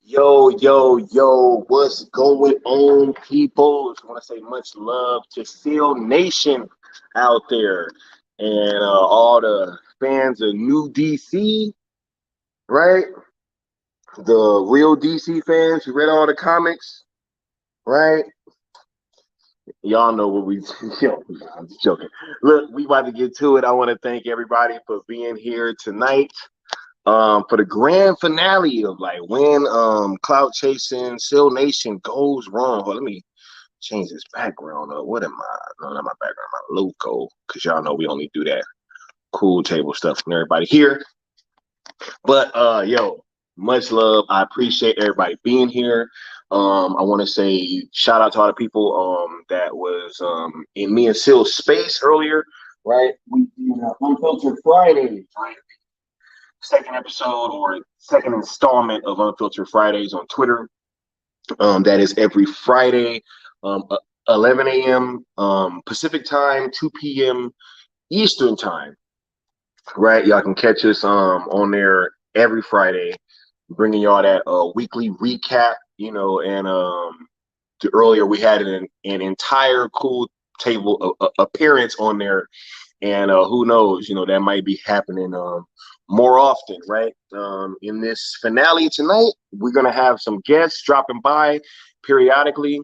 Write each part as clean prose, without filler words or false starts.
Yo, what's going on, people? I want to say much love to Seal Nation out there and all the fans of New DC, right? The real DC fans who read all the comics, right? Y'all know what we, yo, I'm just joking. Look, we about to get to it. I want to thank everybody for being here tonight. For the grand finale of like when Clout Chasing Seal Nation goes wrong. Hold on, let me change this background up. What am I? No, not my background, my logo. Cause y'all know we only do that cool table stuff from everybody here. But yo, much love. I appreciate everybody being here. I want to say shout out to all the people that was in me and Seal's space earlier, right? We did Unfiltered Friday, right? Second episode or second installment of Unfiltered Fridays on Twitter. That is every Friday, 11 a.m. Pacific time, 2 p.m. Eastern time. Right, y'all can catch us on there every Friday, bringing y'all that weekly recap. And earlier we had an entire cool table appearance on there, and who knows, that might be happening more often, right? In this finale tonight, we're gonna have some guests dropping by periodically,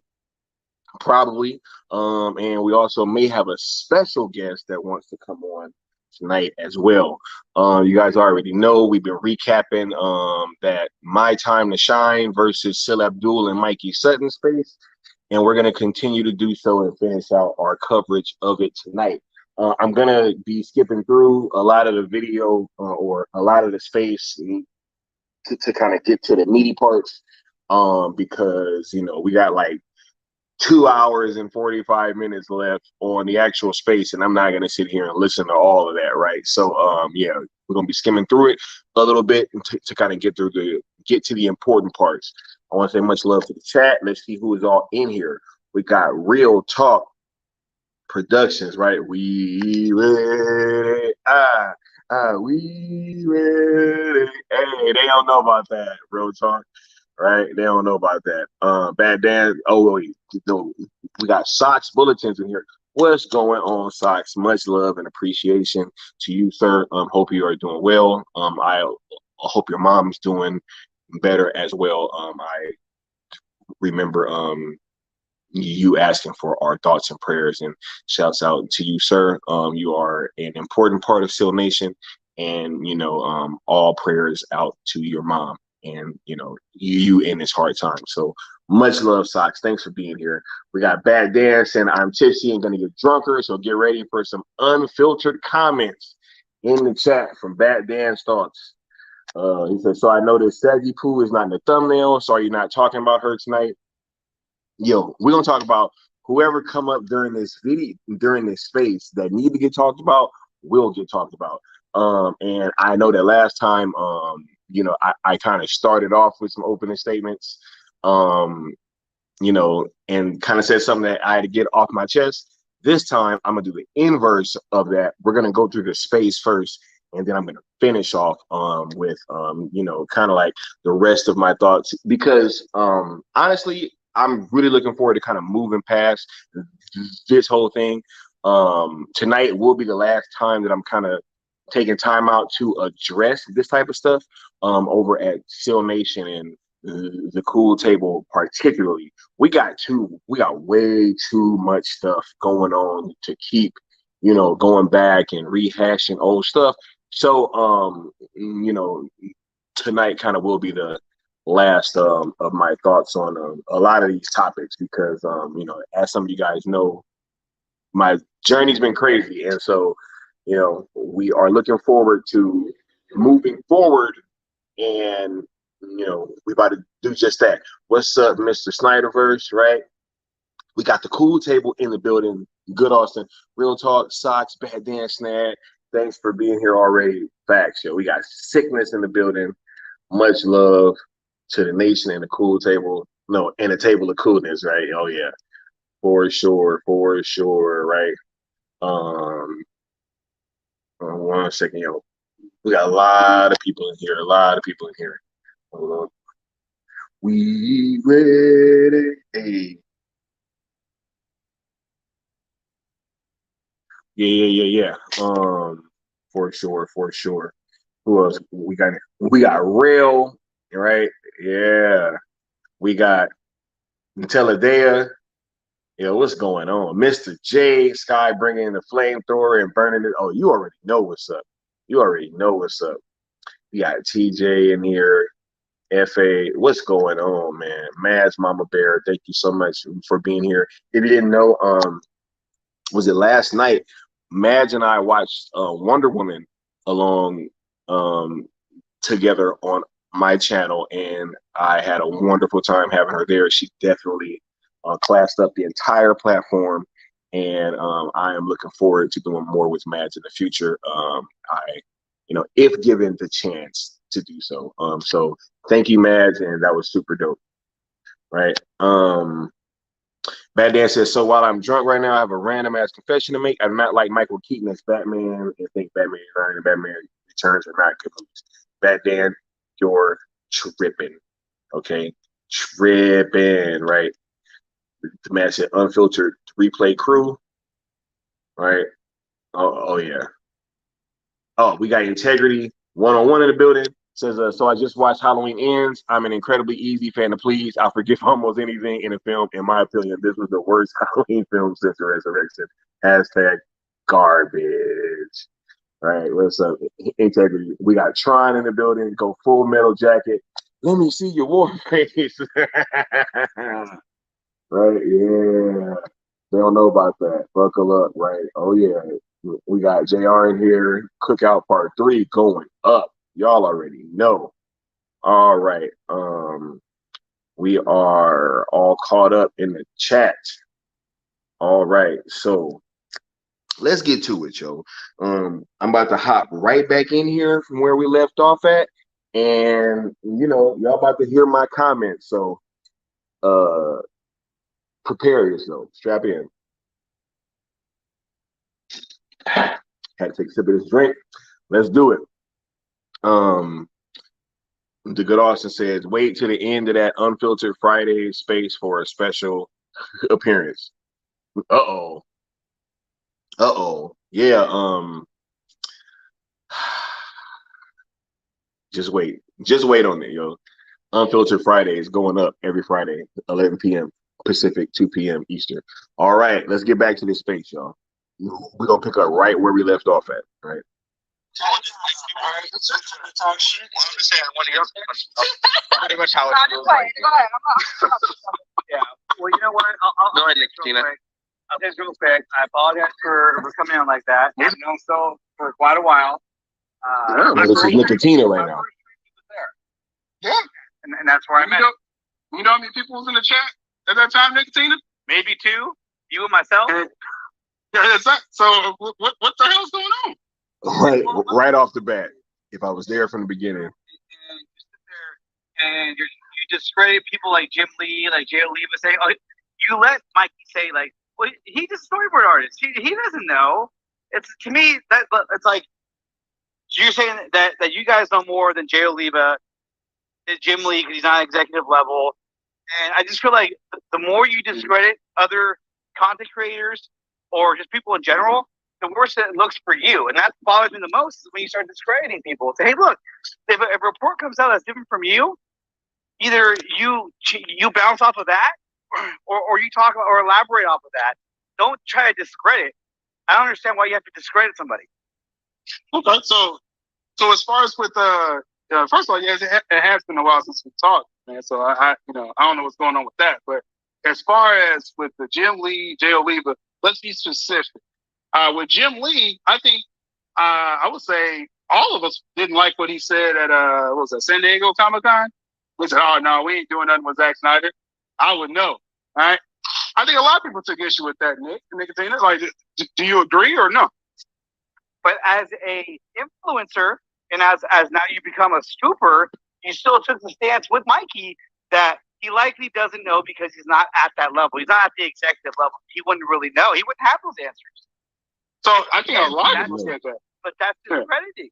probably, and we also may have a special guest that wants to come on tonight as well. You guys already know we've been recapping that My Time to Shine versus Sil Abdul and Mikey Sutton space, and we're going to continue to do so and finish out our coverage of it tonight. I'm going to be skipping through a lot of the video or a lot of the space to kind of get to the meaty parts, because we got like 2 hours and 45 minutes left on the actual space, and I'm not going to sit here and listen to all of that, right? So yeah, we're going to be skimming through it a little bit to kind of get to the important parts. I want to say much love to the chat. Let's see who is all in here. We got Real Talk Productions, right? We ready. We ready. Hey, they don't know about that, Real Talk, right? They don't know about that. Bad Dan. Oh, wait, no, we got Socks Bulletins in here. What's going on, Socks? Much love and appreciation to you, sir. Hope you are doing well. I hope your mom's doing better as well. I remember you asking for our thoughts and prayers, and shouts out to you, sir. You are an important part of Seal Nation, and all prayers out to your mom and you in this hard time. So much love, Socks. Thanks for being here. We got Bad Dan saying I'm tipsy and gonna get drunker, so get ready for some unfiltered comments in the chat from Bad Dan's thoughts. He said, so I noticed Saggy Poo is not in the thumbnail, so are you not talking about her tonight? Yo, we're gonna talk about whoever come up during this video, during this space that need to get talked about will get talked about. And I know that last time, I kind of started off with some opening statements, and kind of said something that I had to get off my chest. This time, I'm gonna do the inverse of that. We're gonna go through the space first, and then I'm gonna finish off with kind of like the rest of my thoughts, because honestly, I'm really looking forward to kind of moving past this whole thing. Tonight will be the last time that I'm kind of taking time out to address this type of stuff over at Seal Nation and the Cool Table particularly. We got way too much stuff going on to keep, going back and rehashing old stuff. So, tonight kind of will be the last of my thoughts on a lot of these topics, because as some of you guys know, my journey's been crazy, and so we are looking forward to moving forward, and we about to do just that. What's up, Mr. Snyderverse? Right, we got the Cool Table in the building. Good, Austin. Real Talk, Socks, Bad Dan, Snag. Thanks for being here already. Facts, yo. We got Sickness in the building. Much love to the nation and the Cool Table. No, and the Table of Coolness, right? Oh yeah, for sure, right? One second, yo. We got a lot of people in here. Hold on. We ready. Hey. Yeah. For sure. Who else? We got Rail, right? Yeah. We got Teledea. Yeah, what's going on? Mr. J, Sky bringing in the flamethrower and burning it. Oh, you already know what's up. We got TJ in here. FA, what's going on, man? Mads Mama Bear, thank you so much for being here. If you didn't know, was it last night? Madge and I watched Wonder Woman along um, together on my channel, and I had a wonderful time having her there. She definitely classed up the entire platform, and I am looking forward to doing more with Madge in the future. If given the chance to do so. So thank you, Madge, and that was super dope. Right. Bad Dan says, so while I'm drunk right now, I have a random ass confession to make. I'm not like Michael Keaton as Batman and think Batman and Batman Returns are not good movies. Bad Dan, you're tripping. Okay? Tripping, right? The man said unfiltered replay crew. Right? Oh yeah. Oh, we got integrity one-on-one in the building. Says, so I just watched Halloween Ends. I'm an incredibly easy fan to please. I'll forgive almost anything in a film. In my opinion, this was the worst Halloween film since the resurrection. Hashtag garbage. All right, what's up? Integrity. We got Tron in the building. Go Full Metal Jacket. Let me see your war face. Right? Yeah. They don't know about that. Buckle up, right? Oh yeah. We got JR in here. Cookout Part 3 going up. Y'all already know. All right. We are all caught up in the chat. All right. So let's get to it, yo. I'm about to hop right back in here from where we left off at. And y'all about to hear my comments. So prepare yourself. Strap in. Had to take a sip of this drink. Let's do it. The good Austin says, wait to the end of that Unfiltered Friday space for a special appearance. Uh-oh. Yeah, just wait. Just wait on it, yo. Unfiltered Friday is going up every Friday, 11 p.m. Pacific, 2 p.m. Eastern. All right, let's get back to this space, y'all. We're going to pick up right where we left off at, right? Pretty much how it feels like. Yeah. Well, you know what? Go ahead, Nicotina. Just real quick, I apologize for coming on like that. I've known so for quite a while. This is Nicotina right now. Yeah. And that's where I met. You know how many people was in the chat at that time, Nicotina? Maybe 2. You and myself. Yeah, that's that. So what the hell's going on? Right off the bat, if I was there from the beginning. And you discredit people like Jim Lee, like Jay Oliva, saying, oh, you let Mikey say, like, well, he's a storyboard artist. He doesn't know. It's, to me, that it's like, you're saying that you guys know more than Jay Oliva, Jim Lee, because he's not executive level. And I just feel like the more you discredit other content creators or just people in general, the worse it looks for you. And that bothers me the most is when you start discrediting people. Say, hey, look, if a report comes out that's different from you, either you bounce off of that or you talk about, or elaborate off of that. Don't try to discredit. I don't understand why you have to discredit somebody. Okay, so as far as with first of all, yes, it has been a while since we talked, man. So I don't know what's going on with that. But as far as with the Jim Lee, Jay Oliva, let's be specific. With Jim Lee, I think I would say all of us didn't like what he said at what was that, San Diego Comic-Con? We said, oh no, we ain't doing nothing with Zack Snyder. I would know. All right. I think a lot of people took issue with that, Nicotina. Like, do you agree or no? But as a influencer and as now you become a scooper, you still took the stance with Mikey that he likely doesn't know because he's not at that level. He's not at the executive level. He wouldn't really know. He wouldn't have those answers. So I think a lot of people said that. But that's discrediting.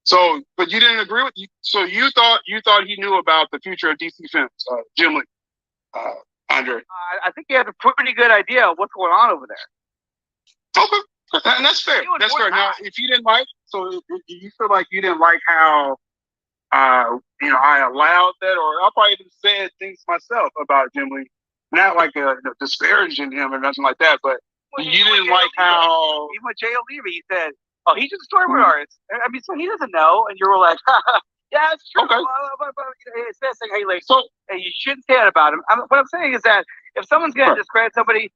So, but you didn't agree with you. So you thought he knew about the future of DC Films, Jim Lee, Andre. I think he has a pretty good idea of what's going on over there. Okay, and that's fair. That's fair. Now, if you didn't like, so if you feel like you didn't like how, I allowed that, or I probably even said things myself about Jim Lee, not like disparaging him or nothing like that, but you didn't like how even with J.O. Levy, he said, "Oh, he's just a storyboard artist." I mean, so he doesn't know, and you were like, "Yeah, it's true." Okay. It's this thing, hey, you shouldn't say that about him. What I'm saying is that if someone's going to discredit somebody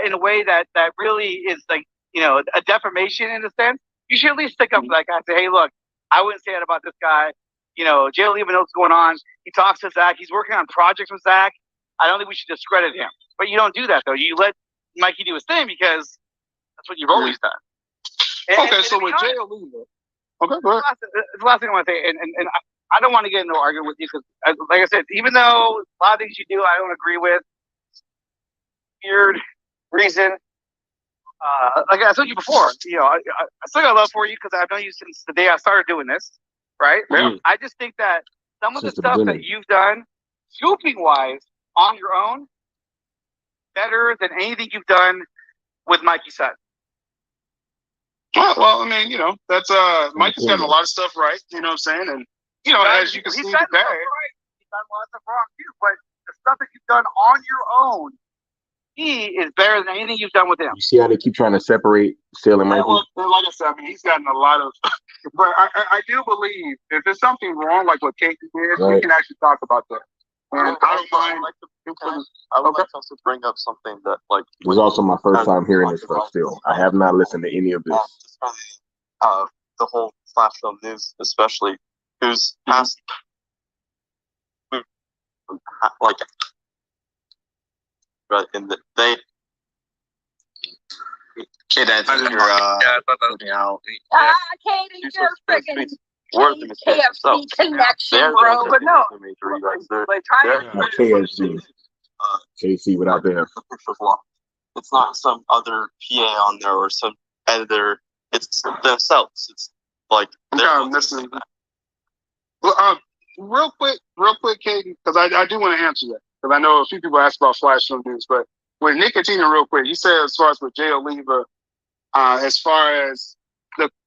in a way that really is like, a defamation in a sense, you should at least stick up for that guy and say, "Hey, look, I wouldn't say that about this guy." J.O. Levy knows what's going on. He talks to Zach. He's working on projects with Zach. I don't think we should discredit him. But you don't do that, though. You let Mikey do his thing because that's what you've always done. So with J.O. Levy, okay, go ahead. The last thing I want to say, and I don't want to get into an argument with you because, like I said, even though a lot of things you do I don't agree with, weird reason. Like I told you before, I still got love for you because I've known you since the day I started doing this, right? Yeah. I just think that some of the stuff that you've done, scooping-wise, on your own, better than anything you've done with Mikey's son. Well, I mean, that's Mikey's gotten a lot of stuff right. You know what I'm saying? And as you can see, he's done a lot of stuff wrong too. But the stuff that you've done on your own, he is better than anything you've done with him. You see how they keep trying to separate Sale and Mikey? Well, like I said, I mean, he's gotten a lot of. But I do believe if there's something wrong, like what Casey did, we can actually talk about that. And I don't mind. I would like to bring up something that, like, it was also my first time hearing this stuff. Still, I have not listened to any of this. The whole Flash film news, especially, who's past, like, right in the they. Kid Ed's out. Katie, you're freaking KFC connection, bro. But no, KFC. KC without the F. It's not some other PA on there or some editor. It's themselves. It's like they're listening. Well, real quick, Katie, because I do want to answer that because I know a few people asked about Flash Film News, but with Nicotina, real quick, he said as far as with J.O. Leva, as far as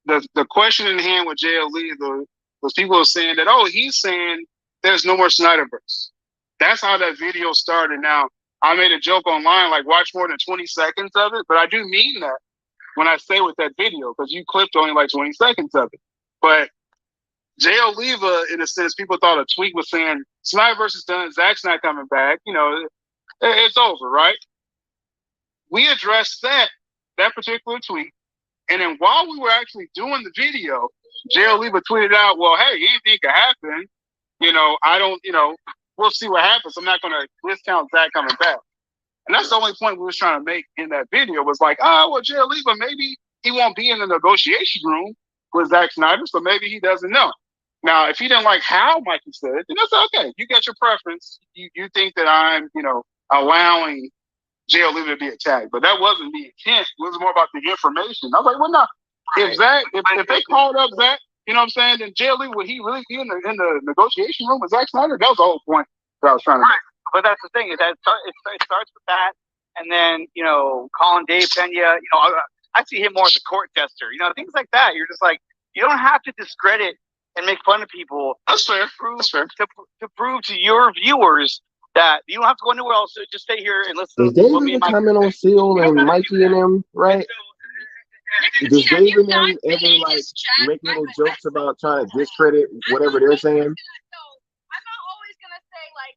the question in hand with J.O. Leva was people are saying that, he's saying there's no more Snyderverse. That's how that video started. Now, I made a joke online, like watch more than 20 seconds of it, but I do mean that when I say with that video, because you clipped only like 20 seconds of it. But J.O. Leva, in a sense, people thought a tweet was saying Snyderverse is done, Zach's not coming back, it's over, right? We addressed that particular tweet, and then while we were actually doing the video, J.O. Leva tweeted out, well, hey, anything could happen. I don't, we'll see what happens. I'm not going to discount Zach coming back. And that's the only point we was trying to make in that video was like, well, J.O. Leva, maybe he won't be in the negotiation room with Zack Snyder, so maybe he doesn't know. Now, if he didn't like how Mikey said it, then that's okay. You get your preference. You think that I'm, allowing J.O. Leva to be attacked, but that wasn't the intent. It was more about the information. I was like, well, no. If Zach, if they called up Zach, you know what I'm saying, then J.O. Leva, would he really be in the negotiation room with Zack Snyder? That was the whole point that I was trying to make. But that's the thing, is that it starts with that, and then, calling Dave Pena, I see him more as a court tester, things like that. You're just like, you don't have to discredit and make fun of people. That's fair. To prove to your viewers that you don't have to go anywhere else. Just stay here and listen. Does Dave even comment on Seal and Mikey and them, right? Does Dave and them ever make little jokes about trying to discredit whatever they're saying? I'm not always gonna say like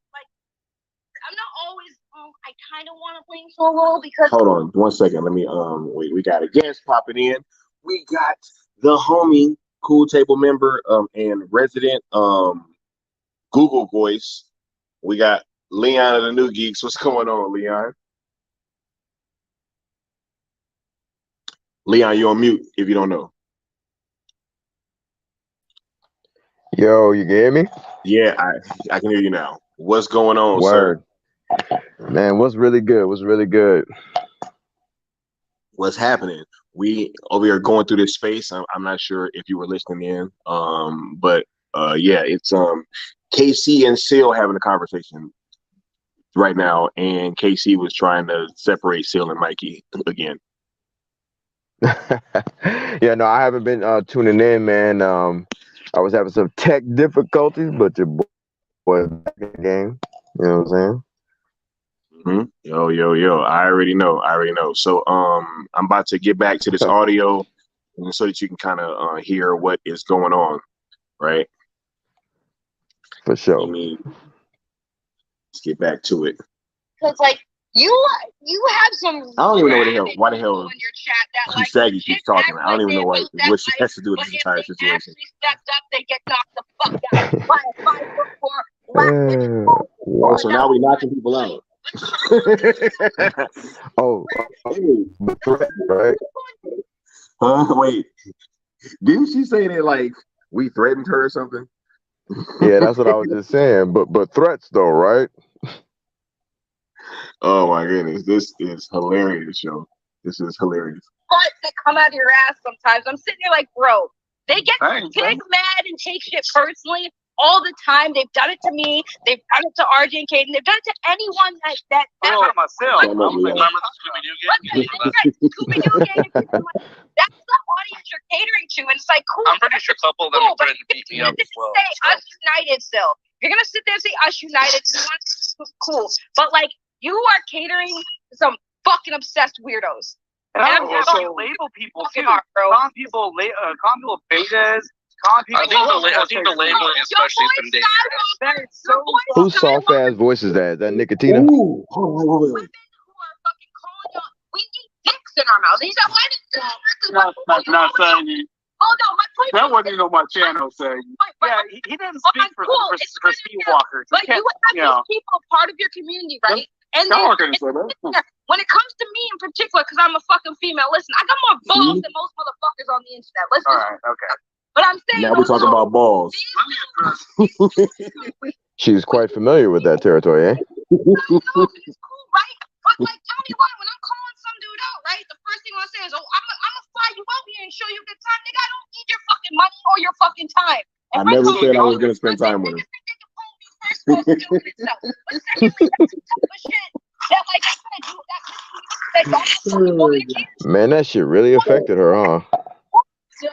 I'm not always. I kind of want to blame Solo because. Hold on, 1 second. Let me we got a guest popping in. We got the homie, Cool Table member, and resident Google voice. We got Leon of the New Geeks. What's going on, Leon? Leon, you're on mute if you don't know. Yo, you get me? Yeah, I can hear you now. What's going on, Word. sir? Man, what's really good? what's happening? We over here going through this space. I'm not sure if you were listening in, but yeah, it's KC and Seal having a conversation right now, and KC was trying to separate Seal and Mikey again. Yeah, no, I haven't been tuning in, man. I was having some tech difficulties, but your boy back in the game. You know what I'm saying? Yo, yo, yo! I already know. So, I'm about to get back to this audio, so that you can kind of hear what is going on, right? For sure. Let me let's get back to it. Because like you have some. I don't even know why the hell in your chat that like Saggy keeps talking. I don't even know what she has to do with but this if entire they situation. actually stepped up, they get knocked the fuck out by a 5'4" black Oh, so now we knocking people out. Oh, right. Wait, didn't she say that like we threatened her or something? Yeah, that's what I was just saying. But threats though, right? Oh my goodness, this is hilarious, yo. This is hilarious. But that come out of your ass sometimes. I'm sitting there like, bro, they get mad and take shit personally all the time. They've done it to me. They've done it to RJ and Kaden. They've done it to anyone that Oh, myself. Remember the Scooby-Doo gang. That's the audience you're catering to, and it's like, cool. I'm pretty sure a couple of them are trying to beat me up as well. Say Us United still. You're gonna sit there and say Us United. Cool, but like you are catering to some fucking obsessed weirdos. And I'm also label people too. Calling people betas. I think the labeling especially has been dangerous. Whose soft ass voice is that? Is that Nicotina? Ooh. Women who are fucking calling y'all, we need dicks in our mouths. And he said, why did Not saying you. Oh no, my point. That wasn't even on my channel saying. Yeah, he didn't speak for Steve Walker. But you have these people part of your community, right? And then, when it comes to me in particular, because I'm a fucking female, listen, I got more balls than most motherfuckers on the internet. Let's all right, okay. But I'm saying now we're talking about balls. She's quite familiar with that territory, eh? It's cool, right? But like, tell me what, when I'm calling some dude out, right? The first thing I say is, oh, I'm gonna fly you out here and show you a good time. Nigga, I don't need your fucking money or your fucking time. I never said I was gonna spend time with him. Man, that shit really affected her, huh?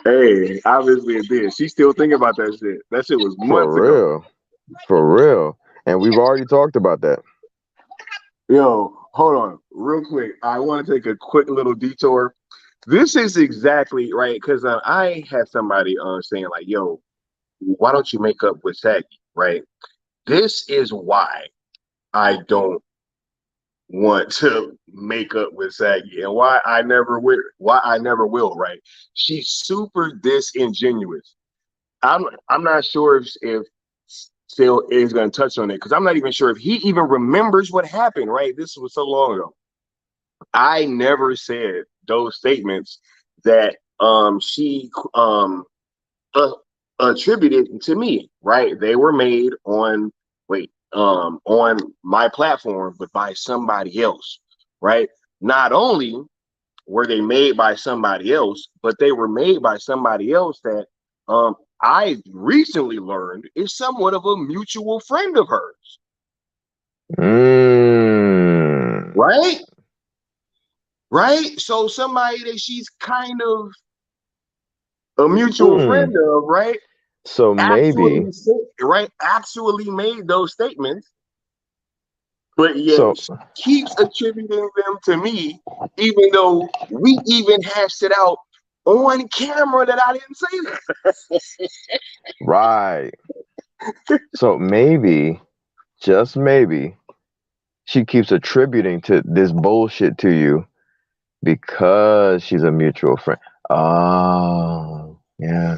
Hey, obviously it did. She's still thinking about that shit. That shit was months ago. For real. And we've already talked about that. Yo, hold on, real quick. I want to take a quick little detour. This is exactly right, because I had somebody saying like, "Yo, why don't you make up with Saggy?" Right. This is why I don't want to make up with Saggy, and why I never will. Right. She's super disingenuous. I'm not sure if Phil is going to touch on it, because I'm not even sure if he even remembers what happened. Right. This was so long ago. I never said those statements that she attributed to me. Right. They were made on my platform, but by somebody else. Right. Not only were they made by somebody else, but they were made by somebody else that I recently learned is somewhat of a mutual friend of hers. Right? Right? So somebody that she's kind of a mutual friend of, right? So maybe actually made those statements, but yet she keeps attributing them to me, even though we even hashed it out on camera that I didn't say that. Right. So maybe, just maybe, she keeps attributing to this bullshit to you because she's a mutual friend. Oh, yeah.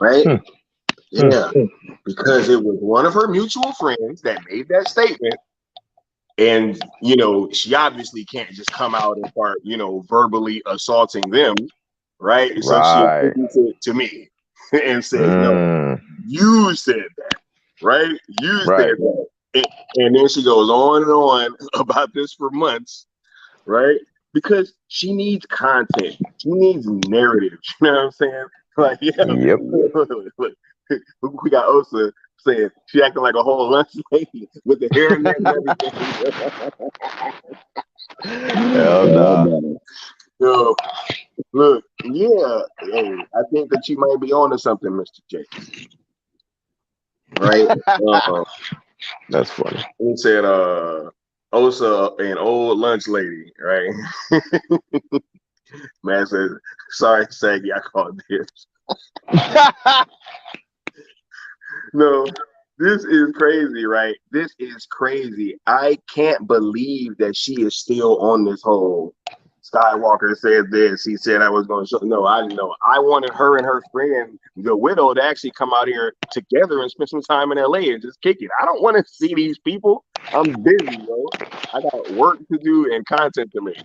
Right? Yeah. Because it was one of her mutual friends that made that statement. And, she obviously can't just come out and start, verbally assaulting them. Right? So she attributes it to me and said, no, you said that. Right? You said that. And then she goes on and on about this for months. Right? because she needs content. She needs narrative. You know what I'm saying? Like, yeah. Yep. Look, we got Osa saying she acting like a whole lunch lady with the hairnet and everything. Hell nah. Yo, look, yeah, hey, I think that you might be onto something, Mr. J. Right? That's funny. He said, Osa, an old lunch lady, right? Man says, sorry, Saggy, I called dibs. No, this is crazy, right? This is crazy. I can't believe that she is still on this whole Skywalker said this. He said I was going to show. No, I didn't know. I wanted her and her friend, the widow, to actually come out here together and spend some time in LA and just kick it. I don't want to see these people. I'm busy, yo. I got work to do and content to make.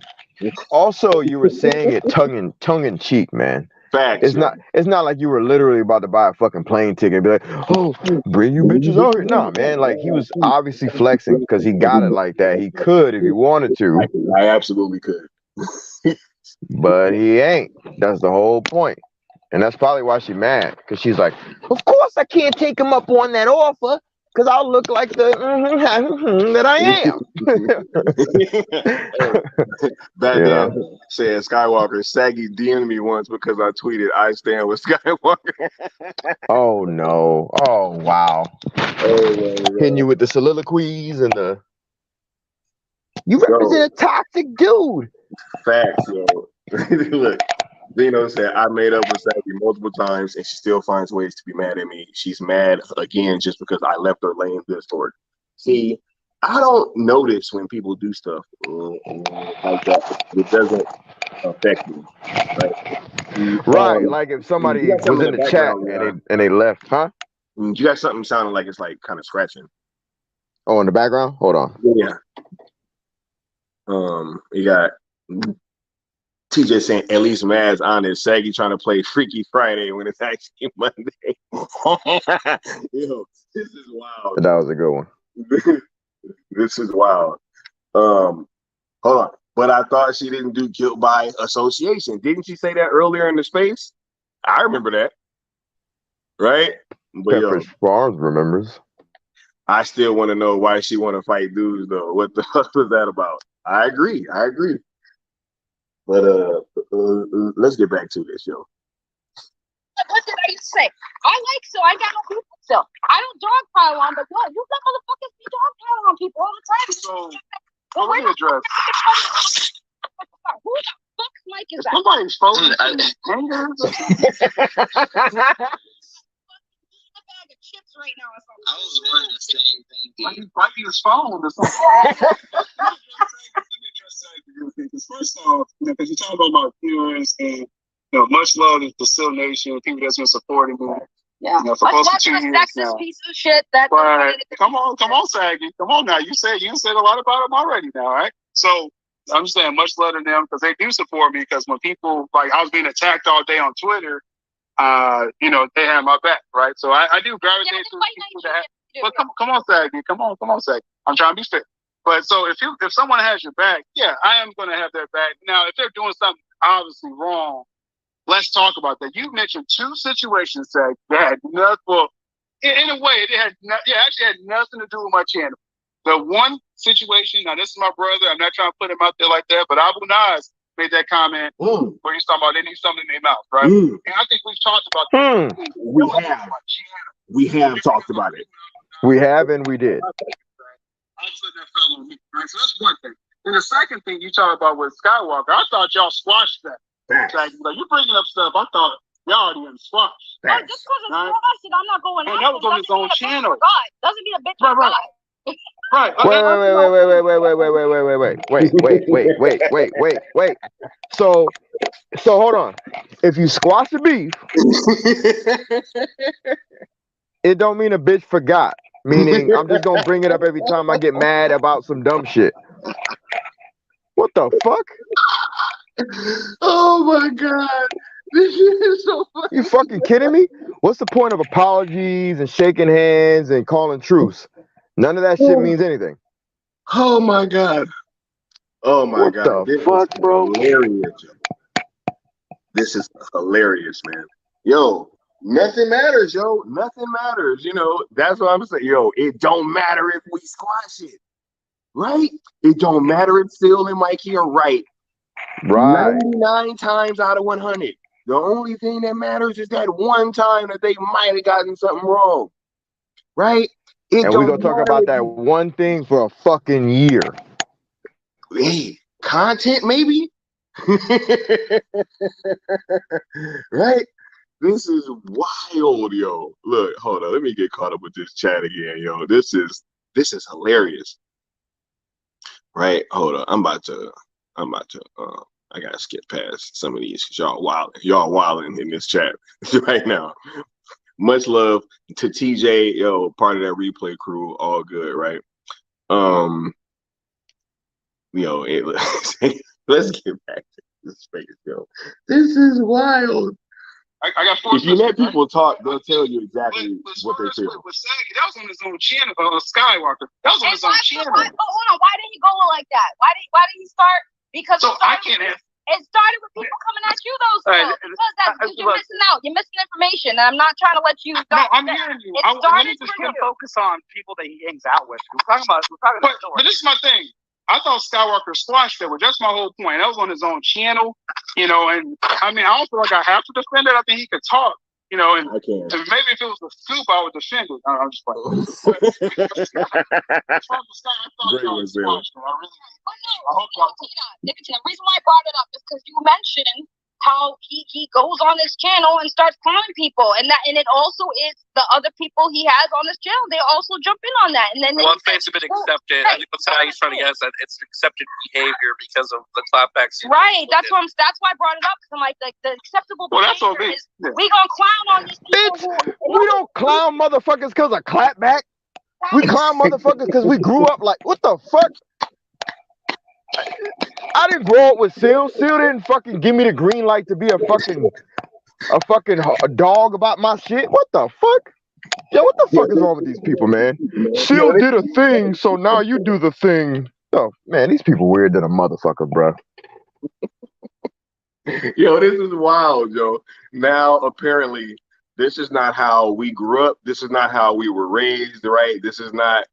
Also, you were saying it tongue in cheek, man. Facts. It's not like you were literally about to buy a fucking plane ticket and be like, oh, bring you bitches out here. Nah, man. Like, he was obviously flexing because he got it like that. He could if he wanted to. I absolutely could. But he ain't. That's the whole point. And that's probably why she's mad. Because she's like, of course I can't take him up on that offer. Because I'll look like the that I am. Batman said Skywalker, Saggy DM'd me once because I tweeted I stand with Skywalker. Oh no. Oh wow. Hitting you with the soliloquies and the you represent a toxic dude. Facts, yo. Look, Dino said I made up with Saggy multiple times and she still finds ways to be mad at me. She's mad again just because I left her laying Discord. See, I don't notice when people do stuff like that. It doesn't affect me, right? Right, like if somebody was in the chat and they left, huh? You got something sounding like it's like kind of scratching. Oh, in the background? Hold on. Yeah. You got TJ saying at least Mad's honest. Saggy trying to play Freaky Friday when it's actually Monday. Yo, this is wild. That was a good one. This is wild. Hold on. But I thought she didn't do guilt by association. Didn't she say that earlier in the space? I remember that. Right? But Pepperidge Farms remembers. I still want to know why she want to fight dudes, though. What the fuck was that about? I agree. But let's get back to this, yo. What did I say? I got no people still. I don't dogpile on, but yo, you got motherfuckers be dogpiling on people all the time. So, let me address. Who the fuck's mic is that? Somebody's phone. Right now or something. I was wondering the same thing. Like he's biting his phone or something. Let me address that real quick. Because first off, because you're talking about my viewers and much love to the Still Nation, people that's been supporting me. Yeah. For close to 2 years sexist now. Piece of shit. That. But come on, Saggy. Come on now. You said a lot about them already now, right? So I'm just saying much love to them because they do support me. Because when people like I was being attacked all day on Twitter. They have my back, right? So I do gravitate to people that have. But come on, Saggy. Come on, Saggy. I'm trying to be fair. But so if someone has your back, yeah, I am going to have their back. Now, if they're doing something obviously wrong, let's talk about that. You mentioned 2 situations, Saggy, that had nothing. Well, in a way, it actually had nothing to do with my channel. The one situation. Now, this is my brother. I'm not trying to put him out there like that, but Abu Nas made that comment where he's talking about they need something in their mouth, right? And I think we've talked about that. We have talked about it. We have and we did. All of a sudden that fell on me, right? So that's one thing. And the second thing you talk about with Skywalker, I thought y'all squashed that. Like you're bringing up stuff I thought y'all already done squashed. Just because it's squashed and I'm not going and that was on his own channel. Doesn't mean a bitch for God. Right. Wait. So hold on. If you squash the beef, it don't mean a bitch forgot. Meaning I'm just gonna bring it up every time I get mad about some dumb shit. What the fuck? Oh my god. This shit is so funny. You fucking kidding me? What's the point of apologies and shaking hands and calling truce? None of that shit means anything. Oh my god. Oh my What God, the this fuck, is bro? hilarious. This is hilarious, man. Yo, nothing matters, yo. Nothing matters. You know, that's what I'm saying. Yo, it don't matter if we squash it, right? It don't matter if Phil and Mikey are right. Right. 99 times out of 100. The only thing that matters is that one time that they might have gotten something wrong, right? It And we're don't gonna talk matter about if that one thing for a fucking year. hey, content maybe. Right? This is wild, yo. Look, hold on. Let me get caught up with this chat again, yo. This is hilarious. Right? Hold on. I gotta skip past some of these because y'all wilding in this chat right now. Much love to TJ, yo, part of that replay crew, all good, right? Yo, let's get back to this space, yo. This is wild. I got four. If you let people talk, they'll tell you exactly what they feel. With Saggy, that was on his own channel. Skywalker. That was on his own channel. Hold on. Why did he go like that? Why did he start? Because so I can't answer. It started with people coming at you, though. Because you're missing out. You're missing information, and I'm not trying to let you. No, I'm hearing you. Let me just focus on people that he hangs out with. We're talking about. But this is my thing. I thought Skywalker squashed it. That's my whole point. That was on his own channel, you know. And I mean, I don't feel like I have to defend it. I think he could talk, you know. And maybe if it was the scoop, I would defend it. I'm just playing. As far as the Sky, I thought y'all squashed it. I hope y'all. The reason why I brought it up is because you mentioned how he goes on his channel and starts clowning people, and it also is the other people he has on his channel. They also jump in on that, and then it's basically been accepted. Right. I think that's how he's trying to get us that it's accepted behavior because of the clapbacks. Right. That's why I brought it up because I'm like the acceptable behavior is we gonna clown on these people. We don't clown motherfuckers because of clapback. We clown motherfuckers because we grew up like what the fuck. I didn't grow up with Seal. Seal didn't fucking give me the green light to be a fucking dog about my shit. What the fuck? Yo, what the fuck is wrong with these people, man? Seal did a thing, so now you do the thing. Oh man, these people weird than a motherfucker, bro. Yo, this is wild, yo. Now apparently this is not how we grew up. This is not how we were raised, right? This is not,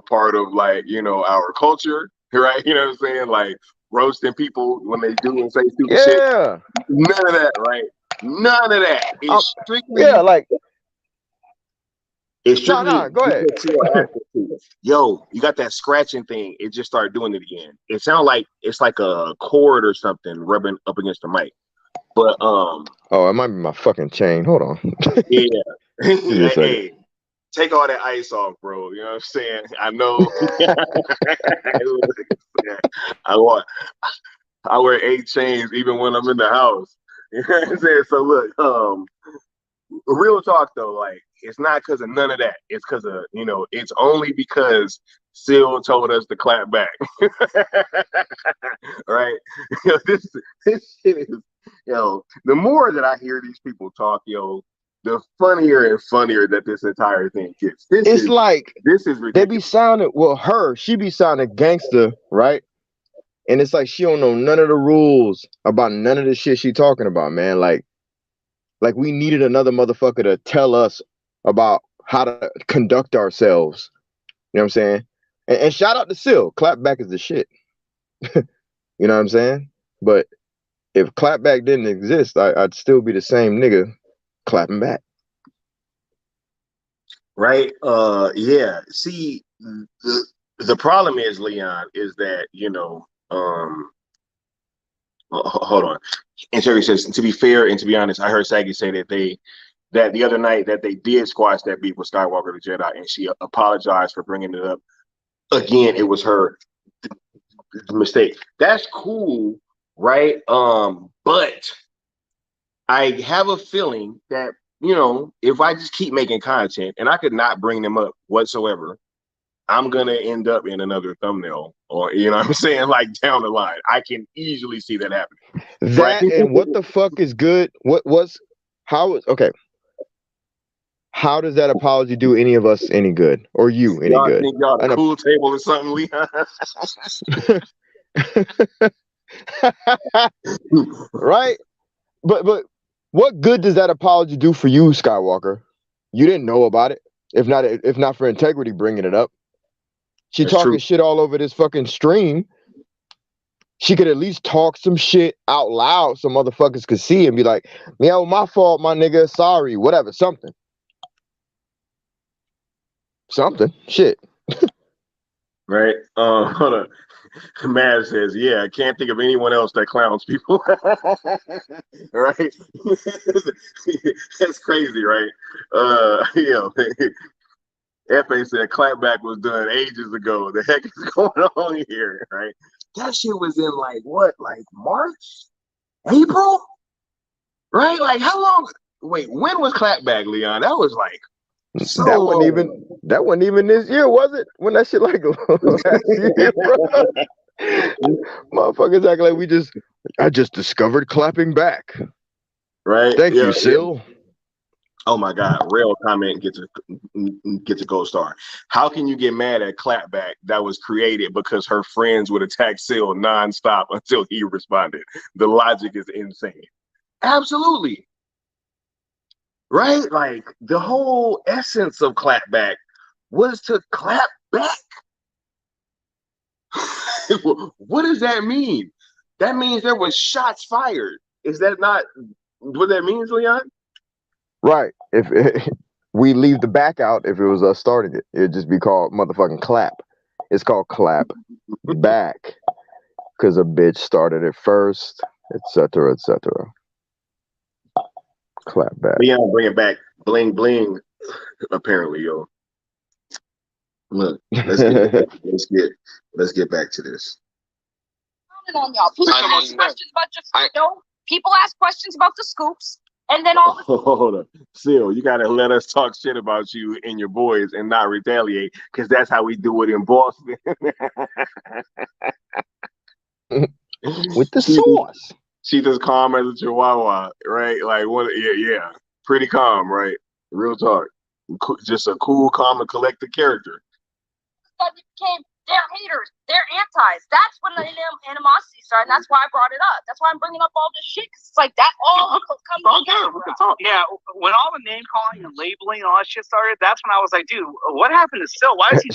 part of like, our culture. Right, you know what I'm saying? Like roasting people when they do and say stupid shit. None of that, right? None of that. It's strictly It's strictly go ahead. Yo, you got that scratching thing. It just started doing it again. It sounds like it's like a cord or something rubbing up against the mic. But oh, it might be my fucking chain. Hold on. Yeah. Hey, take all that ice off, bro. You know what I'm saying? I know. I wear 8 chains even when I'm in the house. You know what I'm saying? So look, real talk though, like it's not because of none of that. It's because of it's only because Seal told us to clap back. Right? This shit is the more that I hear these people talk, the funnier and funnier that this entire thing gets. This is ridiculous. They be sounding she be sounding gangster, right? And it's like she don't know none of the rules about none of the shit she talking about, man. Like we needed another motherfucker to tell us about how to conduct ourselves. You know what I'm saying? And shout out to Sil. Clapback is the shit. You know what I'm saying? But if clapback didn't exist, I'd still be the same nigga clapping back. Right? Yeah. See, the problem is, Leon, is that, hold on. And Terry says, to be fair and to be honest, I heard Saggy say that the other night that they did squash that beef with Skywalker the Jedi, and she apologized for bringing it up. Again, it was her mistake. That's cool, right? But I have a feeling that, if I just keep making content and I could not bring them up whatsoever, I'm going to end up in another thumbnail or, what I'm saying, like down the line. I can easily see that happening. That right? And what the fuck is good? Okay. How does that apology do any of us any good or you any good? Think y'all a cool table or something, Leon? Right? But what good does that apology do for you, Skywalker? You didn't know about it. If not for integrity bringing it up. She That's talking true. shit all over this fucking stream. She could at least talk some shit out loud so motherfuckers could see and be like, yo, my fault, my nigga, sorry, whatever, something. Something. Shit. Right? Hold on. Mav says, yeah, I can't think of anyone else that clowns people. Right? That's crazy, right? You know, FA said clapback was done ages ago. The heck is going on here, right? That shit was in like what, like March, April, right? Like how long? Wait, when was clapback, Leon? That was like so that wasn't even this year, was it? When that shit like last year, bro. Motherfuckers act like I just discovered clapping back. right. Thank Yeah, you, Sil. Oh my God, Rail comment gets a gold star. How can you get mad at clapback that was created because her friends would attack Sil nonstop until he responded? The logic is insane. Absolutely. Right? Like the whole essence of clapback was to clap back. What does that mean? That means there was shots fired. Is that not what that means, Leon? Right. If we leave the back out, if it was us starting it, it'd just be called motherfucking clap. It's called clap back because a bitch started it first, etc., etc. Clap back. Leon, bring it back. Bling bling. Apparently, yo. Look, let's get back to this. On y'all. People ask questions about people ask questions about the scoops, and then all. Hold on, Sil, you gotta let us talk shit about you and your boys and not retaliate, because that's how we do it in Boston. With the sauce. She's as calm as a chihuahua, right? Like what? Yeah, pretty calm, right? Real talk. Just a cool, calm, and collected character. They're haters. They're antis. That's when the animosity started. And that's why I brought it up. That's why I'm bringing up all this shit. Cause it's like that all comes together. We can talk. Yeah, when all the name calling and labeling and all that shit started, that's when I was like, dude, what happened to Sil? Why is he?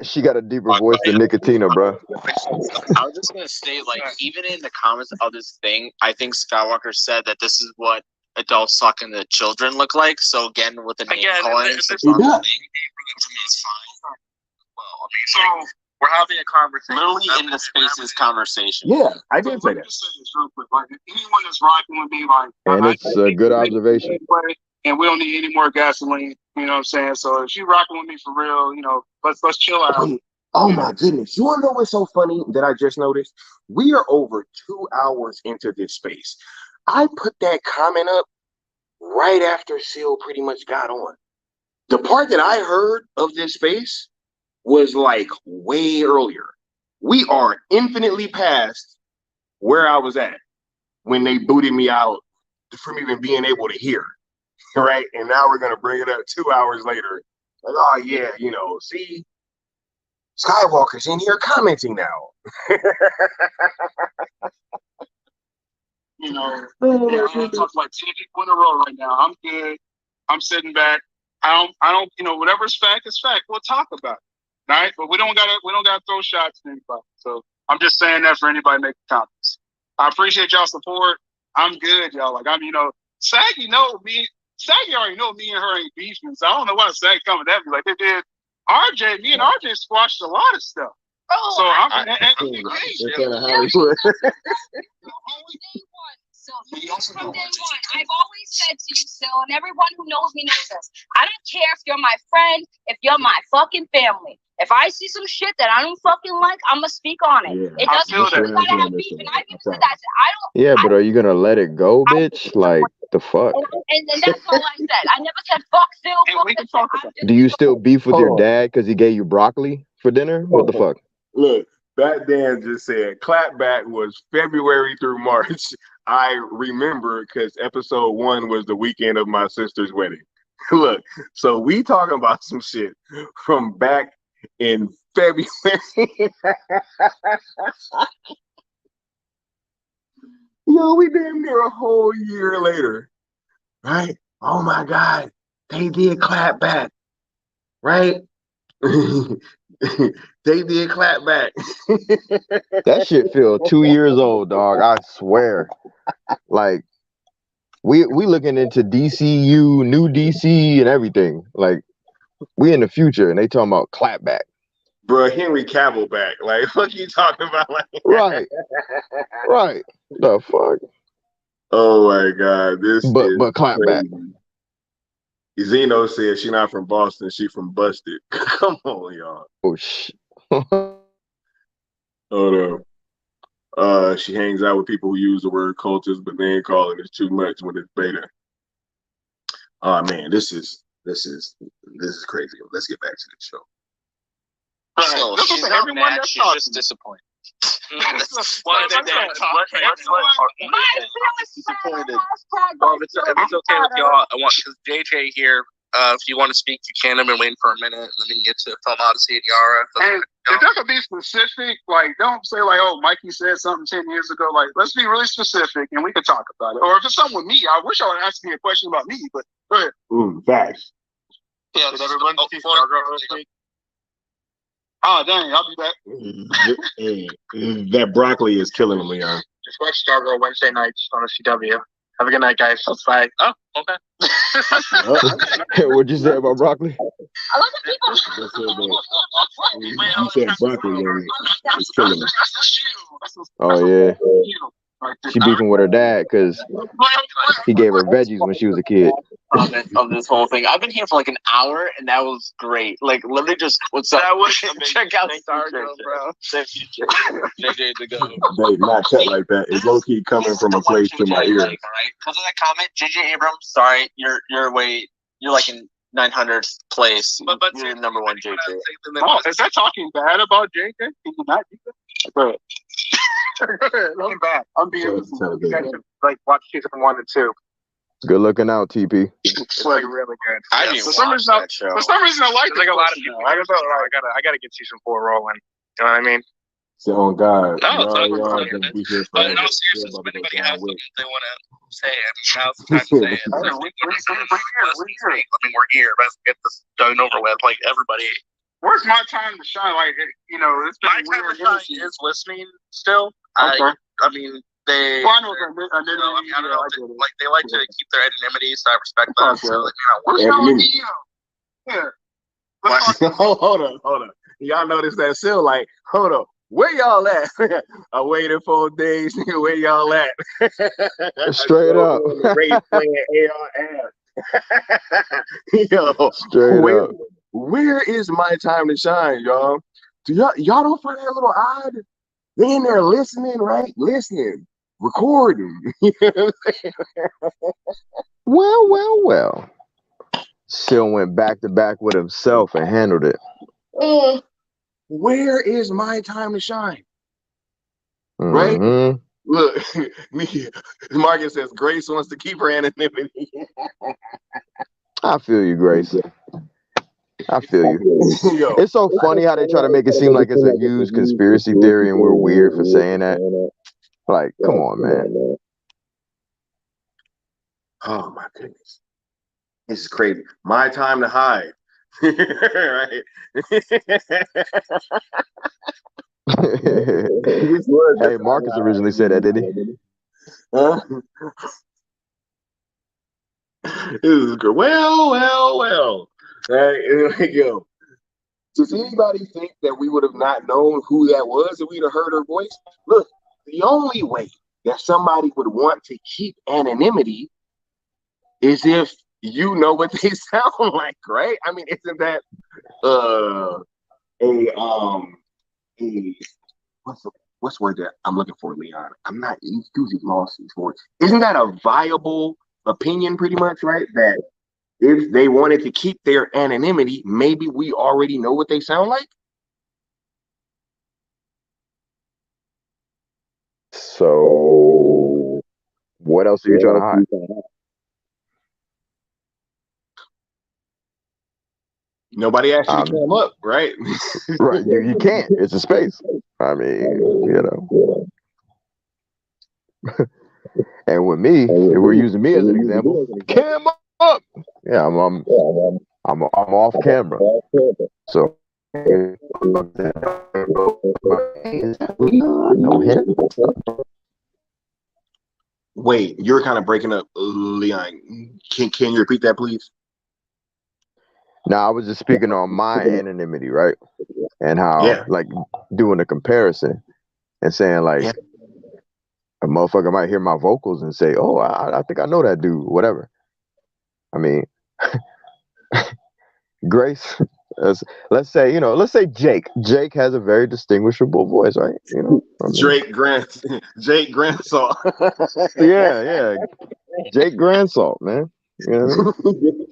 She got a deeper voice than Nicotina, bro. I was just gonna say, like, even in the comments of this thing, I think Skywalker said that this is what adults talking to children look like. So again, with the name calling, it's fine. Well, I mean, we're having a conversation. Literally in the spaces conversation. Yeah, I did say that. Like, anyone that's rocking with me, like, and it's a good observation. And we don't need any more gasoline. You know what I'm saying? So if you rocking with me for real, you know, let's chill out. Oh my goodness! You wanna know what's so funny that I just noticed? We are over 2 hours into this space. I put that comment up right after Seal pretty much got on. The part that I heard of this space was like way earlier. We are infinitely past where I was at when they booted me out from even being able to hear, right? And now we're gonna bring it up 2 hours later. Like, oh yeah, you know, see, Skywalker's in here commenting now. You know, I'm talking like 10 people in a row right now. I'm good. I'm sitting back. I don't, you know, whatever's fact is fact. We'll talk about it, right? But we don't gotta throw shots at anybody. So I'm just saying that for anybody making comments. I appreciate y'all support. I'm good, y'all. Like, I'm, you know, Saggy already know me and her ain't beefing. So I don't know why Saggy coming at me like they did. Me and RJ squashed a lot of stuff. Oh, so I'm Hollywood. From day one, I've always said to you, Sil, and everyone who knows me knows this. I don't care if you're my friend, if you're my fucking family. If I see some shit that I don't fucking like, I'm gonna speak on it. Yeah, it doesn't mean gotta have beef. And I even said that. Yeah, but are you gonna let it go, bitch? Like the fuck? And that's all I said. I never said fuck Sil. And we can talk about Do you still beef with your dad because he gave you broccoli for dinner? What the fuck? Look, Bat Dan just said clapback was February through March. I remember because episode 1 was the weekend of my sister's wedding. Look, so we talking about some shit from back in February. Yo, we damn near a whole year later, right? Oh my God, they did clap back, right? They did clap back. That shit feel 2 years old, dog. I swear. Like we looking into DCU, new DC, and everything. Like we in the future, and they talking about clapback. Bro, Henry Cavill back. Like, what you talking about? Like, Right, right. The fuck. oh my God, this is But clapback. crazy. Zeno said she not from Boston, she from Busted. Come on, y'all. Oh shit. Hold on. She hangs out with people who use the word cultist, but they ain't calling it too much when it's beta. Oh man, this is crazy. Let's get back to the show. So she's not mad, she's just disappointed. Disappointed. Well, if it's okay with y'all, I want, because JJ here, if you want to speak, you can. I've been waiting for a minute. Let me get to Film Odyssey and Yara. And if there could be specific, like, don't say, like, oh, Mikey said something 10 years ago. Like, let's be really specific and we can talk about it. Or if it's something with me, I wish y'all would ask me a question about me, but go ahead. Facts. Yeah, did everyone see Stargirl this week? Oh, dang, I'll be back. That broccoli is killing him, Leon. Just watch Stargirl Wednesday nights on the CW. Have a good night, guys. Bye. Oh, okay. What'd you say about broccoli? I love the people. You said broccoli, man. It's killing him. Oh yeah. She beefing with her dad because he gave her veggies when she was a kid. Of this whole thing, I've been here for like an hour, and that was great. Like, literally, just what's up? That was check out Stargirl, bro. JJ to go. They not cut like that. It's low key coming from a place to my ear. All right, because of that comment, JJ Abrams. Sorry, you're like in 900th place. But you're number one, JJ. Oh, is that talking bad about JJ? Can you not do that? Go ahead. Looking back, I'm being you guys should, like, watch season 1 and 2. Good looking out, TP. It's like really good. I didn't for some watch reason, that show. For some reason, I like There's like a lot of people. I gotta get season 4 rolling. You know what I mean? So, on God, No, y'all it's gonna be here but forever. no, seriously, if anybody has something they want to say, I mean, now's the time to say it. We're here. Let's get this done over with. Like, everybody. Where's my time to shine? Like, you know, it's been My time to shine is listening still. Okay. I mean, they. Well, I don't know, know. like, they like to keep their anonymity, so I respect that. So, like, Where's Anonymity. Yeah. Hold on. Y'all notice that still? Like, hold on. Where y'all at? I waited 4 days. Where y'all at? Straight up. Yo, Straight up. Where is my time to shine, y'all? Do y'all don't find that a little odd? They in there listening, right? Listening, recording. Well. Still went back to back with himself and handled it. Where is my time to shine? Right? Mm-hmm. Look, Marcus says Grace wants to keep her anonymity. I feel you, Grace. I feel you. Yo. It's so funny how they try to make it seem like it's a huge conspiracy theory and we're weird for saying that. Like, come on, man. Oh my goodness. This is crazy. My time to hide. Right? Hey, Marcus originally said that, didn't he? Huh? This is good. Well. Right? Yo, does anybody think that we would have not known who that was if we'd have heard her voice? Look, the only way that somebody would want to keep anonymity is if you know what they sound like, right? I mean, isn't that what's the word that I'm looking for, Leon? I'm not usually lost these words. Isn't that a viable opinion, pretty much, right? That if they wanted to keep their anonymity, maybe we already know what they sound like. So, what else are you trying to hide? Nobody asked you to come up, right? Right, you can't. It's a space. I mean, you know. And with me, if we're using me as an example, cam up. Yeah, I'm off camera. So I know him. Wait, you're kind of breaking up, Leon. Can you repeat that, please? Now I was just speaking on my anonymity, right? And how like doing a comparison and saying like a motherfucker might hear my vocals and say, "Oh, I think I know that dude," whatever. I mean, Grace. Let's say Jake. Jake has a very distinguishable voice, right? You know, I mean, Jake Grandsalt. yeah. Jake Grandsalt, man. You know what I mean?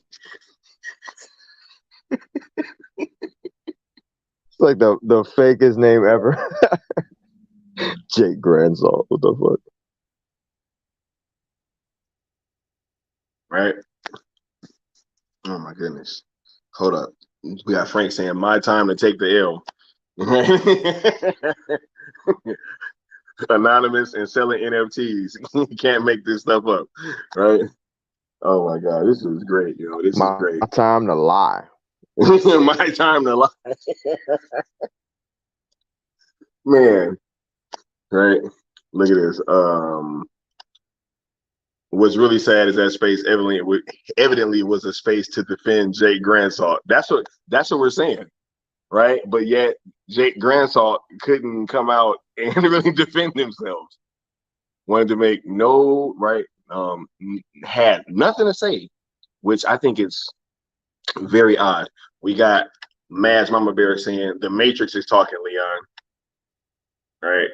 It's like the fakest name ever. Jake Grandsalt. What the fuck? Right? Oh my goodness. Hold up. We got Frank saying, "My time to take the L." Anonymous and selling NFTs. You can't make this stuff up, right? Oh my God, this is great, yo. This is great. My time to lie. My time to lie. Man, right? Look at this. What's really sad is that space evidently was a space to defend Jake Grandsalt. That's what we're saying, right? But yet Jake Grandsalt couldn't come out and really defend themselves. Wanted to make had nothing to say, which I think is very odd. We got Mad's Mama Bear saying the Matrix is talking, Leon. Right?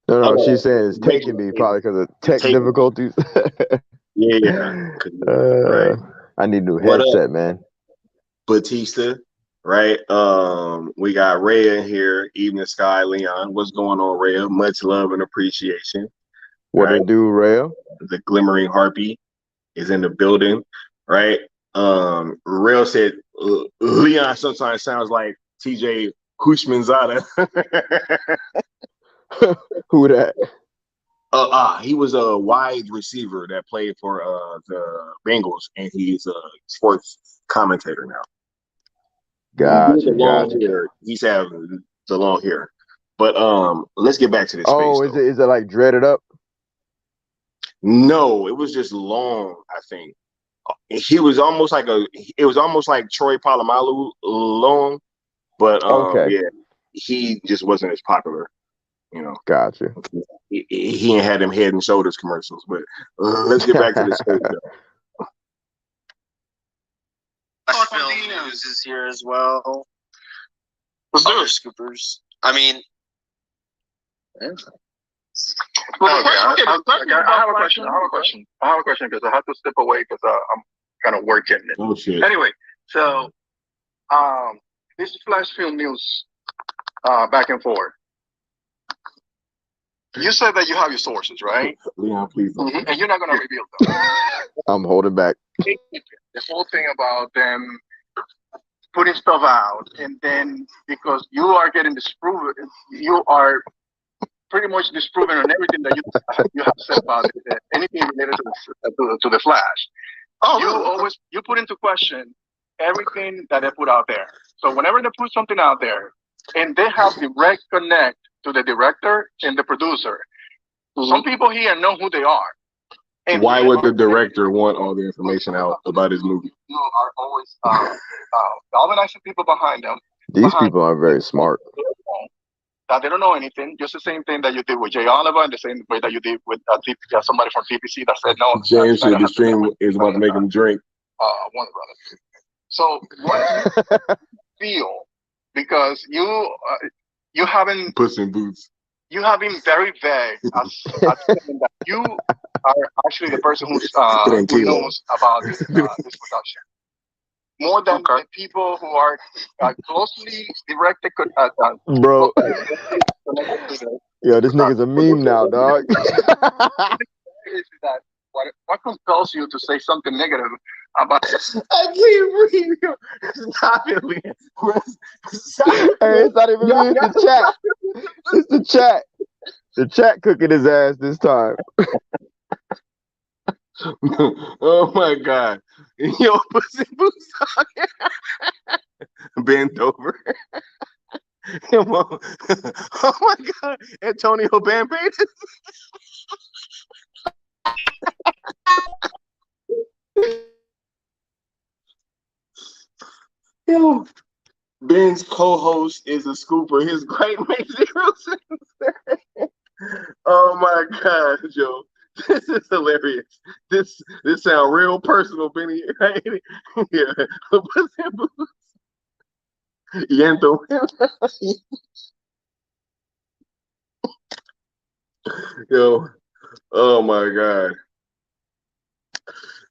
No, she's saying it's taking me probably because of tech difficulties. Yeah. Right. I need a new headset, man. Batista, right? We got Rhea in here, Evening Sky, Leon. What's going on, Rhea? Much love and appreciation. What it do, Rhea? The Glimmering Harpy is in the building, right? Rhea said Leon sometimes sounds like TJ Hushmanzada. Who that? He was a wide receiver that played for the Bengals, and he's a sports commentator now. Gotcha. He's having the long hair. But let's get back to this. Oh, space, is it like dreaded up? No, it was just long, I think. It was almost like Troy Polamalu long, but okay. Yeah, he just wasn't as popular. You know, gotcha. He ain't had them Head and Shoulders commercials, but let's get back to this. Nashville News is here as well. Let's do it. Scoopers. I mean, well, I have a question because I have to step away because I'm kind of working. Oh shit. Anyway, so this is flash film news, back and forth. You said that you have your sources, right? Leon, please. Mm-hmm. And you're not going to reveal them. I'm holding back. The whole thing about them putting stuff out, and then because you are getting disproven, you are pretty much disproven on everything that you have said about it, anything related to the Flash. You put into question everything that they put out there. So whenever they put something out there, and they have direct connect to the director and the producer, some people here know who they are. And why would the director want all the information out about his movie? You are always galvanizing people behind them. These people are very smart. That they don't know anything. Just the same thing that you did with Jay Oliver, and the same way that you did with somebody from TPC that said no. James said the stream is about to make him drink. One brother. So what do you feel? Because you haven't Puss in Boots. You have been very vague as that you are actually the person who knows about this production. More than the people who are closely directed. Bro. Yo, this nigga's a meme now, dog. What compels you to say something negative about this? I can't breathe. Stop it, man. Hey, it's not even me, it's the chat. It's the chat. The chat cooking his ass this time. Oh my God. Yo, Pussy Boots bent over. Come on. Oh my God. Antonio Banderas. Yo, Ben's co-host is a scooper. His great mate zero cents. Oh my God, Joe. This is hilarious. This sound real personal, Benny. Right? Yeah. Yento. Yo, oh my God.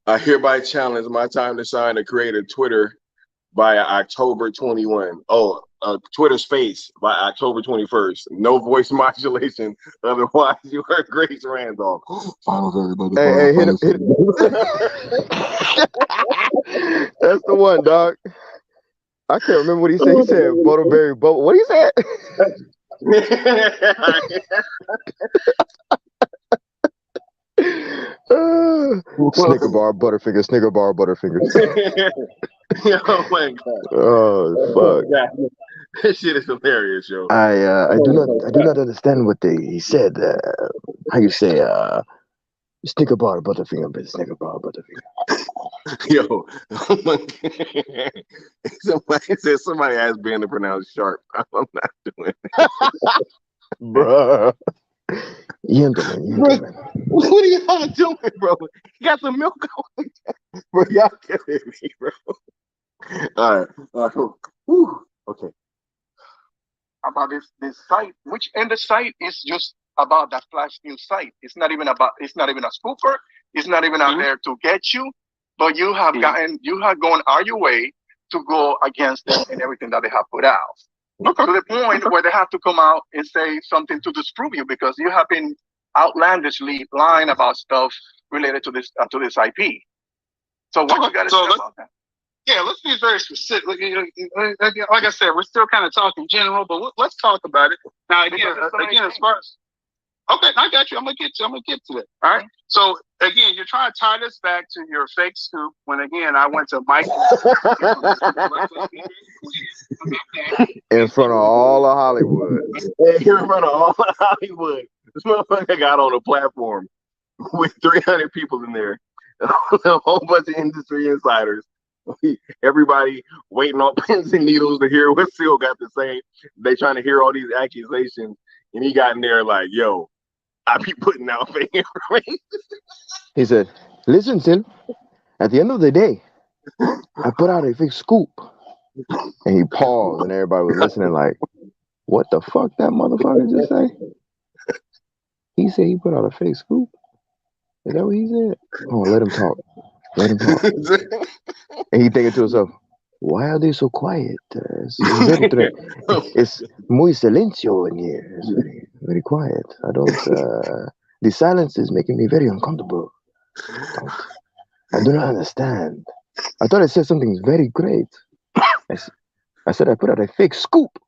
I hereby challenge My Time to Shine to create a Twitter by October 21. Oh, Twitter space by October 21st. No voice modulation. Otherwise, you are Grace Randolph. Follow everybody. Hey, hit him. That's the one, dog. I can't remember what he said. He said butterberry bubble. What he said? Snicker bar, Butterfinger. Snicker bar, Butterfinger. Oh my God. Oh fuck. This shit is hilarious, yo. I do not understand what he said. How you say Snicker bar, Butterfinger, but Snicker bar, Butterfinger. Yo, oh my God. Somebody said somebody asked Ben to pronounce sharp. I'm not doing it. Bruh. Gentlemen. What are y'all doing, bro? You got some milk going. Bro, y'all killing me, bro. All right. Whew. Okay. About this site, and the site is just about that flash news site. It's not even a scooper. It's not even out there to get you, but you have gone out your way to go against them and everything that they have put out. To the point where they have to come out and say something to disprove you because you have been outlandishly lying about stuff related to this IP. So what you got to say about that? Yeah, let's be very specific. Like I said, we're still kind of talking general, but let's talk about it now. Again, as far as I got you. I'm gonna get to that. All right. So again, you're trying to tie this back to your fake scoop. When again, I went to Mike in front of all of Hollywood. In front of all of Hollywood. This motherfucker got on a platform with 300 people in there, a whole bunch of industry insiders. Everybody waiting on pins and needles to hear what Seal got to say. They trying to hear all these accusations, and he got in there like, "Yo, I be putting out fake information." He said, "Listen, Sil. At the end of the day, I put out a fake scoop." And he paused, and everybody was listening like, "What the fuck that motherfucker just say?" He said he put out a fake scoop. Is that what he said? Oh, let him talk. Let him talk. And he thinking to himself, why are they so quiet? It's muy silencio in here. It's very, very quiet. I don't, the silence is making me very uncomfortable. I do not understand. I thought I said something very great. I said I put out a fake scoop.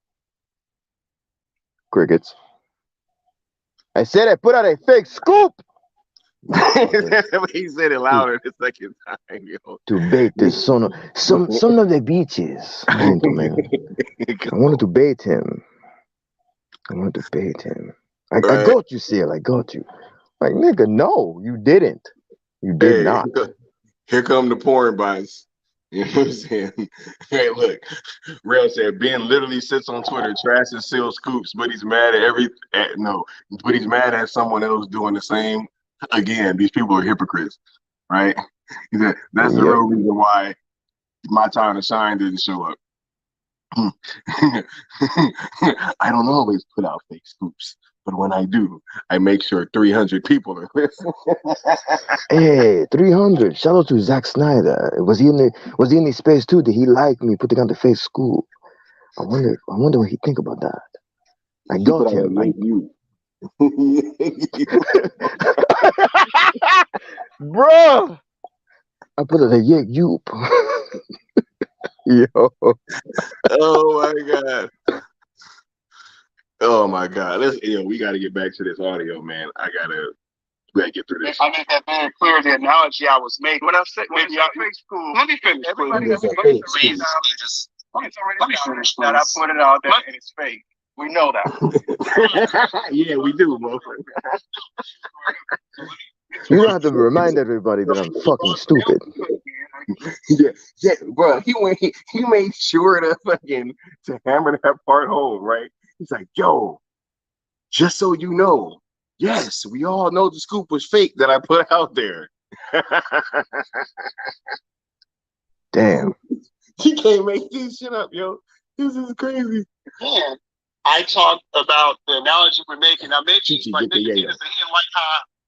Crickets. I said I put out a fake scoop. He said it louder the second time, yo. To bait this son of the beaches, gentlemen. I wanted to bait him. I got you, Seal. I got you. Like, nigga, no, you didn't. You did not. Here come the porn bites. You know what I'm saying? Hey, look, Rail said Ben literally sits on Twitter, trashes Seal scoops, but he's mad but he's mad at someone else doing the same. Again, these people are hypocrites, right? He said that's the real reason why My Time to Shine didn't show up. I don't always put out fake scoops, but when I do, I make sure 300 people are listening. Hey, 300. Shout out to Zack Snyder. Was he in the space too? Did he like me putting on the fake scoop? I wonder what he think about that. I got him. Bro, I put it a yoop. Yo. Oh my god. We got to get back to this audio, man. I gotta We gotta get through this. I made that very clear. The analogy I was making. When I said maybe fake school, let me finish. Everybody has a fake school. Let me finish. That I put it out there and it's fake. We know that. Yeah, we do, bro. You don't have to remind everybody that I'm fucking stupid. Yeah, bro. He made sure to hammer that part home, right? He's like, yo, just so you know, yes, we all know the scoop was fake that I put out there. Damn. He can't make this shit up, yo. This is crazy. And I talked about the analogy we're making. I mentioned like he didn't like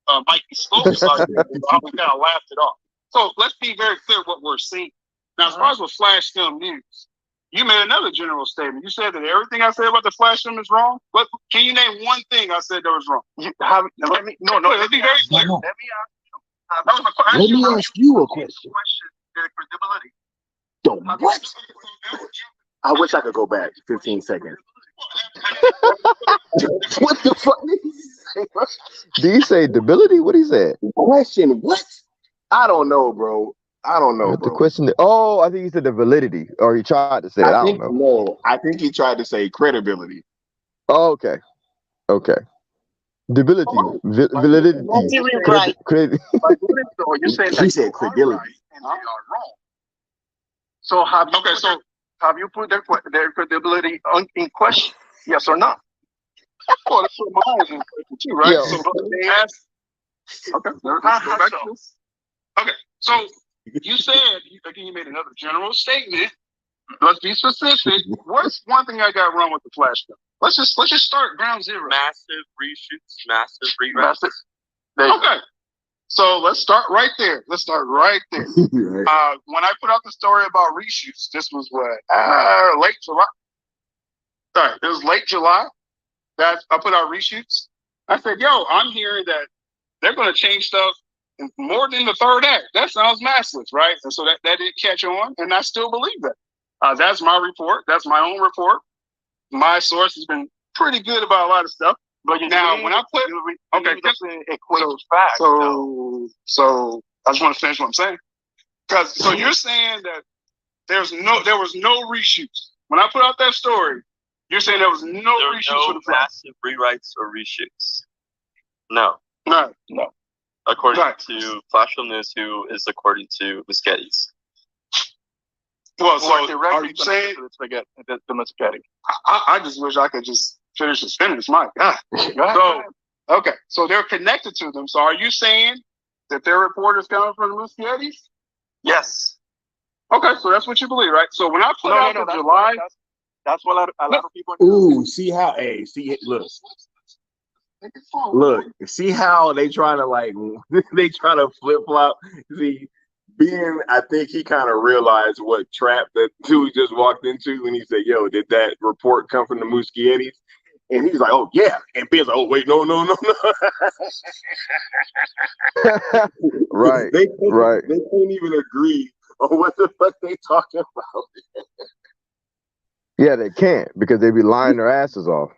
how Mikey spoke about it. How we kind of laughed it off. So let's be very clear what we're seeing. Now, as far as with Flash Film News, you made another general statement. You said that everything I said about the Flash Film is wrong. What can you name one thing I said that was wrong? Let's be very clear. No. Let me ask you a question. What? I wish I could go back 15 seconds. What the fuck did he say? Did he say debility? What he said? Question what? I don't know, bro. I don't know, The bro. question. Oh, I think he said the validity, or he tried to say it. I don't know. No, I think he tried to say credibility. Oh, okay. Debility, validity. Right. You're saying He said credibility. And they are wrong. So have you put their credibility in question? Yes or no? Well, that's what mine is in question too, right? Yeah. So they asked. Okay. Let's go back to this. Okay. So you said again, you made another general statement. Let's be specific. What's one thing I got wrong with the Flash film? Let's just start ground zero. Massive reshoots, massive rewrites. Okay. So let's start right there. When I put out the story about reshoots, this was late July. Sorry, it was late July that I put out reshoots. I said, yo, I'm hearing that they're going to change stuff more than the third act. That sounds massive, right? And so that didn't catch on, and I still believe that. That's my report. That's my own report. My source has been pretty good about a lot of stuff. But now, when I put facts. So I just want to finish what I'm saying. So you're saying that there was no reshoots. When I put out that story, you're saying there was no reshoots for the massive rewrites or reshoots. No. According to Flash Film News, who is according to Muschietti. Well, so are you saying the Muschietti? I just wish I could just finish the sentence. My God. So, okay. So they're connected to them. So are you saying that their reporters coming from the Muschietti? Yes. Okay. So that's what you believe, right? So when I put out the July. That's what a lot of people do. Ooh, see how, look, see how they trying to flip flop. See, Ben, I think he kind of realized what trap that dude just walked into when he said, yo, did that report come from the Muschiettis? And he's like, oh, yeah. And Ben's like, oh, wait, no. Right. They can't even agree on what the fuck they talking about. Yeah, they can't because they be lying their asses off.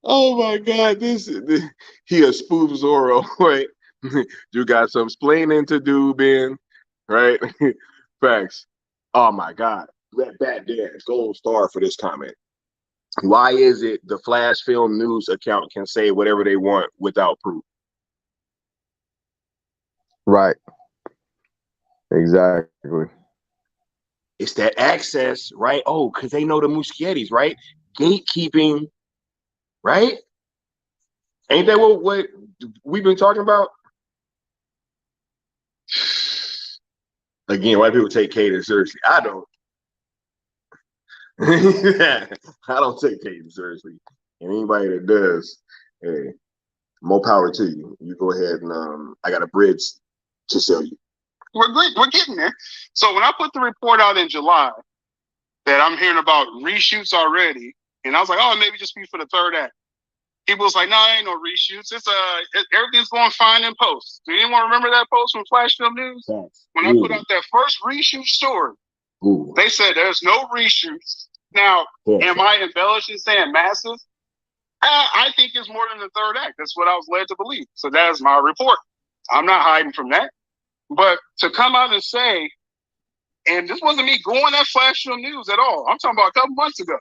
Oh my God, he a spoof Zorro, right? You got some explaining to do, Ben, right? Facts. Oh my God, Bad Dad, gold star for this comment. Why is it the Flash Film News account can say whatever they want without proof? Right. Exactly. It's that access, right? Oh, because they know the Muschiettis, right? Gatekeeping, right? Ain't that what we've been talking about? Again, white people take Caden seriously. I don't. I don't take Caden seriously. And anybody that does, hey, more power to you. You go ahead and I got a bridge to sell you. We're getting there. So when I put the report out in July that I'm hearing about reshoots already, and I was like, oh, maybe just be for the third act. People was like, no, ain't no reshoots. It's everything's going fine in post. Do anyone remember that post from Flash Film News? When I put out that first reshoot story, they said there's no reshoots. Now, am I embellishing saying massive? I think it's more than the third act. That's what I was led to believe. So that is my report. I'm not hiding from that. But to come out and say, and this wasn't me going at Flash News at all. I'm talking about a couple months ago.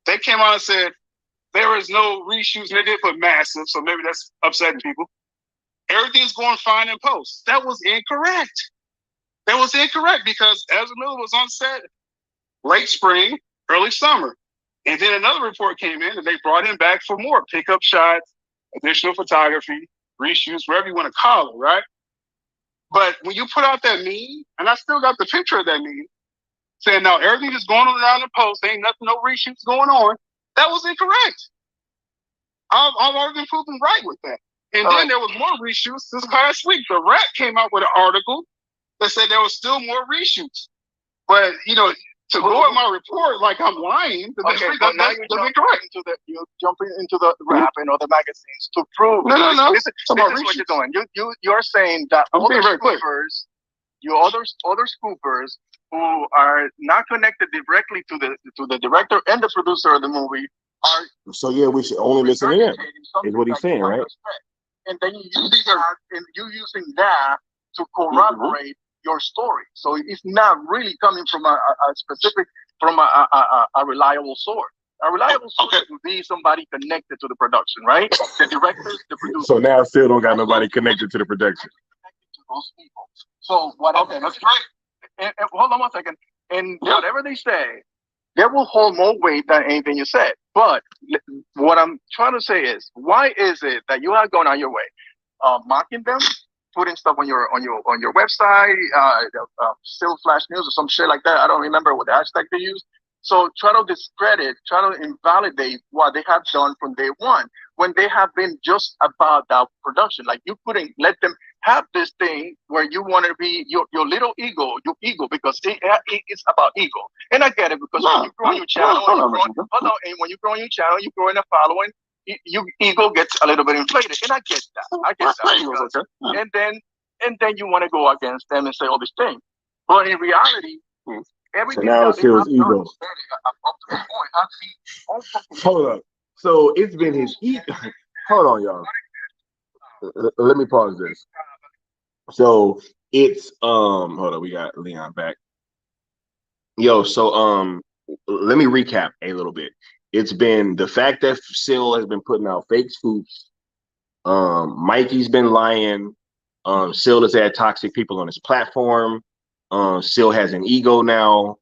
They came out and said there is no reshoots, and they did put massive, so maybe that's upsetting people. Everything's going fine in post. That was incorrect. That was incorrect because Ezra Miller was on set late spring, early summer. And then another report came in and they brought him back for more pickup shots, additional photography, reshoots, whatever you want to call it, right? But when you put out that meme, and I still got the picture of that meme, saying now everything is going on around the post, ain't nothing, no reshoots going on, that was incorrect. I've already been proven right with that. And then there was more reshoots this past week. The Rat came out with an article that said there was still more reshoots. But, you know, to go in my report like I'm lying, that's incorrect. You're jumping into the Rap and other magazines to prove. No. This is what you're doing. You're saying that other scoopers, other scoopers who are not connected directly to the director and the producer of the movie are. So yeah, we should only listen to him. Is what he's saying, right? And then you're using that to corroborate your story. So it's not really coming from a specific, from a reliable source. A reliable source would be somebody connected to the production, right? The directors, the producers. So now still don't got nobody connected to the production. Connected to those people. So what? Okay, that's great. And hold on one second. And whatever they say, they will hold more weight than anything you said. But what I'm trying to say is, why is it that you have gone on your way, mocking them, putting stuff on your website, still Flash News or some shit like that? I don't remember what the hashtag they use. So try to discredit, try to invalidate what they have done from day one, when they have been just about that production. Like, you couldn't let them have this thing where you want to be your little ego, because it's about ego. And I get it, because when you grow your channel, and when you grow your channel, you grow in a following, your ego gets a little bit inflated. And I get that. And then you want to go against them and say all these things. But in reality, everything so now it's still his ego. Hold up. So it's been his ego. Hold on, y'all. Let me pause this. So it's hold on, we got Leon back. Yo, so let me recap a little bit. It's been the fact that Sil has been putting out fake scoops. Mikey's been lying. Sil has had toxic people on his platform. Sil has an ego now.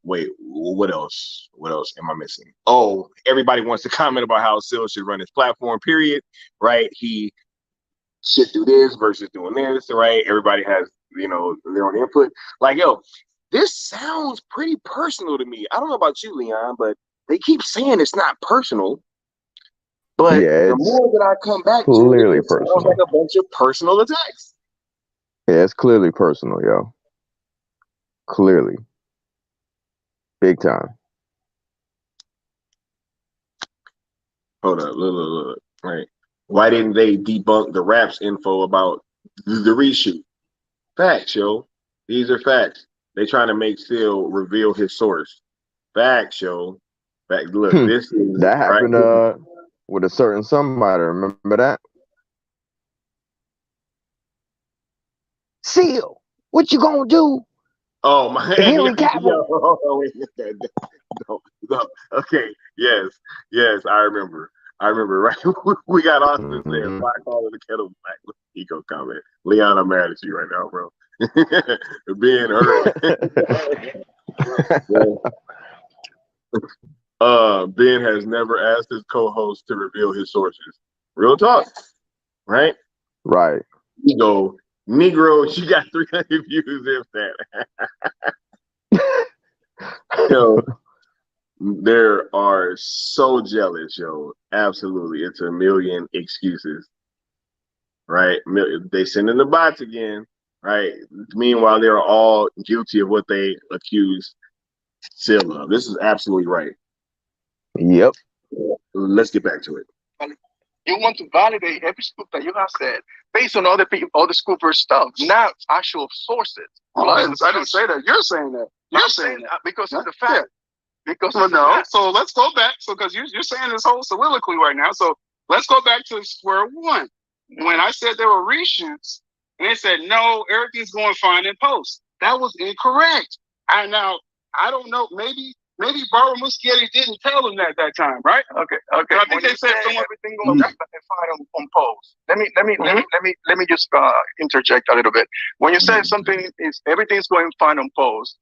Wait, what else? What else am I missing? Oh, everybody wants to comment about how Sil should run his platform, period. Right? He should do this versus doing this, right? Everybody has, their own input. Like, yo, this sounds pretty personal to me. I don't know about you, Leon, but they keep saying it's not personal. But the more that I come back to it, it sounds like a bunch of personal attacks. Yeah, it's clearly personal, yo. Clearly. Big time. Hold up, look. Right. Why didn't they debunk the Raps info about the reshoot? Facts, yo. These are facts. They trying to make Sil reveal his source. Facts, yo. Fact. Look, this is that happened with a certain somebody. Remember that? Sil, what you gonna do? Oh my! Henry Cavill. No. Okay. Yes. I remember. Right. We got Austin saying, "Why call it a kettle black?" Eco comment. Leon, I'm mad at you right now, bro. Being hurt. Ben has never asked his co-host to reveal his sources. Real talk, right? Right. You go, Negro. You got 300 views. If that. Yo, there are so jealous, yo. Absolutely, it's a million excuses, right? They send in the bots again, right? Meanwhile, they're all guilty of what they accuse Sil of. This is absolutely right. Yep. Let's get back to it. You want to validate every scoop that you have said based on other people, other scoopers' stuff, not actual sources. I didn't say that. You're saying that. You're saying that because of the fact Because no. So let's go back. So because you're saying this whole soliloquy right now. So let's go back to square one. When I said there were reshoots, and they said no, everything's going fine in post. That was incorrect. I don't know. Maybe Barbara Muschietti didn't tell them that time, right? Okay. But I think they said everything going fine on post. Let me just interject a little bit. When you say something is everything's going fine on post,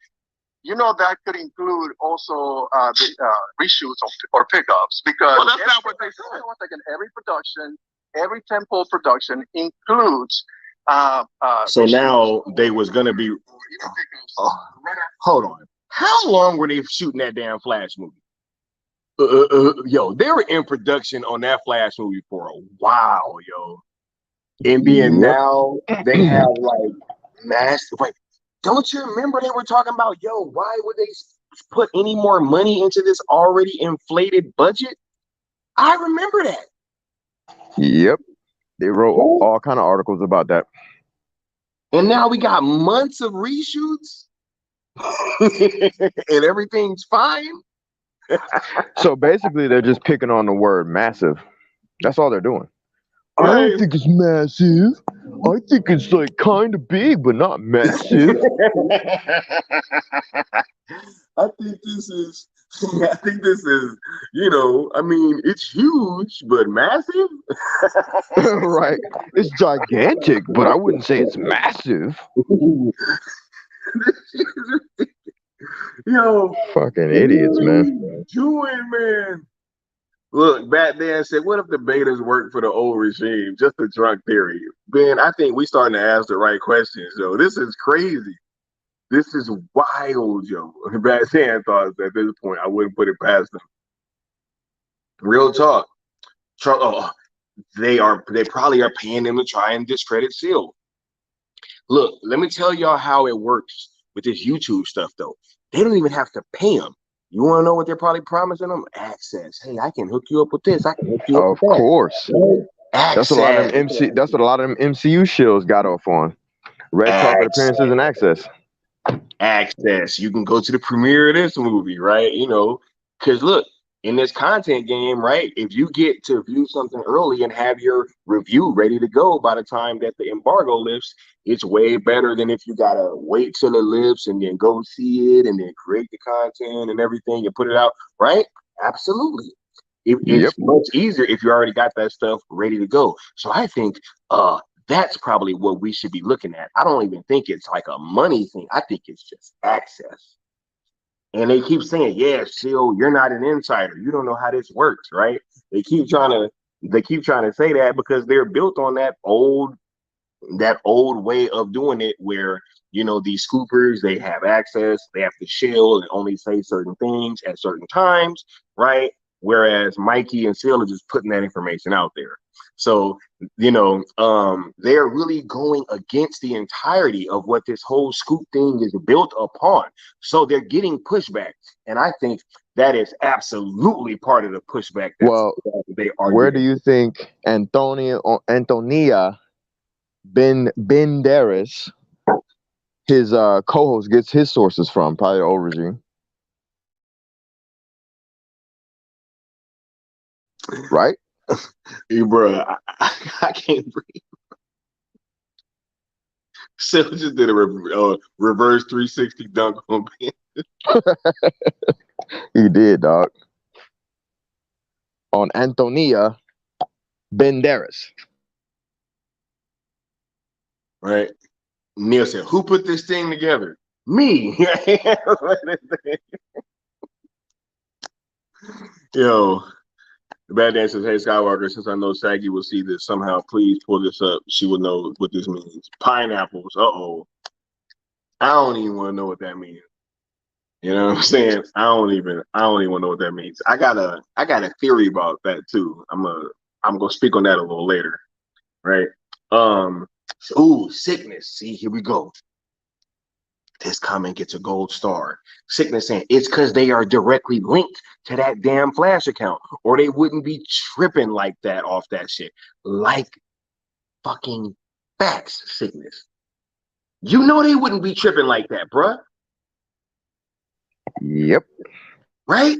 you know that could include also the reshoots or pickups because that's not what they said. One second, every production, every tempo production includes. So now they was gonna be. Hold on. How long were they shooting that damn Flash movie? Yo, they were in production on that Flash movie for a while, yo. And then now they have like massive. Wait, don't you remember they were talking about, yo, why would they put any more money into this already inflated budget? I remember that. Yep. They wrote all kind of articles about that. And now we got months of reshoots and everything's fine. So basically they're just picking on the word massive. That's all they're doing. I don't think it's massive. I think it's like kind of big, but not massive. I think this is, I mean, it's huge, but massive. Right. It's gigantic, but I wouldn't say it's massive. Yo, fucking idiots, man. Doing, man. Look, Batman said, what if the betas work for the old regime? Just a drunk theory. Ben, I think we starting to ask the right questions, yo. This is crazy. This is wild, yo. Batman thought at this point, I wouldn't put it past them. Real talk. They probably are paying them to try and discredit Seal. Look, let me tell y'all how it works with this YouTube stuff, though. They don't even have to pay them. You want to know what they're probably promising them? Access. Hey, I can hook you up with this. I can hook you up with that. Of course. That's what a lot of them That's what a lot of them MCU shills got off on. Red carpet appearances and access. Access. You can go to the premiere of this movie, right? You know, because look, in this content game, right? If you get to view something early and have your review ready to go by the time that the embargo lifts, it's way better than if you gotta wait till it lifts and then go see it and then create the content and everything and put it out, right? Absolutely. It's much easier if you already got that stuff ready to go. So I think that's probably what we should be looking at. I don't even think it's like a money thing. I think it's just access. And they keep saying, yeah, Seal, you're not an insider. You don't know how this works, right? They keep trying to say that because they're built on that old way of doing it where, you know, these scoopers, they have access, they have to shield and only say certain things at certain times, right? Whereas Mikey and Seal are just putting that information out there. So, you know, they're really going against the entirety of what this whole scoop thing is built upon. So they're getting pushback. And I think that is absolutely part of the pushback. They are. Where do you think Antonia Banderas, his co-host, gets his sources from? Probably the old regime. Right? Hey, bro, I can't breathe. Sel just did a reverse 360 dunk on Ben. He did, dog. On Antonia Banderas. Right? Neil said, who put this thing together? Me. Yo. The bad dad says, hey, Skywalker, since I know Saggy will see this somehow, please pull this up. She will know what this means. Pineapples. Uh-oh. I don't even want to know what that means. You know what I'm saying? I don't even want to know what that means. I got a theory about that too. I'm gonna speak on that a little later. Right? Sickness. See, here we go. This comment gets a gold star. Sickness saying it's because they are directly linked to that damn Flash account, or they wouldn't be tripping like that off that shit. Like fucking facts, Sickness. You know they wouldn't be tripping like that, bruh. Yep. right?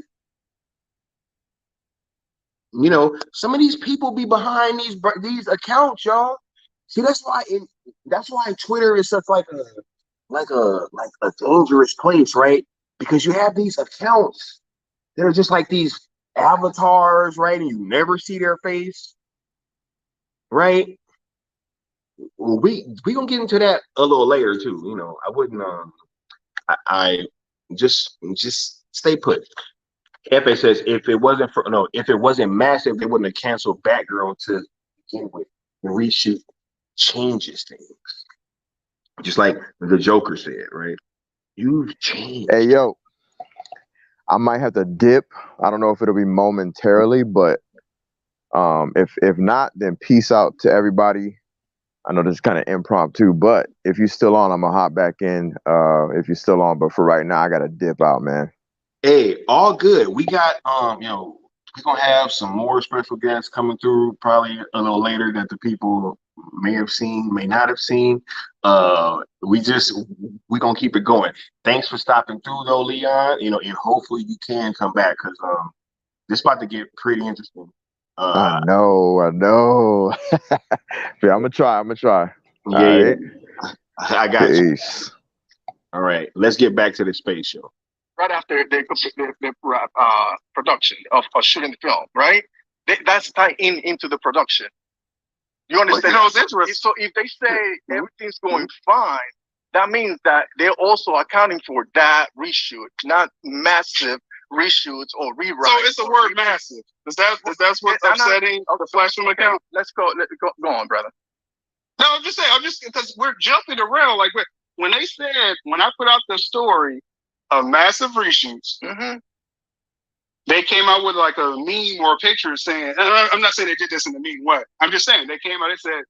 You know, some of these people be behind these accounts, y'all. See, that's why Twitter is such like a dangerous place, right? Because you have these accounts that are just like these avatars, right? And you never see their face, right? Well, we gonna get into that a little later too. You know, I wouldn't I just stay put. Efe says if it wasn't massive, they wouldn't have canceled Batgirl to begin with. The reshoot changes things. Just like the Joker said, right? You've changed. Hey, yo, I might have to dip. I don't know if it'll be momentarily, but if not, then peace out to everybody. I know this is kind of impromptu, but if you're still on, I'm gonna hop back in. If you're still on, but for right now, I gotta dip out, man. Hey, all good. We got we're gonna have some more special guests coming through probably a little later that the people may have seen, may not have seen. We gonna keep it going. Thanks for stopping through though, Leon. You know, and hopefully you can come back because this about to get pretty interesting. I know. Yeah, I'm gonna try. Yeah, All right. I got you. All right, let's get back to the space show. Right after the production of shooting the film, right? That's tied into the production. You understand? That was interesting. So if they say everything's going fine, that means that they're also accounting for that reshoot, not massive reshoots or rewrites. So it's the word massive. That's what's upsetting the Flash film account. Let's go on, brother. No, I'm just saying, because we're jumping around. Like when they said, when I put out the story of massive reshoots, they came out with like a meme or a picture saying, and I'm not saying they did this in a mean way. I'm just saying they came out and said,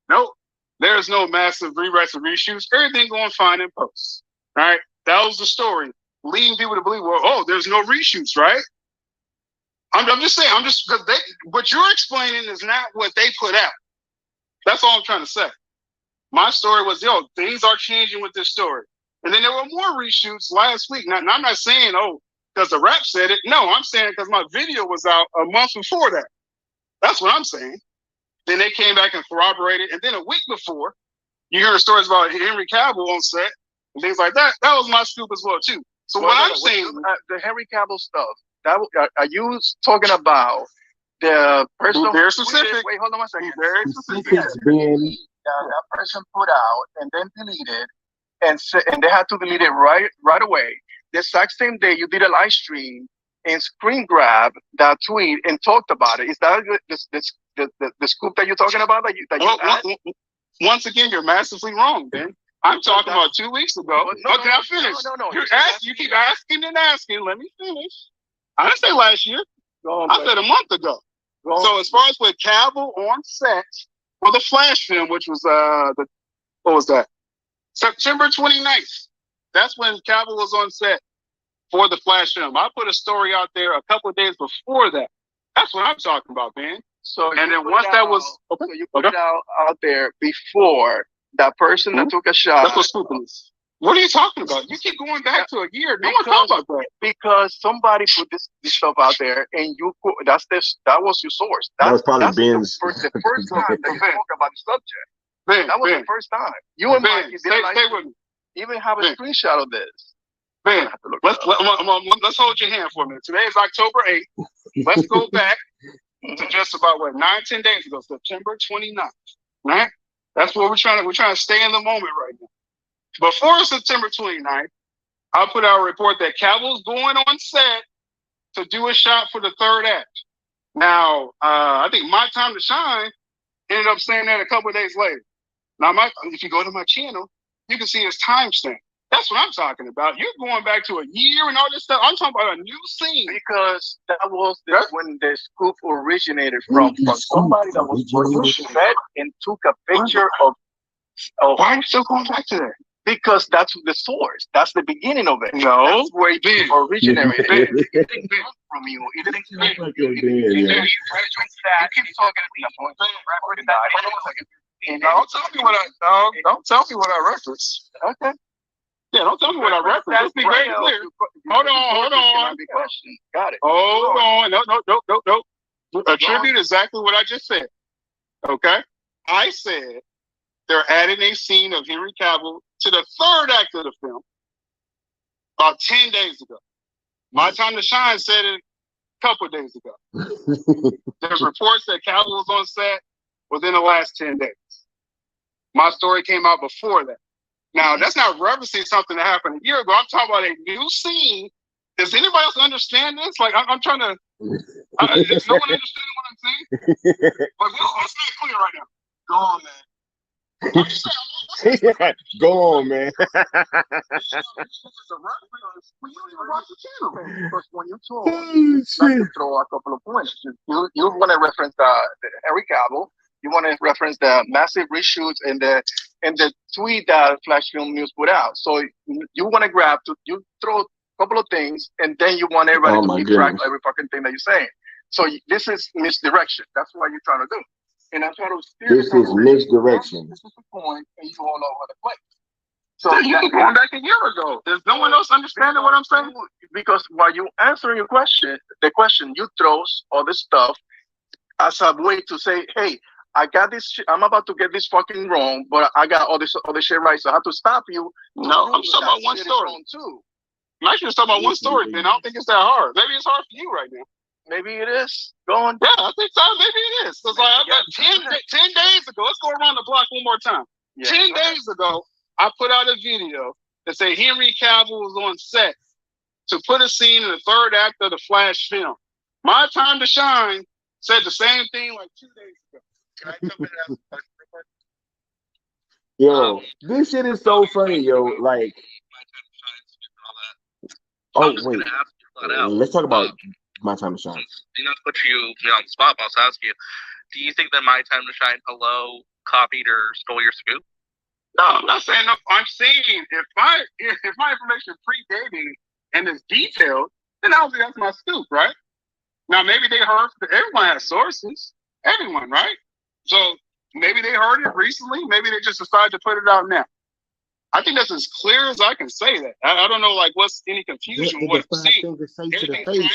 nope, there's no massive rewrites or reshoots. Everything going fine in post. All right. That was the story, leading people to believe, well, oh, there's no reshoots, right? I'm just saying, because what you're explaining is not what they put out. That's all I'm trying to say. My story was, things are changing with this story. And then there were more reshoots last week. Now, I'm not saying, because the rap said it. No, I'm saying because my video was out a month before that. That's what I'm saying. Then they came back and corroborated. And then a week before, you hear stories about Henry Cavill on set and things like that. That was my scoop as well, too. So I'm saying, the Henry Cavill stuff, are you talking about the person who very specific? Wait, hold on one second. Very specific. That person put out and then deleted, and they had to delete it right away. The exact same day you did a live stream and screen grab that tweet and talked about it. Is that the scoop that you're talking about? Once again, you're massively wrong, Ben. I'm talking about 2 weeks ago. Can I finish? No. You keep asking and asking. Let me finish. I didn't say last year. I said a month ago. So as far as with Cavill on set for the Flash film, which was what was that? September 29th. That's when Cavill was on set for the Flash film. I put a story out there a couple of days before that. That's what I'm talking about, man. So and then once that was so you put it out there before that person that took a shot. That's what scooping is. What are you talking about? You keep going back to a year. No one talking about that. Because somebody put this stuff out there, and that was your source. That was probably Ben's. The first time that you talk about the subject. That was the first time. You and Mikey stay with me. Even have a screenshot of this. Ben, let's hold your hand for a minute. Today is October 8th. Let's go back to just about 9-10 days ago, September 29th. Right? That's what we're trying to stay in the moment right now. Before September 29th, I put out a report that Cavill's going on set to do a shot for the third act. Now, I think My Time to Shine ended up saying that a couple of days later. Now, if you go to my channel, you can see his timestamp. That's what I'm talking about. You're going back to a year and all this stuff. I'm talking about a new scene. Because that was when the scoop originated from somebody that was producing that and took a picture of. Why are you still going back to that? Because that's the source. That's the beginning of it. No, that's where it originated. It didn't come from you. It didn't come from you. You keep talking. Don't tell me what I reference. Okay. Yeah, don't tell me what I referenced. Let's be very clear. Hold on. Got it. Hold on. No. Attribute exactly what I just said. Okay? I said they're adding a scene of Henry Cavill to the third act of the film about 10 days ago. My Time to Shine said it a couple of days ago. There's reports that Cavill was on set within the last 10 days. My story came out before that. Now, that's not referencing something that happened a year ago. I'm talking about a new scene. Does anybody else understand this? Like, I'm trying to... Is no one understanding what I'm saying? But let's make it clear right now. Go on, man. Go on, man. When you talk, like to throw a couple of points. You want to reference Henry Cavill. You want to reference the massive reshoots and the tweet that Flash Film News put out. So you want to you throw a couple of things, and then you want everybody to keep track of every fucking thing that you're saying. So this is misdirection. That's what you're trying to do. And I'm trying to steer this is misdirection. This is the point, and you all over the place. So you're going back a year ago. Does no one else understanding what I'm saying? Because while you answering the question, you throw all this stuff as a way to say, hey, I got this. I'm about to get this fucking wrong, but I got all this shit right. So I have to stop you. No, I'm talking about one story. Too. I'm actually talking about one story, man. I don't think it's that hard. Maybe it's hard for you right now. Maybe it is. Go on. Yeah, I think so. Maybe it is. It's like 10 days ago. Let's go around the block one more time. Yeah, 10 days ago, I put out a video that said Henry Cavill was on set to put a scene in the third act of the Flash film. My Time to Shine said the same thing like 2 days ago. Can I come in and ask a question real quick? Yo, this shit is so funny, yo. Like, oh wait, let's talk about My Time to Shine. Not to put you on the spot, but I'll ask you: do you think that My Time to Shine Hello copied or stole your scoop? No, I'm not saying no. I'm saying if my information predating and is detailed, then obviously that's my scoop, right? Now maybe they heard. Everyone has sources. Everyone, right? So maybe they heard it recently. Maybe they just decided to put it out now. I think that's as clear as I can say that. I don't know, like, what's any confusion with what I'm saying. Maybe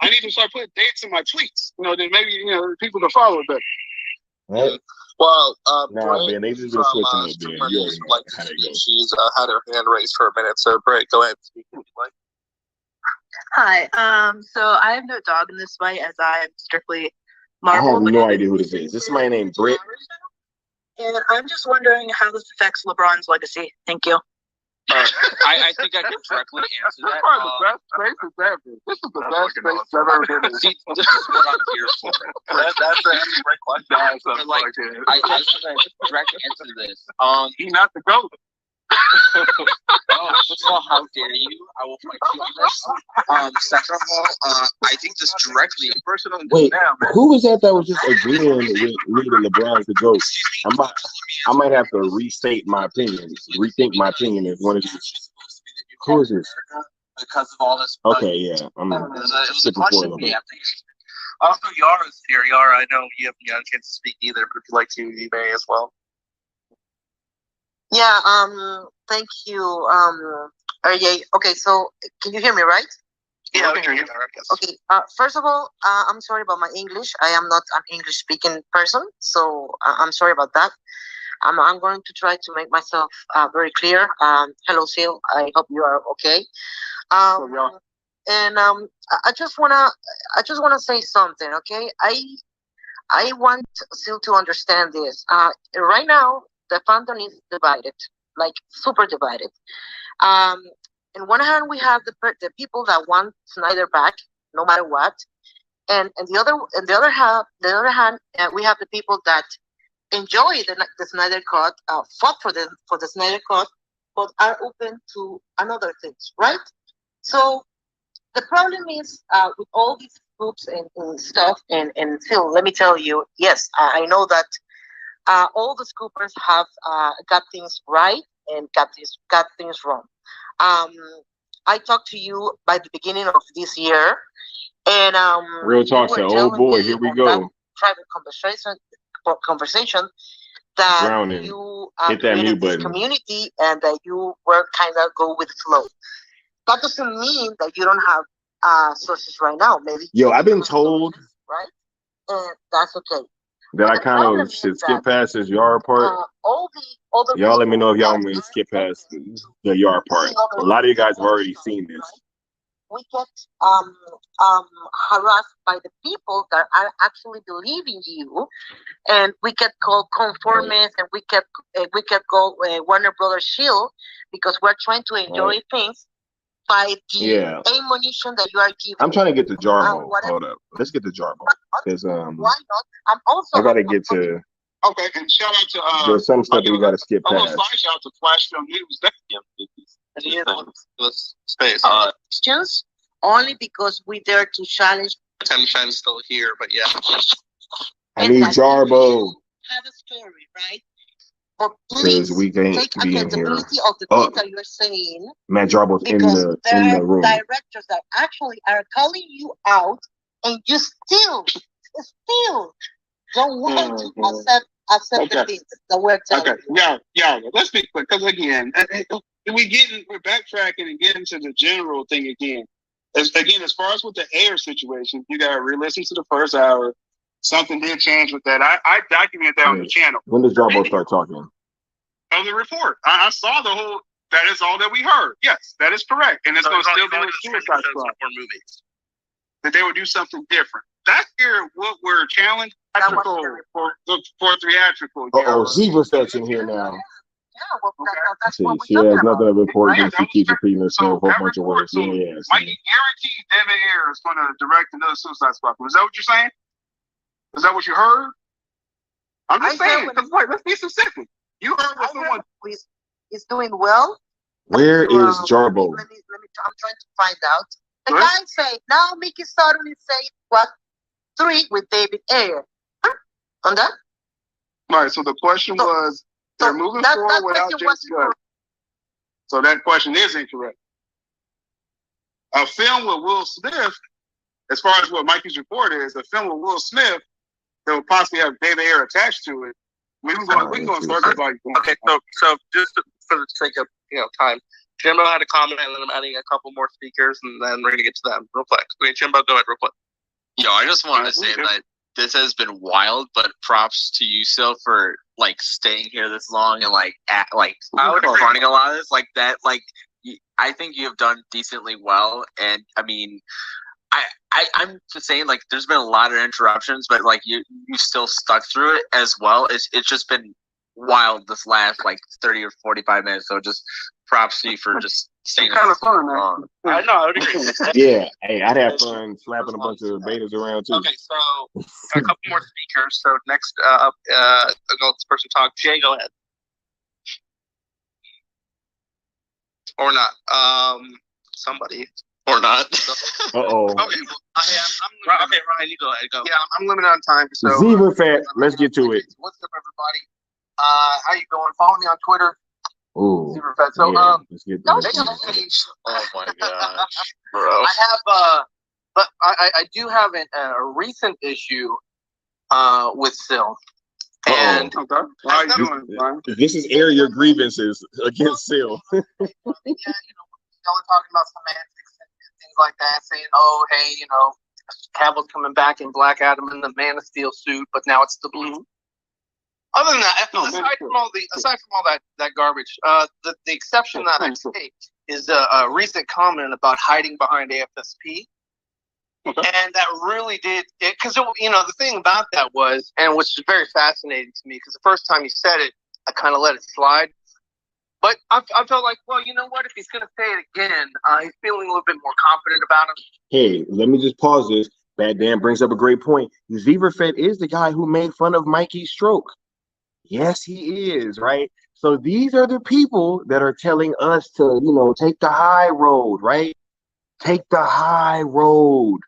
I need to start putting dates in my tweets. Then maybe people can follow it better. Right. Well, man, they just been switching it, man. She's had her hand raised for a minute, so Bray, go ahead and speak if you'd like. Hi. So I have no dog in this fight, as I'm strictly Marvel. I have no idea who this is. This is my name, Britt. And I'm just wondering how this affects LeBron's legacy. Thank you. I think I can directly answer that. This is the best space ever. This is the best space I've ever been in. See, this is what I'm here for. That's a great question. I can direct answer this. He's not the GOAT. First of all, how dare you? I will fight you on this. Second of all, I think this directly. Wait, who was that was just agreeing with LeBron to go? I might have to restate my opinion, rethink my opinion as one of these. Who is this? Because of all this. Okay, yeah, I'm looking for a little bit. Also, Yara's here. Yara, I know you haven't got a chance to speak either, but if you'd like to, you may as well. Yeah, thank you. RJ. Okay, so can you hear me, right? Yeah, I can hear you. Okay, first of all, I'm sorry about my English. I am not an English-speaking person, so I'm sorry about that. I'm going to try to make myself very clear. Hello, Sil. I hope you are okay. And I just wanna say something, okay? I want Sil to understand this. Right now, the fandom is divided, like super divided. On one hand, we have the people that want Snyder back, no matter what, and the other hand, we have the people that enjoy the Snyder Cut, fought for the Snyder Cut, but are open to another things, right? So the problem is with all these groups and stuff, and Phil, let me tell you, yes, I know that all the scoopers have got things right and got things wrong. I talked to you by the beginning of this year, and Real talk said, "Oh boy, here we go." Private conversation that Drowning. you Hit that mute created this button. community and that you were kind of go with flow. That doesn't mean that you don't have sources right now. Maybe Yo, I've been told right, and that's okay. that I kind of should skip past this yard part. All the other Y'all let me know if y'all want me to skip past the yard part. A lot of you guys have already seen this. We get harassed by the people that are actually believing you, and we get called conformists, and we get called Warner Brothers shield because we're trying to enjoy things by the ammunition that you are giving. I'm trying to get to Jarbo. Hold up, let's get to Jarbo because why not? I'm also I gotta get to. Okay, and shout out to there's some stuff that we gotta skip a past. little side shout out to Flash Film News. Space. Questions only because we dare to challenge. Attention still here, but yeah. I need Jarbo. Have a story, right? Because we can't take be in here. accountability of the things that you're saying. Matt Jarbo's in the room. Directors that actually are calling you out, and you still don't want to accept the things that we're telling you. Yeah. Let's be quick, because again, we're backtracking and getting to the general thing again. As far as with the air situation, you gotta re-listen to the first hour. Something did change with that. I documented that on the channel. When does Jarbo start talking? On the report, I saw the whole. That is all that we heard. Yes, that is correct, and it's going to still be with Suicide Squad. Movies. That they would do something different. That's here what we're challenged for theatrical. Ziva Fetch in here now. Yeah, well, that's what she has nothing to report, but she keeps repeating herself a whole bunch of words. So Mikey guaranteed Devin Ayer is going to direct another Suicide Squad. Is that what you're saying? Is that what you heard? I'm just saying. Let's be specific. You heard what someone is doing well. Where is Jarbo? Let me. I'm trying to find out. The guy say now. Mickey Sutton is saying what 3 with David Ayer. On that. All right. So the question was they're moving forward without James Gunn. So that question is incorrect. A film with Will Smith, as far as what Mikey's report is, a film with Will Smith that would possibly have David Ayer attached to it. We can go and start everybody. Okay, so just for the sake of time, Jimbo had a comment, and then I'm adding a couple more speakers, and then we're gonna get to them real quick. Okay, Jimbo, go ahead real quick. Yo, I just want to say that this has been wild, but props to you, Sil, for staying here this long and running a lot of this like that. I think you have done decently well, and I mean, I'm just saying, there's been a lot of interruptions, but you still stuck through it as well. It's just been wild this last 30 or 45 minutes. So just props to you for just staying kind of fun, man. I know, I would agree. Yeah, hey, I'd have fun slapping a bunch of betas around too. Okay, so a couple more speakers. So next up, I'll go this person talk. Jay, go ahead. Or not. Somebody. Or not. Uh-oh. Okay, I'm okay, Ryan, you go ahead. Go. Yeah, I'm limited on time. So Ziva Fat, let's get to it. What's up, everybody? How you doing? Follow me on Twitter. Ooh. Ziva Fat. So let's get to it. Oh my gosh, bro. I have but I do have a recent issue with Sil. And how you doing, Ryan? This is air your grievances against Sil. Yeah, y'all are talking about semantics and things like that, saying, "Oh, hey, Cavill's coming back in Black Adam in the Man of Steel suit, but now it's the blue." Other than that, aside from all that garbage, the exception that I take is a recent comment about hiding behind AFSP, and that really did it because the thing about that was, and which is very fascinating to me, because the first time you said it, I kind of let it slide. But I felt like, well, you know what? If he's going to say it again, he's feeling a little bit more confident about him. Hey, let me just pause this. Bad Dan brings up a great point. Zeverfed is the guy who made fun of Mikey's stroke. Yes, he is, right? So these are the people that are telling us to, take the high road, right? Take the high road,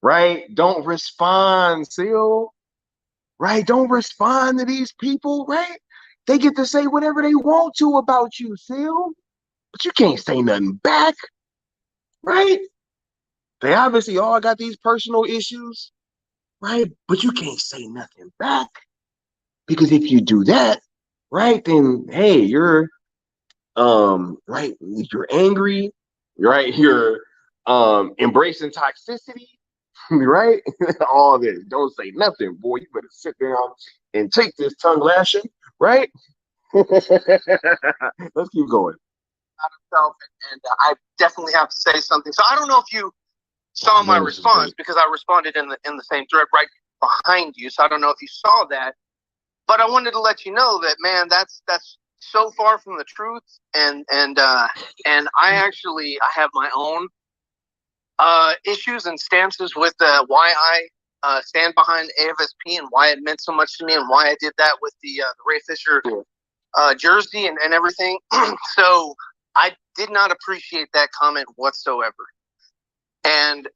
right? Don't respond, Sil, right? Don't respond to these people, right? They get to say whatever they want to about you, Sil, but you can't say nothing back, right? They obviously all got these personal issues, right? But you can't say nothing back Because if you do that, right, then hey, you're right, you're angry, right? You're embracing toxicity, right? All this. Don't say nothing, boy. You better sit down and take this tongue lashing, right? Let's keep going. Himself, and I definitely have to say something. So I don't know if you saw my response, because I responded in the same thread right behind you. So I don't know if you saw that, but I wanted to let you know that, man, that's so far from the truth, and I have my own issues and stances with why I stand behind AFSP and why it meant so much to me and why I did that with the Ray Fisher jersey and everything. So I did not appreciate that comment whatsoever. And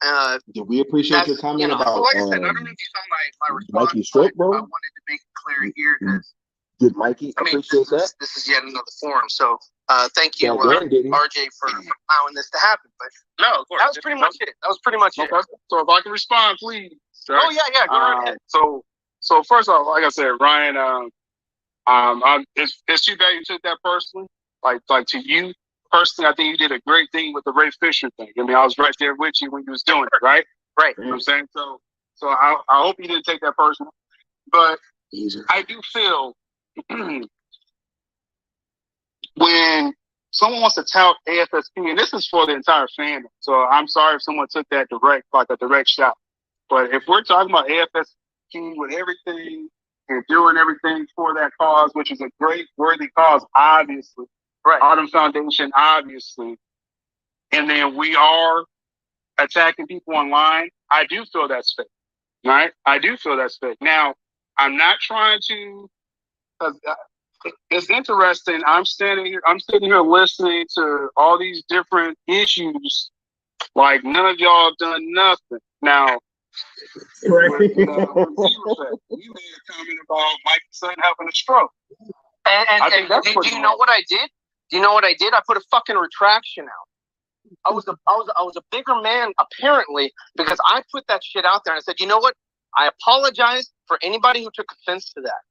did we appreciate your comment about? So like I said, I don't know if you saw my response. Mikey stroke, bro. I wanted to make it clear here. Did Mikey appreciate that? This is yet another forum. So thank you, RJ, for allowing this to happen. But no, of course, that was pretty much it. So if I can respond, please. Sir. Oh yeah, go right ahead. So first off, like I said, Ryan, it's too bad you took that personally. Like to you personally, I think you did a great thing with the Ray Fisher thing. I mean, I was right there with you when you was doing it, right? Right. You know what I'm saying? So I hope you didn't take that personal. But I do feel when someone wants to tout AFSP, and this is for the entire fandom, so I'm sorry if someone took that a direct shot. But if we're talking about AFSP with everything and doing everything for that cause, which is a great, worthy cause, obviously, right? Autumn Foundation, obviously, and then we are attacking people online, I do feel that's fake, right? I do feel that's fake. Now, I'm not trying to. It's interesting. I'm sitting here listening to all these different issues. Like none of y'all have done nothing. Now, right. You made a comment about Mike's son having a stroke. And do you know what I did? Do you know what I did? I put a fucking retraction out. I was a bigger man apparently because I put that shit out there and I said, you know what? I apologize for anybody who took offense to that.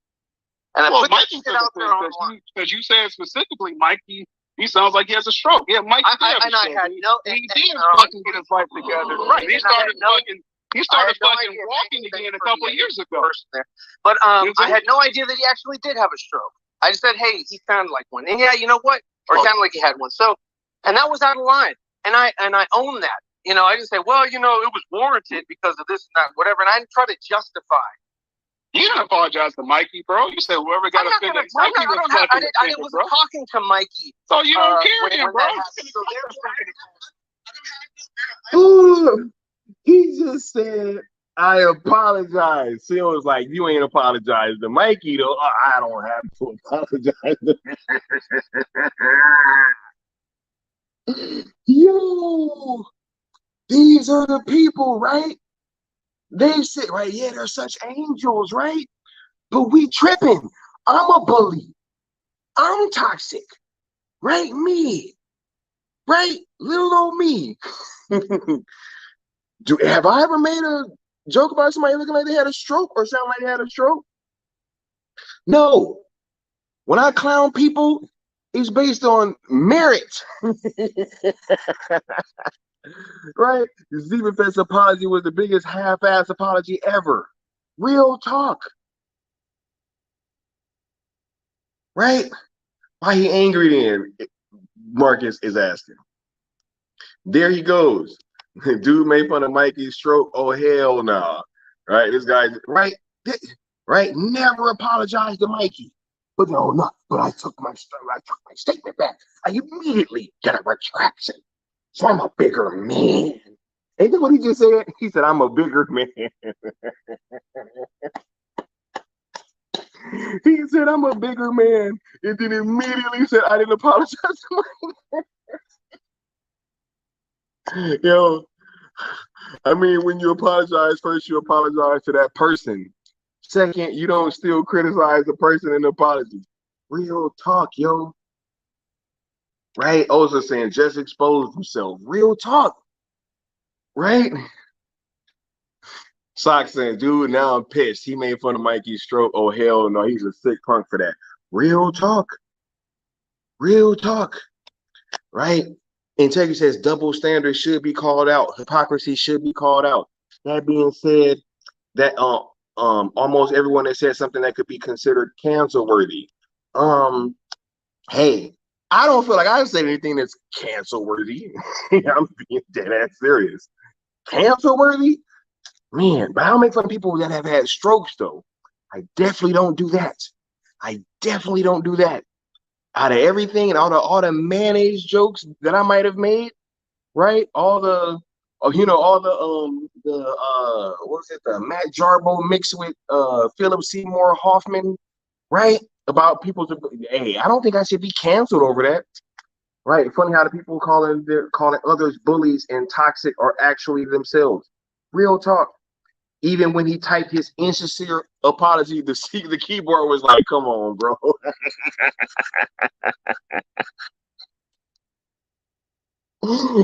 And I put Mikey that shit out there online. Because you said specifically, Mikey, he sounds like he has a stroke. Yeah, Mikey did have a stroke. He did fucking get his life together. Right. He started fucking walking again a couple of years ago. But I had no idea that he actually did have a stroke. I just said, hey, he sounded like one. And yeah, you know what? Or sounded like he had one. So, and that was out of line. And I own that. You know, I didn't say, well, you know, it was warranted because of this and that, whatever. And I didn't try to justify. You didn't apologize to Mikey, bro. You said whoever got offended, Mikey I wasn't talking to Mikey. So you don't care then, bro. Ooh, he just said, I apologize. Seal was like, you ain't apologized to Mikey, though. I don't have to apologize to Yo, these are the people, right? They say, right, yeah, they're such angels, right? But we tripping. I'm a bully. I'm toxic, right? Me, right? Little old me. Have I ever made a joke about somebody looking like they had a stroke or sound like they had a stroke? No. When I clown people, it's based on merit. Right? Zebra Fest apology was the biggest half-ass apology ever. Real talk. Right? Why he angry then? Marcus is asking. There he goes. Dude made fun of Mikey's stroke. Oh, hell no. Nah. Right? This guy, right? Right? Never apologize to Mikey. But but I took my statement back. I immediately got a retraction. So I'm a bigger man. Ain't that what he just said? He said, I'm a bigger man. He said, I'm a bigger man. And then immediately said, I didn't apologize to my Yo, I mean, when you apologize, first you apologize to that person. Second, you don't still criticize the person in the apology. Real talk, yo. Right? Also saying, just expose yourself. Real talk. Right? Sock saying, dude, now I'm pissed. He made fun of Mikey's stroke. Oh, hell no. He's a sick punk for that. Real talk. Real talk. Right? Integrity says double standards should be called out. Hypocrisy should be called out. That being said, that almost everyone that said something that could be considered cancel worthy. Hey, I don't feel like I've said anything that's cancel worthy. I'm being dead ass serious. Cancel worthy? Man, but I don't make fun of people that have had strokes though. I definitely don't do that. I definitely don't do that. Out of everything and all the mayonnaise jokes that I might have made, right? All the all the what's it, the Matt Jarbo mixed with Philip Seymour Hoffman, right? About people hey, I don't think I should be canceled over that. Right. Funny how the people calling others bullies and toxic are actually themselves. Real talk. Even when he typed his insincere apology, the keyboard was like, come on, bro.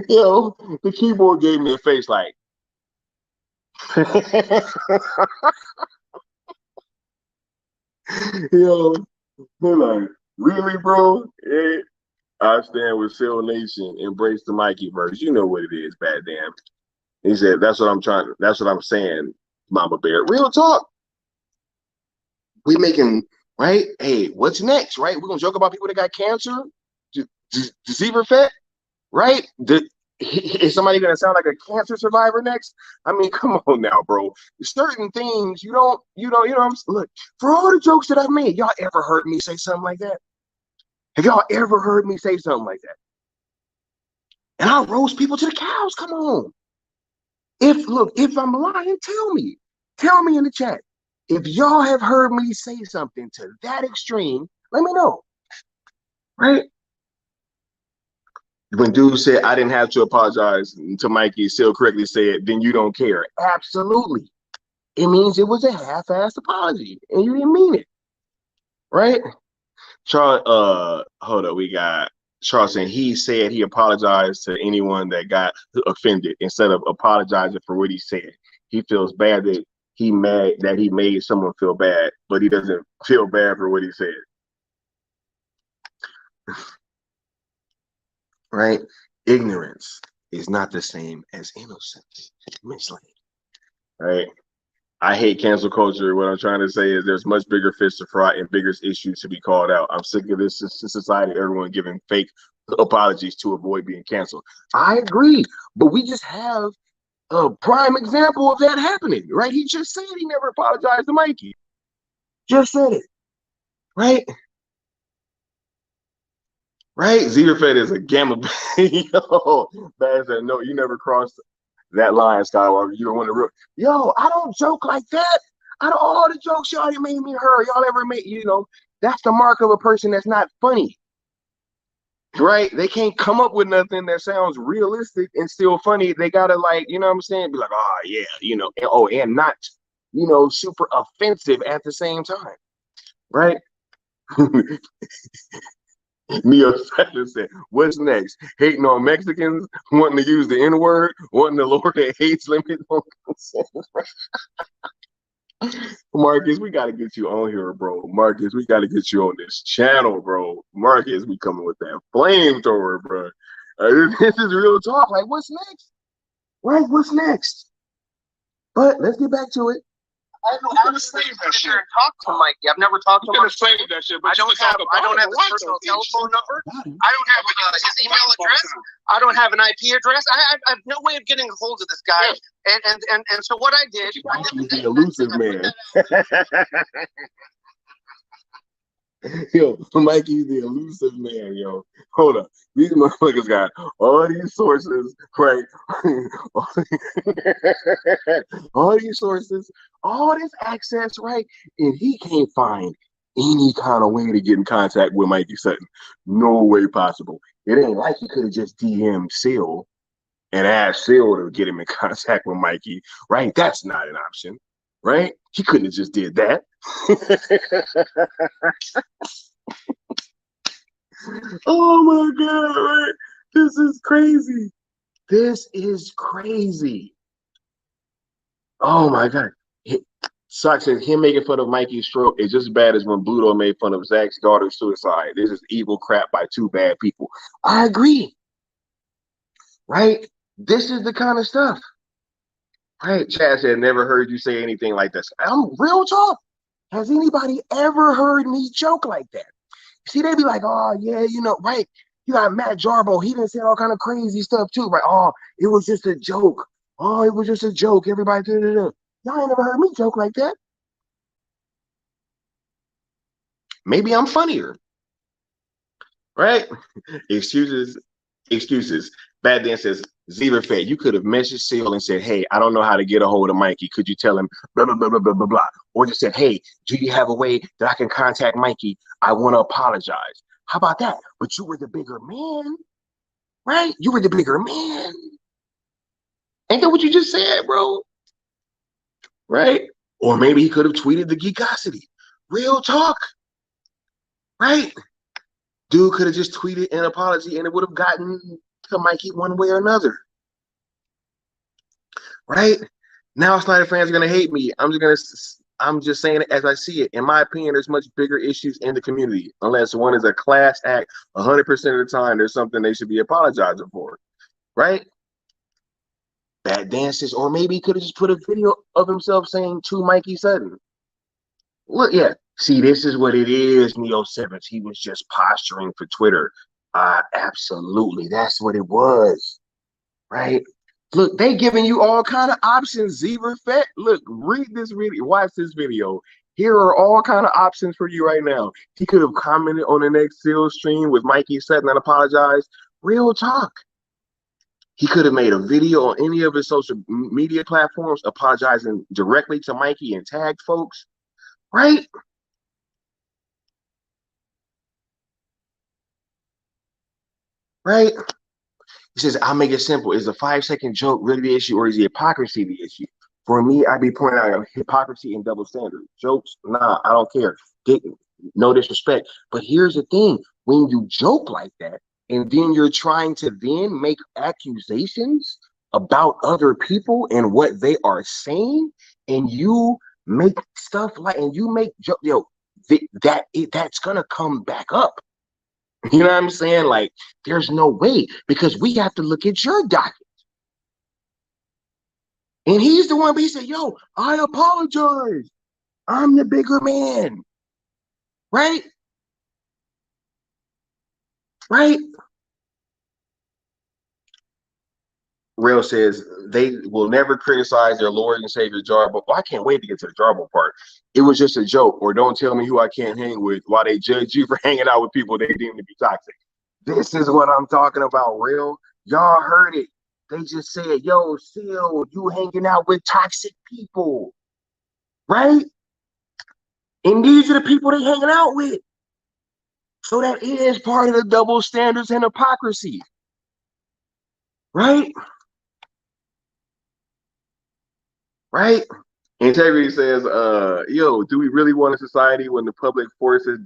Yo, the keyboard gave me a face like. Yo, they're like, really, bro? Yeah. I stand with Phil Nation, embrace the Mikey verse. You know what it is, bad damn. He said, that's what I'm saying, Mama Bear. Real talk. We making, right? Hey, what's next, right? We're gonna joke about people that got cancer, Deceiver Fat, right? Is somebody gonna sound like a cancer survivor next? I mean, come on now, bro. Certain things you don't, look, for all the jokes that I've made, y'all ever heard me say something like that? Have y'all ever heard me say something like that? And I'll roast people to the cows. Come on. If I'm lying, tell me. Tell me in the chat. If y'all have heard me say something to that extreme, let me know. Right? When dude said I didn't have to apologize to Mikey, still correctly said, then you don't care. Absolutely. It means it was a half-assed apology and you didn't mean it. Right? Charles, hold up, we got Charles saying he said he apologized to anyone that got offended instead of apologizing for what he said. He feels bad that he made someone feel bad, but he doesn't feel bad for what he said. Right? Ignorance is not the same as innocence. Misleading. Right? I hate cancel culture. What I'm trying to say is there's much bigger fish to fry and bigger issues to be called out. I'm sick of this society, everyone giving fake apologies to avoid being canceled. I agree, but we just have a prime example of that happening, right? He just said he never apologized to Mikey. Just said it, right? Right? Zeerfed is a gamma. Yo, Baz said, no, you never crossed that line, Skywalker. You don't want to. Yo, I don't joke like that. Out of all the jokes y'all made me hear, y'all ever made, that's the mark of a person that's not funny. Right? They can't come up with nothing that sounds realistic and still funny. They gotta you know what I'm saying? Be like, oh yeah, and not, super offensive at the same time. Right? Neo said, what's next? Hating on Mexicans, wanting to use the N-word, wanting to lower the age limit on consent. Marcus, we gotta get you on here, bro. Marcus, we gotta get you on this channel, bro. Marcus, we coming with that flamethrower, bro. This is real talk. Like, what's next? Right? What's next? But let's get back to it. I haven't save that shit. Talk to Mikey. I've never talked to him. Save that shit, but I don't have his personal telephone number. I don't have his email address. I don't have an IP address. I have no way of getting a hold of this guy. And so what I did. Mikey's the elusive man. Yo, Mikey's the elusive man, yo. Hold up. These motherfuckers got all these sources, right? All these sources, all this access, right? And he can't find any kind of way to get in contact with Mikey Sutton. No way possible. It ain't like he could have just DM'd Seal and asked Seal to get him in contact with Mikey, right? That's not an option, right? He couldn't have just did that. Oh my God, right? This is crazy. This is crazy. Oh my God. Sock says him making fun of Mikey's stroke is just as bad as when Bluto made fun of Zach's daughter's suicide. This is evil crap by two bad people. I agree. Right? This is the kind of stuff. Right? Chad said, never heard you say anything like this. I'm real talk. Has anybody ever heard me joke like that? See, they be like, oh, yeah, right? You got Matt Jarbo. He done said all kind of crazy stuff too, right? Oh, it was just a joke. Oh, it was just a joke. Everybody, y'all ain't never heard me joke like that. Maybe I'm funnier, right? Excuses. Bad Dan says, Zebra Fed, you could have messaged Seal and said, hey, I don't know how to get a hold of Mikey. Could you tell him blah, blah, blah, blah, blah, blah, blah. Or just said, hey, do you have a way that I can contact Mikey? I want to apologize. How about that? But you were the bigger man, right? You were the bigger man. Ain't that what you just said, bro? Right? Or maybe he could have tweeted the geekosity. Real talk, right? Dude could have just tweeted an apology and it would have gotten to Mikey one way or another. Right? Now Snyder fans are gonna hate me. I'm just saying it as I see it. In my opinion, there's much bigger issues in the community. Unless one is a class act, 100% of the time there's something they should be apologizing for. Right? Bad dances, or maybe he could have just put a video of himself saying to Mikey Sutton. Look, yeah. See, this is what it is, Neo Sevens. He was just posturing for Twitter. Absolutely. That's what it was. Right? Look, they giving you all kind of options, Zebra Fett. Look, read this video, watch this video. Here are all kind of options for you right now. He could have commented on the next Seal stream with Mikey Sutton and apologized. Real talk. He could have made a video on any of his social media platforms apologizing directly to Mikey and tagged folks. Right? Right? He says, I'll make it simple. Is a 5-second joke really the issue or is the hypocrisy the issue? For me, I'd be pointing out hypocrisy and double standard. Jokes, nah, I don't care. No disrespect. But here's the thing. When you joke like that, and then you're trying to then make accusations about other people and what they are saying, and you make stuff like, and you make, that's going to come back up. You know what I'm saying? Like, there's no way, because we have to look at your docket. And he's the one, he said, yo, I apologize. I'm the bigger man. Right? Right? Rail says they will never criticize their Lord and Savior Jarbo. Well, I can't wait to get to the Jarbo part. It was just a joke, or don't tell me who I can't hang with while they judge you for hanging out with people they deem to be toxic. This is what I'm talking about, Real. Y'all heard it. They just said, yo, Seal, you hanging out with toxic people. Right? And these are the people they hanging out with. So that is part of the double standards and hypocrisy. Right? Right? Integrity says, yo, do we really want a society when the public forces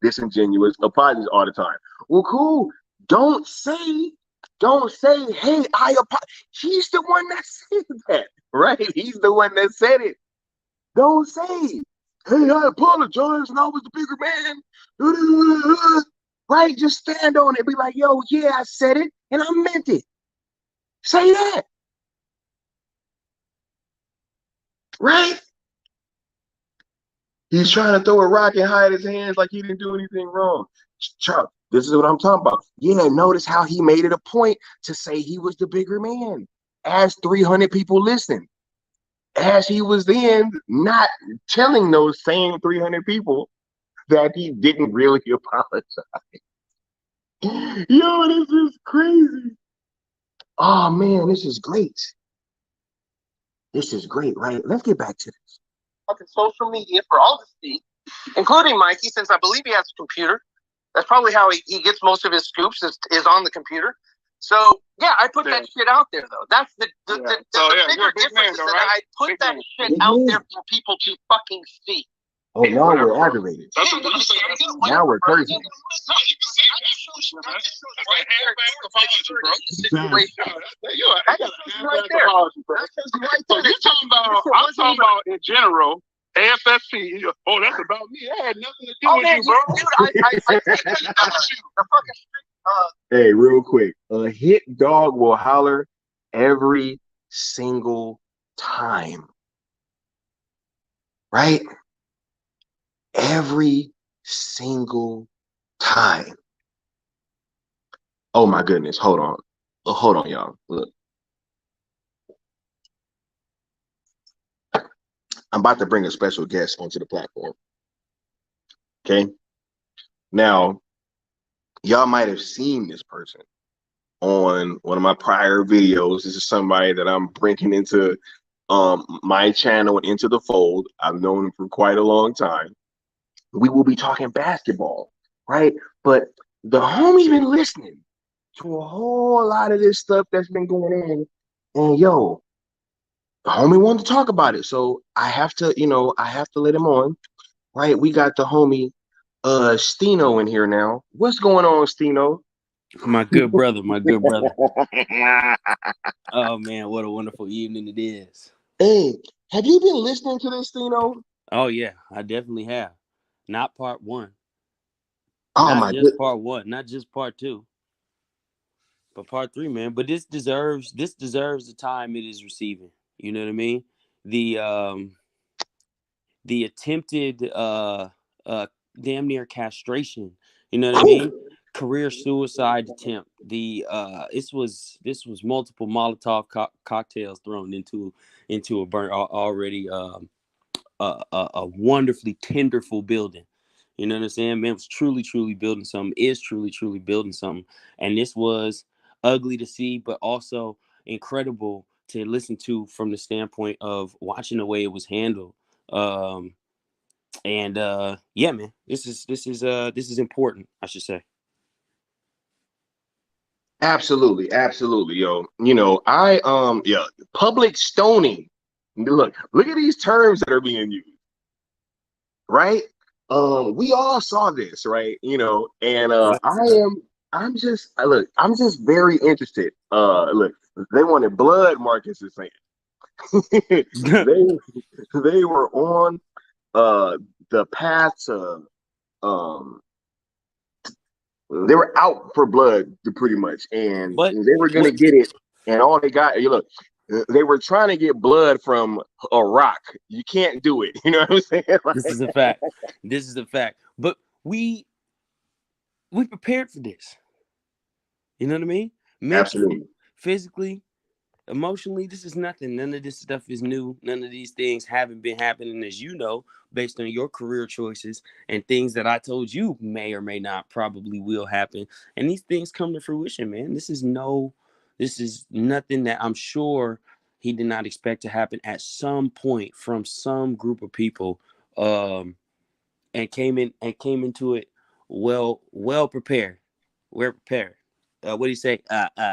disingenuous apologies all the time? Well, cool. Don't say, hey, I apologize. He's the one that said that, right? He's the one that said it. Don't say, hey, I apologize and I was the bigger man. Right? Just stand on it. Be like, yo, yeah, I said it and I meant it. Say that. Right? He's trying to throw a rock and hide his hands like he didn't do anything wrong. Chuck, this is what I'm talking about. Yeah, notice how he made it a point to say he was the bigger man. As 300 people listened. As he was then not telling those same 300 people that he didn't really apologize. Yo, this is crazy. Oh, man, this is great. This is great, right? Let's get back to this. Social media for all to see, including Mikey, since I believe he has a computer. That's probably how he gets most of his scoops is on the computer. So, yeah, I put that shit out there, though. That's the bigger difference is that I put that shit out there for people to fucking see. Oh, now we're aggravated. Now we're crazy. So you talking about talking about in general. AFSP. Oh, that's about me. That had nothing to do with you, bro. Dude, I take that about you. The fucking street. Hey, real quick, a hit dog will holler every single time, right? Every single time. Oh my goodness, hold on, y'all. Look, I'm about to bring a special guest onto the platform. Okay, now y'all might have seen this person on one of my prior videos. This is somebody that I'm bringing into my channel and into the fold. I've known him for quite a long time. We will be talking basketball, right? But the homie's been listening to a whole lot of this stuff that's been going on. And yo, the homie wanted to talk about it. So I have to, I have to let him on, right? We got the homie Stino in here now. What's going on, Stino? My good brother, my good brother. Oh man, what a wonderful evening it is. Hey, have you been listening to this, Stino? Oh yeah, I definitely have. Not part one. Oh not my just goodness. part one, not just part two. But part three, man. But this deserves the time it is receiving. You know what I mean? The attempted damn near castration. You know what I mean? Career suicide attempt. This was multiple Molotov cocktails thrown into a burnt already a wonderfully tenderful building. You know what I'm saying? Man was truly building something, is truly building something. And this was ugly to see, but also incredible to listen to from the standpoint of watching the way it was handled. Yeah, man, this is important, I should say. Absolutely, yo. Public stoning. Look at these terms that are being used, right? We all saw this, right? And I'm just very interested. Look, they wanted blood, Marcus is saying. they were on the path to they were out for blood pretty much, and they were gonna get it, and all they got, they were trying to get blood from a rock. You can't do it. You know what I'm saying? This is a fact. This is a fact. But we prepared for this. You know what I mean? Mentally, absolutely, physically, emotionally, this is nothing. None of this stuff is new. None of these things haven't been happening, as you know, based on your career choices and things that I told you may or may not probably will happen. And these things come to fruition, man. This is nothing that I'm sure he did not expect to happen at some point from some group of people, and came into it well prepared. We're prepared. What do you say?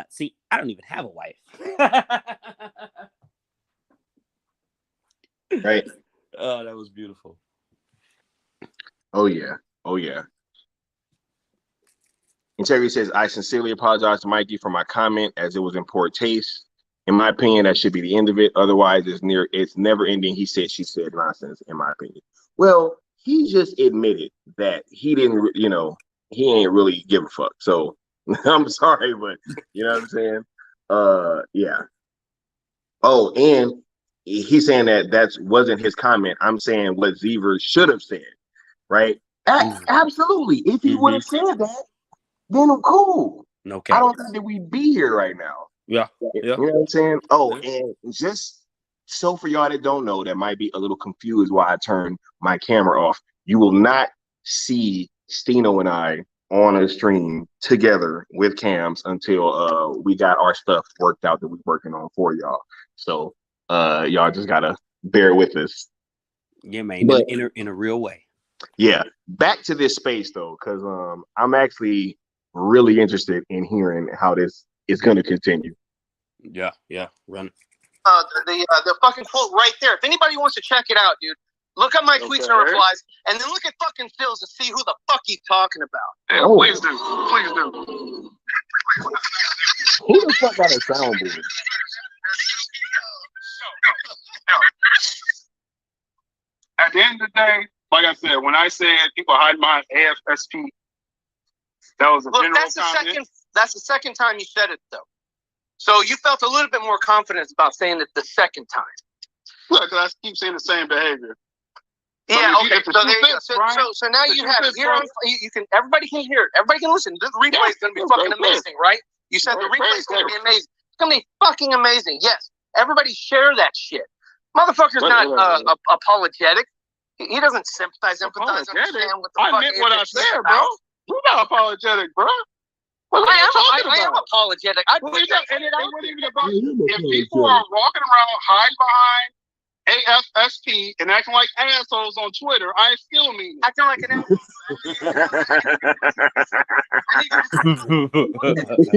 See, I don't even have a wife. right? Oh, that was beautiful. Oh yeah. Integrity says, I sincerely apologize to Mikey for my comment, as it was in poor taste. In my opinion, that should be the end of it. Otherwise, it's never ending. He said, she said nonsense, in my opinion. Well, he just admitted that he didn't, he ain't really give a fuck. So I'm sorry, but you know what I'm saying? Yeah. Oh, and he's saying that wasn't his comment. I'm saying what Zever should have said, right? Absolutely. If he would have said that, then cool. Okay. I don't think that we'd be here right now. Yeah. You know what I'm saying? Oh, and just so for y'all that don't know, that might be a little confused why I turned my camera off. You will not see Stino and I on a stream together with cams until we got our stuff worked out that we're working on for y'all. So y'all just gotta bear with us. Yeah, man. But, in a real way. Yeah. Back to this space though, because I'm actually really interested in hearing how this is going to continue. Yeah, run. The fucking quote right there. If anybody wants to check it out, dude, look at my tweets and replies, and then look at fucking Phil's to see who the fuck he's talking about. Yeah, please do. Who the fuck got a soundboard? the end of the day, like I said, when I said people hide behind AFSP, that was a general comment. That's the second time you said it, though. So you felt a little bit more confidence about saying it the second time. Look, because I keep saying the same behavior. Yeah, okay. So there you go. So now you have it here. You can. Everybody can hear it. Everybody can listen. The replay is going to be fucking amazing, right? You said the replay is going to be amazing. It's going to be fucking amazing. Yes. Everybody share that shit. Motherfucker's not apologetic. He doesn't sympathize, empathize, understand what the fuck. I meant what I said, bro. You're not apologetic, bro. I am apologetic. I put that shit out there. If people are walking around hiding behind AFSP and acting like assholes on Twitter, I still mean it. Acting like an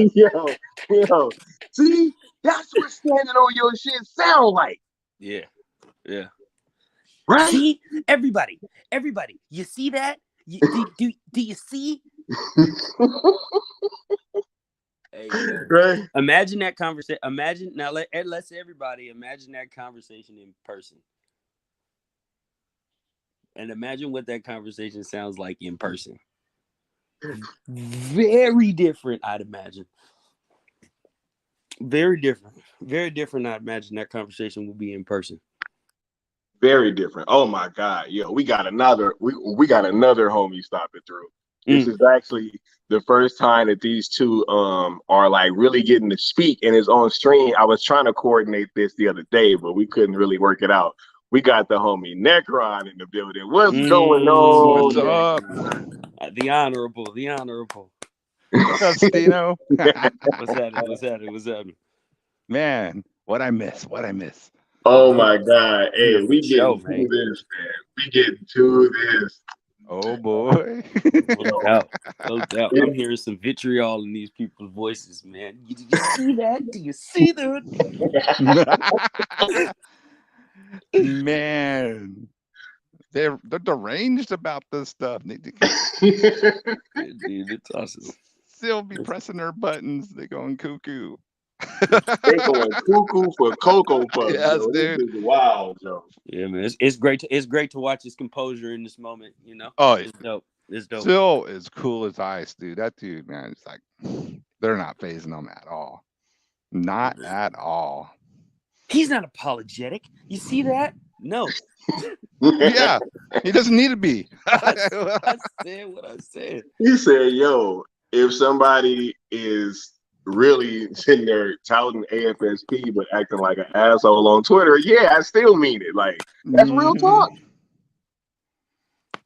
asshole. yo. See, that's what standing on your shit sound like. Yeah. Right? See, everybody, you see that? Do you see? Hey, right. Imagine that conversation. Let's everybody imagine that conversation in person, and imagine what that conversation sounds like in person. Very different, I'd imagine. Very different. I'd imagine that conversation will be in person. Very different. Oh my God, yo, we got another homie stopping through. This is actually the first time that these two are like really getting to speak and is on stream. I was trying to coordinate this the other day, but we couldn't really work it out. We got the homie Necron in the building. What's going on? What's up? The honorable. What's up, Stino? What's happening? Man, what I miss. Oh my God. Hey, we getting to this, man. We getting to this. Oh boy. No doubt. I'm hearing some vitriol in these people's voices, man. Do you see that? Do you see that? Man. They're deranged about this stuff. Dude, it's awesome. Still be pressing their buttons. They're going cuckoo. They going cuckoo for Cocoa Puffs. Yes, yo. dude. This is wild, Joe. Yeah, man. It's great. It's great to watch his composure in this moment. You know. Oh, it's dope. Still as cool as ice, dude. That dude, man. It's like they're not phasing him at all. Not at all. He's not apologetic. You see that? No. Yeah, he doesn't need to be. I said what I said. He said, "Yo, if somebody is really sitting there touting AFSP but acting like an asshole on Twitter, yeah, I still mean it. Like that's real talk."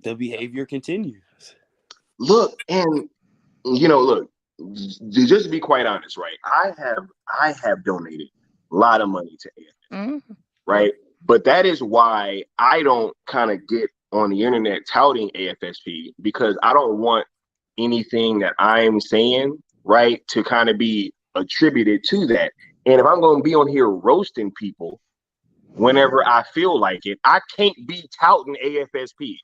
The behavior continues. Look, and look, just to be quite honest, right? I have donated a lot of money to AFSP, right? But that is why I don't kind of get on the internet touting AFSP, because I don't want anything that I'm saying, right, to kind of be attributed to that. And if I'm going to be on here roasting people whenever I feel like it, I can't be touting AFSP.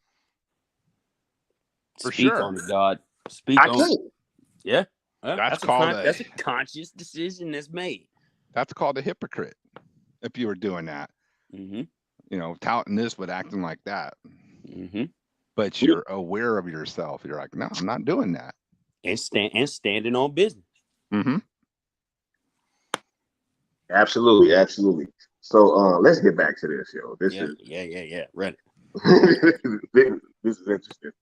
Speak on it, God. Speak on it. Yeah. That's a conscious decision that's made. That's called a hypocrite. If you were doing that. Touting this but acting like that. But you're aware of yourself. You're like, no, I'm not doing that. And standing on business. Absolutely. So let's get back to this, yo. This is ready. This is interesting.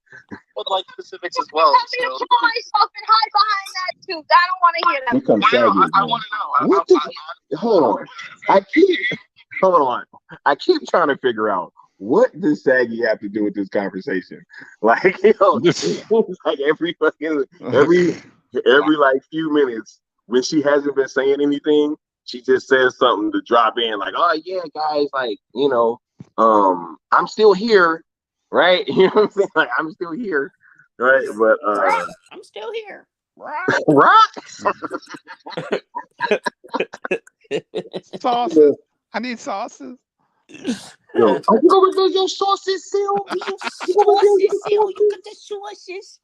Well, like specifics as well. I'm gonna pull myself and hide behind that too. I don't want to hear that. Here comes Shaggy. I want to know. Hold on. I keep trying to figure out, what does Shaggy have to do with this conversation? Like, it's like every like few minutes when she hasn't been saying anything, she just says something to drop in, like, "Oh yeah, guys, like, I'm still here." Right? You know what I'm saying? Like, I'm still here. Right? But I'm still here. Rock. Sauces. I need sauces. Yo, are you gonna do your sauces, Seal? You got the sauces.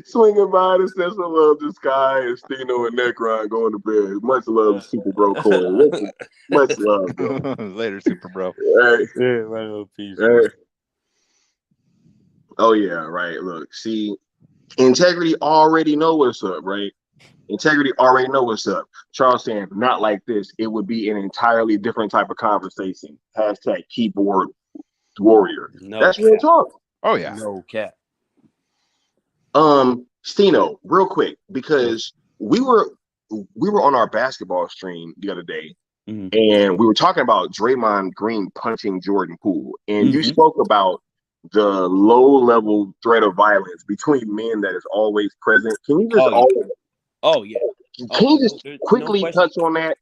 Swinging by the sense of love, the sky, and Stino and Necron going to bed. Much love, Super Bro Corey. Much love, bro. Later, Super Bro. Hey, Yeah, right on, peace, hey. Oh yeah, right. Look, see, integrity already know what's up, right? Integrity already know what's up. Charles saying, not like this. It would be an entirely different type of conversation. Hashtag keyboard warrior. No That's real cap. talk. Oh yeah. No cap. Stino, real quick, because we were on our basketball stream the other day, and we were talking about Draymond Green punching Jordan Poole, and you spoke about the low level threat of violence between men that is always present. Can you just can you just quickly touch on that?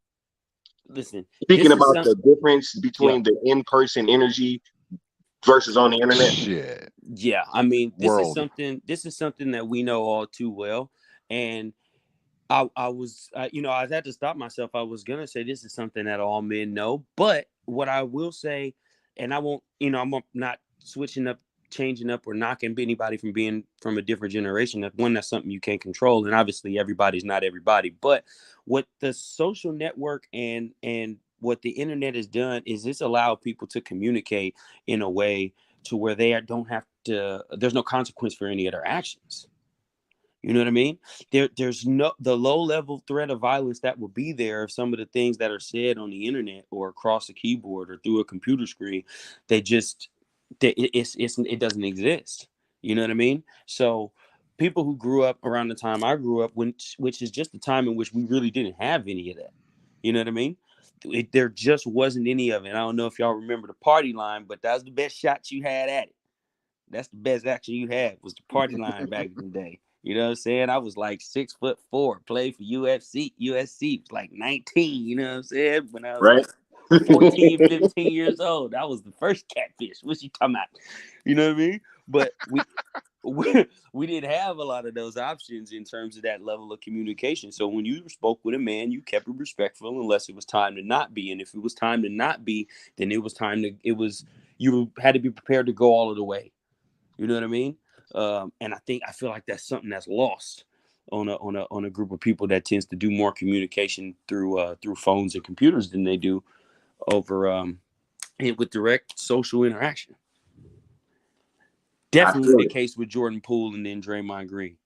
Listen, Speaking about the difference between the in-person energy versus on the internet. Shit. Yeah, I mean, this is something that we know all too well, and I had to stop myself. I was gonna say this is something that all men know, but what I will say, and I won't, I'm not switching up, changing up, or knocking anybody from being from a different generation. That's something you can't control, and obviously everybody's not everybody. But what the social network and what the internet has done is this allowed people to communicate in a way to where they don't have to. There's no consequence for any of their actions. You know what I mean? There's no the low level threat of violence that will be there if some of the things that are said on the internet or across a keyboard or through a computer screen, it doesn't exist. You know what I mean? So people who grew up around the time I grew up, which is just the time in which we really didn't have any of that. You know what I mean? There just wasn't any of it. I don't know if y'all remember the party line, but that was the best shot you had at it. That's the best action you had was the party line back in the day. You know what I'm saying? I was like 6'4", played for USC, was like 19, you know what I'm saying? When I was like 14, 15 years old. That was the first catfish. What you talking about? You know what I mean? But we didn't have a lot of those options in terms of that level of communication. So when you spoke with a man, you kept it respectful unless it was time to not be. And if it was time to not be, then you had to be prepared to go all of the way. You know what I mean? And I feel like that's something that's lost on a group of people that tends to do more communication through phones and computers than they do over with direct social interaction. Definitely the case with Jordan Poole and then Draymond Green.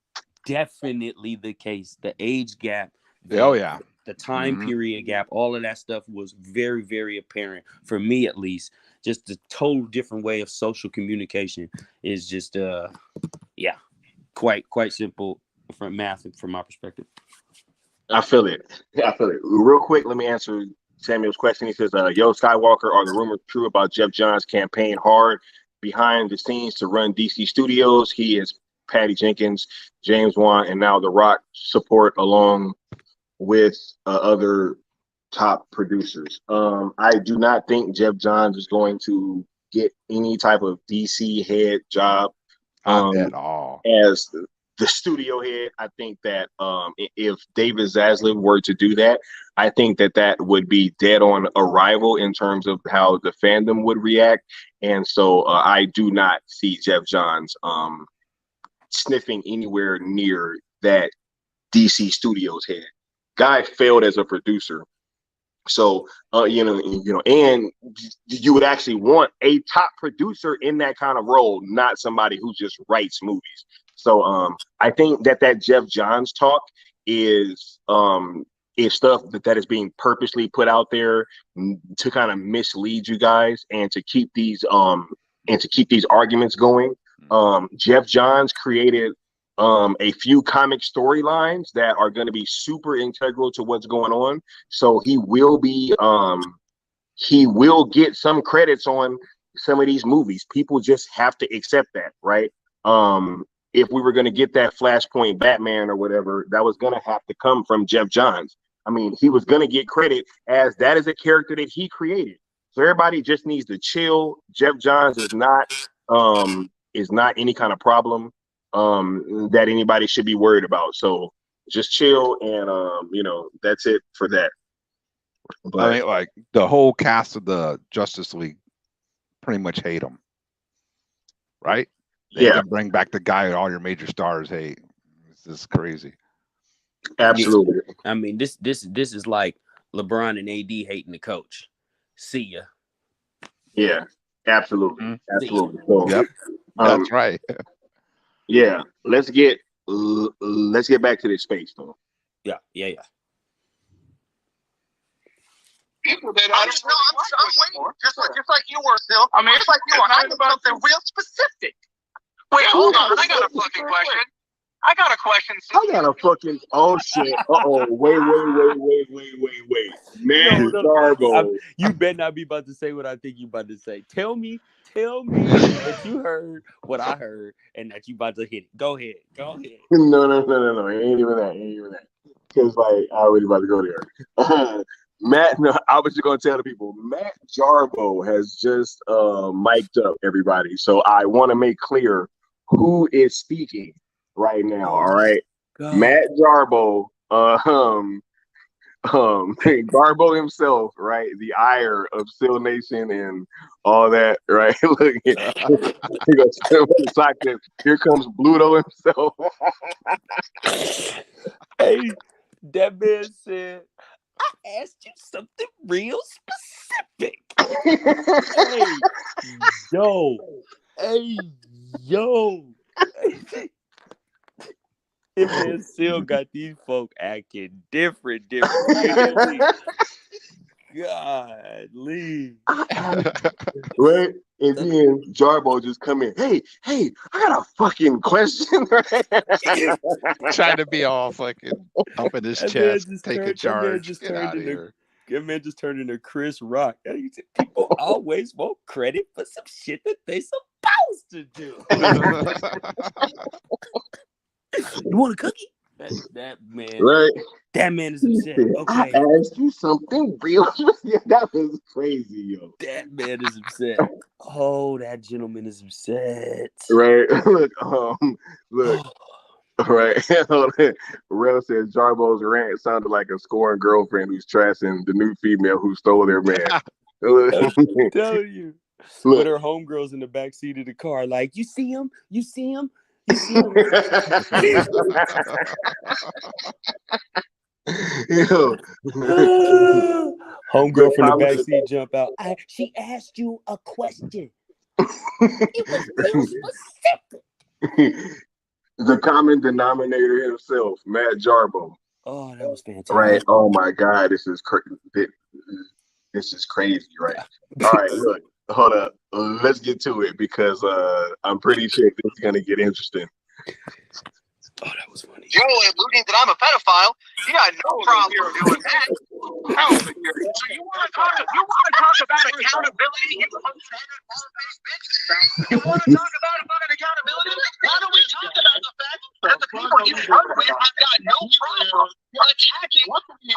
Definitely the case. The age gap. The time period gap. All of that stuff was very, very apparent for me, at least. Just the total different way of social communication is just quite simple from math from my perspective. I feel it. Real quick, let me answer Samuel's question. He says, yo, Skywalker, are the rumors true about Jeff Johns' campaign hard behind the scenes to run DC Studios? He is Patty Jenkins, James Wan, and now The Rock support along with other top producers. I do not think Jeff Johns is going to get any type of DC head job at all as the studio head. I think that if David Zaslav were to do that, I think that would be dead on arrival in terms of how the fandom would react. And so I do not see Jeff Johns sniffing anywhere near that DC Studios head. Guy failed as a producer. So, and you would actually want a top producer in that kind of role, not somebody who just writes movies. So, I think that Jeff Johns talk is stuff that is being purposely put out there to kind of mislead you guys and to keep these arguments going. Jeff Johns created a few comic storylines that are going to be super integral to what's going on. So he will get some credits on some of these movies. People just have to accept that, right? If we were going to get that Flashpoint Batman or whatever, that was going to have to come from Jeff Johns. I mean, he was going to get credit as that is a character that he created. So everybody just needs to chill. Jeff Johns is not any kind of problem that anybody should be worried about. So just chill and that's it for that. But I mean, like the whole cast of the Justice League pretty much hate him, right? They can bring back the guy all your major stars hate. This is crazy. Absolutely. I mean, this is like LeBron and AD hating the coach. See ya. Yeah, absolutely. Absolutely. So, yep. That's right. Yeah. Let's get back to this space though. Yeah. People that I'm waiting, just like you were, still. I mean, it's like you were. I need something real specific. Wait, hold on. I got a fucking question. I got a question. Oh shit. Wait. Man, Darbo. You better not be about to say what I think you about to say. Tell me that you heard what I heard and that you about to hit it. Go ahead. No. It ain't even that. Because like I already about to go there. Matt, no, I was just gonna tell the people, Matt Jarbo has just mic'd up everybody. So I want to make clear who is speaking right now. All right. God. Matt Jarbo, Garbo himself, right? The ire of Seal Nation and all that, right? Look, here comes Bluto himself. Hey, that man said, I asked you something real specific. Hey, yo. Him and Seal got these folk acting different. Godly. Right? And then Jarbo just come in. Hey, I got a fucking question. Trying to be all fucking up in his chest, taking charge. Get out of here. That man just turned into Chris Rock. People always want credit for some shit that they supposed to do. You want a cookie? That man. Right. That man is upset. Okay. I asked you something real. That was crazy, yo. That man is upset. Oh, that gentleman is upset. Right. Look. Right. Rel says Jarbo's rant sounded like a scorned girlfriend who's trashing the new female who stole their man. I'm telling you. Look. With her homegirls in the back seat of the car, like, you see him? Homegirl from the back seat jump out. She asked you a question. It was real specific. The common denominator himself, Matt Jarbo. Oh, that was fantastic. Right. Oh my God, this is crazy, right? All right, look, hold up. Let's get to it because I'm pretty sure this is gonna get interesting. Oh, that was funny. Joe alluding that I'm a pedophile. You got no problem doing that. So you want to talk about accountability? You want to talk about fucking accountability? Why don't we talk about the fact that the people you run with have got no problem attacking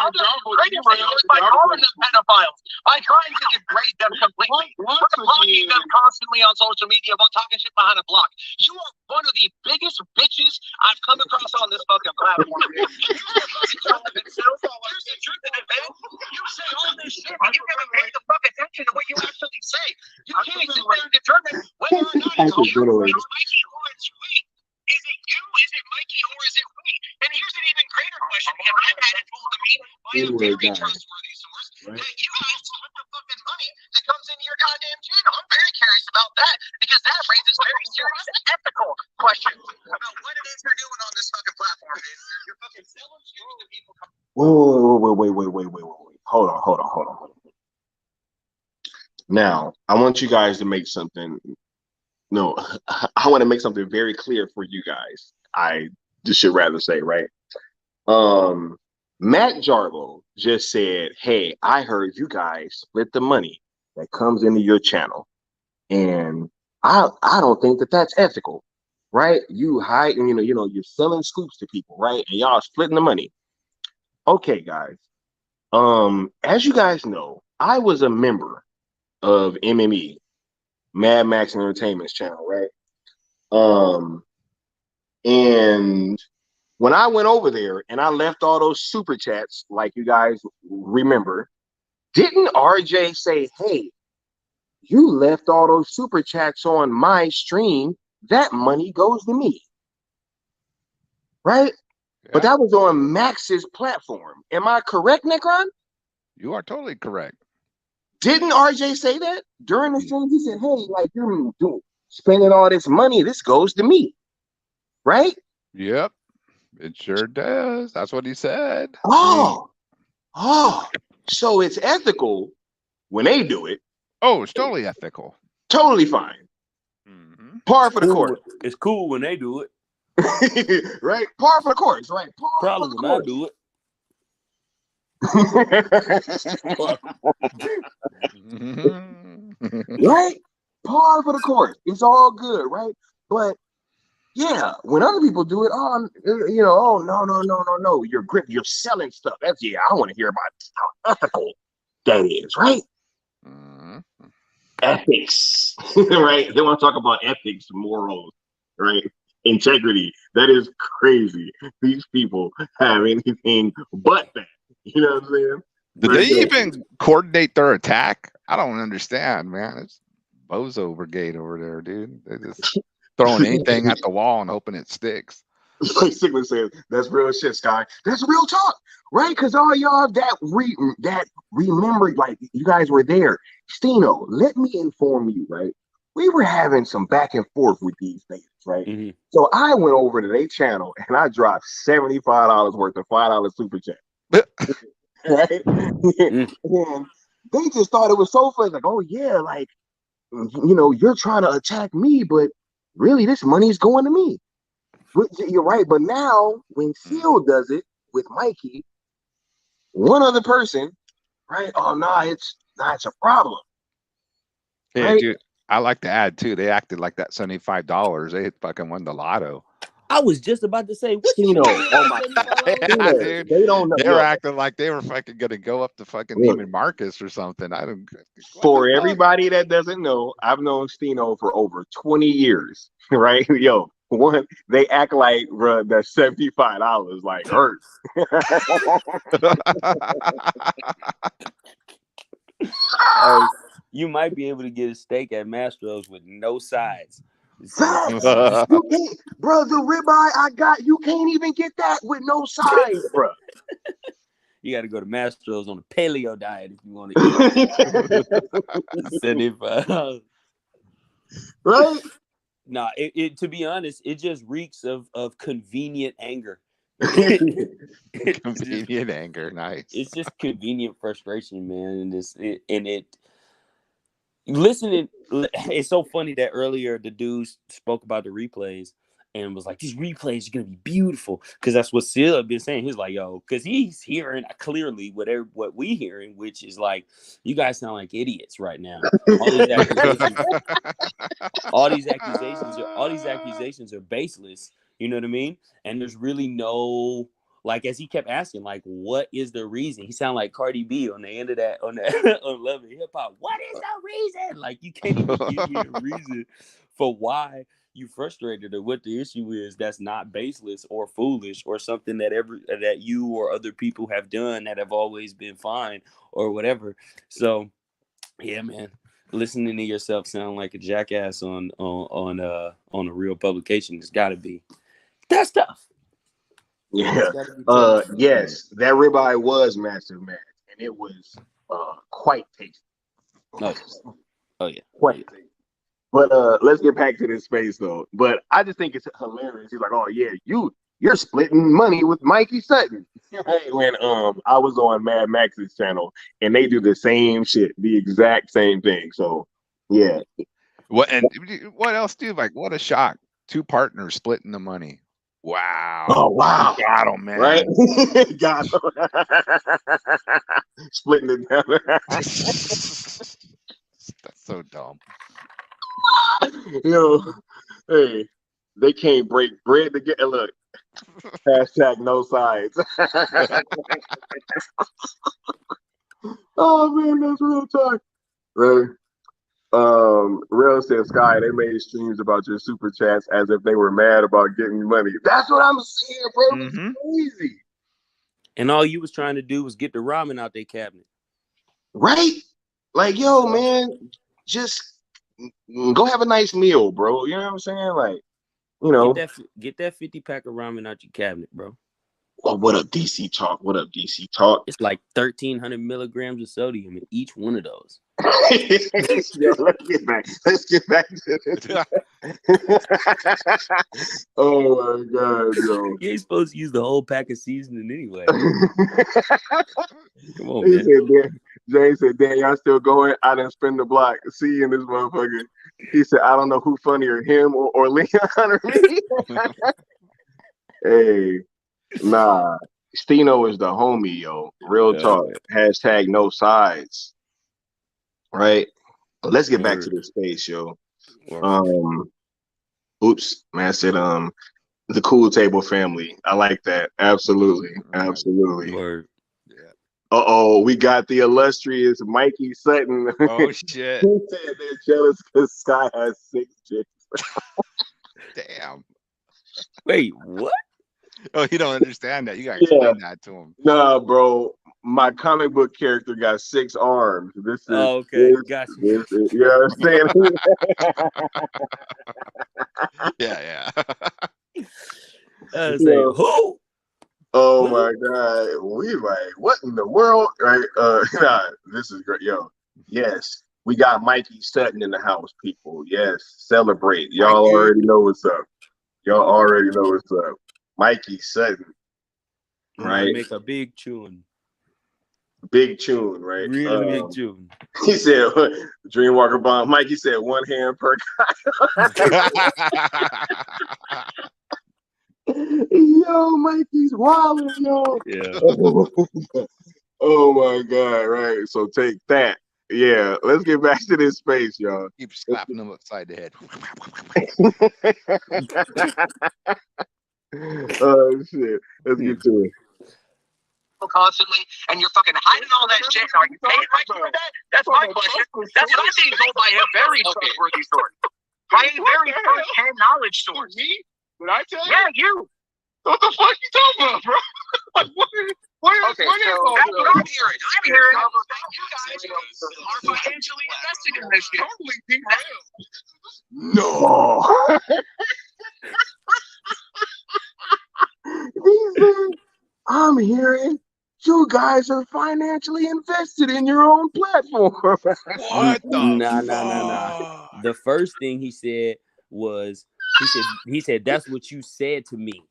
other individuals by calling them pedophiles, by trying to degrade them completely, blocking them constantly on social media about talking shit behind a block. You are one of the biggest bitches I've come across on this fucking platform. Here's the truth of it, man. You say all this shit, but you never pay the fuck attention to what you actually say. You can't sit there and determine whether or not it's you, it's Mikey, or it's we. Is it you? Is it Mikey, or is it we? And here's an even greater question, because I've had it told to me by a very trustworthy source that you asked for the fucking money that comes into your goddamn channel. I'm very curious about that because that raises very serious ethical questions about what it is you're doing on this fucking platform, dude. You're fucking selling shit to people. Wait. Hold on. Now, I want you guys to make something. No, I want to make something very clear for you guys. I just should rather say, right? Matt Jarbo just said, "Hey, I heard you guys split the money that comes into your channel, and I don't think that that's ethical, right? You hide, and you're selling scoops to people, right? And y'all splitting the money. Okay, guys. As you guys know, I was a member of MME, Mad Max Entertainment's channel, right? And when I went over there and I left all those super chats, like you guys remember, didn't RJ say, hey, you left all those super chats on my stream, that money goes to me. Right? Yeah. But that was on Max's platform. Am I correct, Necron? You are totally correct. Didn't RJ say that during the stream? He said, hey, like, you're spending all this money. This goes to me. Right? Yep. It sure does. That's what he said. Oh, so it's ethical when they do it. Oh, it's totally ethical. Totally fine. Mm-hmm. Par for the course. It's cool when they do it. Right? Par for the course, right? Probably when I do it. Right? Par for the course. It's all good, right? But yeah, when other people do it, no. You're selling stuff. I want to hear about how ethical that is, right? Mm-hmm. Ethics, right? They want to talk about ethics, morals, right? Integrity. That is crazy. These people have anything but that. You know what I'm saying? Did they even coordinate their attack? I don't understand, man. It's Bozo Brigade over there, dude. They just throwing anything at the wall and hoping it sticks. Like Sigmund says, that's real shit, Sky. That's real talk, right? Because all y'all that remember, like, you guys were there. Stino, let me inform you, right? We were having some back and forth with these things, right? Mm-hmm. So I went over to their channel and I dropped $75 worth of $5 super chat. Right? And they just thought it was so funny, like, oh yeah, like, you're trying to attack me, but really this money is going to me. You're right, but now when Seal does it with Mikey, one other person, right? Oh no, it's a problem. Yeah, right? Dude, I like to add too. They acted like that $75. They fucking won the lotto. I was just about to say, what you know? Oh my God, dude. They don't know. They were acting like they were fucking gonna go up to fucking Neiman Marcus or something. I don't. For everybody that doesn't know, I've known Stino for over 20 years, right? Yo, they act like, bro, that $75 like hurts. You might be able to get a steak at Mastro's with no sides. Bro, the ribeye I got, you can't even get that with no sides, bro. You got to go to Mastro's on a paleo diet if you want to eat. $75. Right? Nah, it to be honest, it just reeks of convenient anger. Convenient anger, nice. It's just convenient frustration, man, listening. It's so funny that earlier the dudes spoke about the replays and was like, these replays are gonna be beautiful, because that's what Seal had been saying. He's like, yo, because he's hearing clearly what we hearing, which is like, you guys sound like idiots right now. All these accusations are baseless. You know what I mean? And there's really no, like, as he kept asking, like, what is the reason? He sounded like Cardi B on the end of that on Love and Hip Hop. What is the reason? Like, you can't even give me a reason for why you frustrated or what the issue is that's not baseless or foolish or something that you or other people have done that have always been fine or whatever. So yeah, man, listening to yourself sound like a jackass on a real publication has got to be, that's tough. Yeah. Yes, that ribeye was massive, man, and it was quite tasty. Oh yeah. Quite tasty. But let's get back to this space though. But I just think it's hilarious. He's like, oh yeah, you're splitting money with Mikey Sutton. When I was on Mad Max's channel and they do the same shit, the exact same thing. So yeah. What else do you like? What a shock. Two partners splitting the money. Wow. Oh wow. Got him, man. Right? Got him. Splitting it down. That's so dumb. Hey, they can't break bread together. Look, hashtag no sides. Oh man, that's real talk. Right. Real said, Sky, they made streams about your super chats as if they were mad about getting money. That's what I'm saying, bro. Mm-hmm. It's crazy. And all you was trying to do was get the ramen out their cabinet. Right? Like, yo, man, just go have a nice meal, bro. You know what I'm saying? Like, you know, get that 50-pack of ramen out your cabinet, bro. Oh, what up, DC Talk? What up, DC Talk? It's like 1,300 milligrams of sodium in each one of those. Yo, let's get back. Let's get back to this. Oh my God, yo! You ain't supposed to use the whole pack of seasoning anyway. Come on, He man. said, James said, "Dan, y'all still going? I done spin the block. See you in this motherfucker." He said, "I don't know who funnier, him or Leon or me." Hey, nah, Stino is the homie, yo. Real talk. Hashtag no sides. Right. Let's get back to this space, yo. Oops, man. I said the Cool Table family. I like that. Absolutely, absolutely. Word. Uh-oh, we got the illustrious Mikey Sutton. Oh, shit. He said they're jealous because Sky has 6 chicks. Damn. Wait, what? Oh, you don't understand that. You got to explain that to him. Nah, bro. My comic book character got 6 arms. This is okay. Gotcha. You know what I'm saying? Yeah. Who? Oh my God. We like, what in the world? Right? Nah, this is great. Yo, yes. We got Mikey Sutton in the house, people. Yes. Celebrate. Y'all already know what's up. Y'all already know what's up. Mikey Sutton. Right? Make a big tune. Big tune, right? Really big tune. He said, Dreamwalker Bomb. Mikey said, 1 hand per guy. Yo, Mikey's wilding, yo. Yeah. Oh my God, right. So take that. Yeah, let's get back to this space, y'all. Keep slapping them upside the head. Oh shit. Let's get to it. Constantly, and you're fucking hiding all that shit. Are you paying Mikey for that? That's my question. That's what I think goes by a very trustworthy source. By a very first-hand knowledge source. Me? Did I tell you? Yeah, you. What the fuck you talking about, bro? Like, where Okay, is so all that's the- what I'm hearing. I'm hearing that you guys are financially invested in this shit. Totally derailed. No. He said, I'm hearing you guys are financially invested in your own platform. What the Nah. The first thing he said was, he said, that's what you said to me.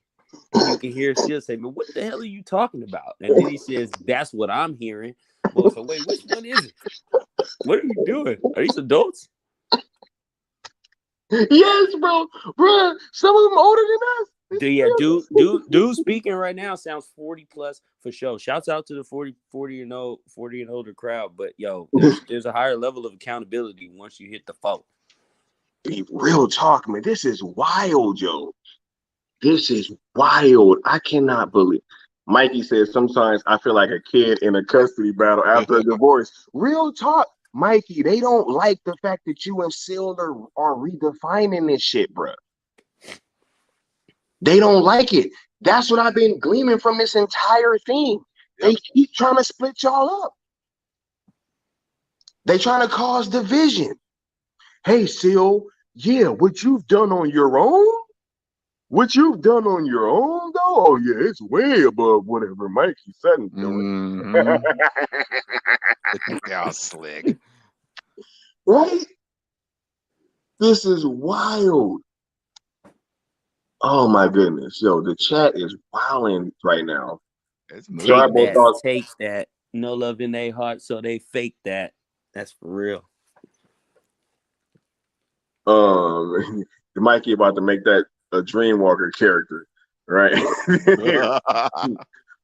And you can hear Sil say, "Man, what the hell are you talking about?" And then he says, "That's what I'm hearing." Well, so wait, which one is it? What are you doing? Are these adults? Yes, bro. Bro, some of them older than us. Dude speaking right now sounds 40 plus for sure. Shouts out to the 40 and older crowd. But yo, there's a higher level of accountability once you hit the phone. Real talk, man. This is wild, yo. This is wild. I cannot believe. Mikey says sometimes I feel like a kid in a custody battle after a divorce. Real talk, Mikey. They don't like the fact that you and Sil are redefining this shit, bro. They don't like it. That's what I've been gleaming from this entire thing. They keep trying to split y'all up. They trying to cause division. Hey, Sil, yeah, what you've done on your own? What you've done on your own, though? Oh, yeah, it's way above whatever Mikey Sutton's doing. Yeah, slick. Right? This is wild. Oh, my goodness. Yo, the chat is wilding right now. Take that. No love in their heart, so they fake that. That's for real. Mikey about to make that a Dreamwalker character, right?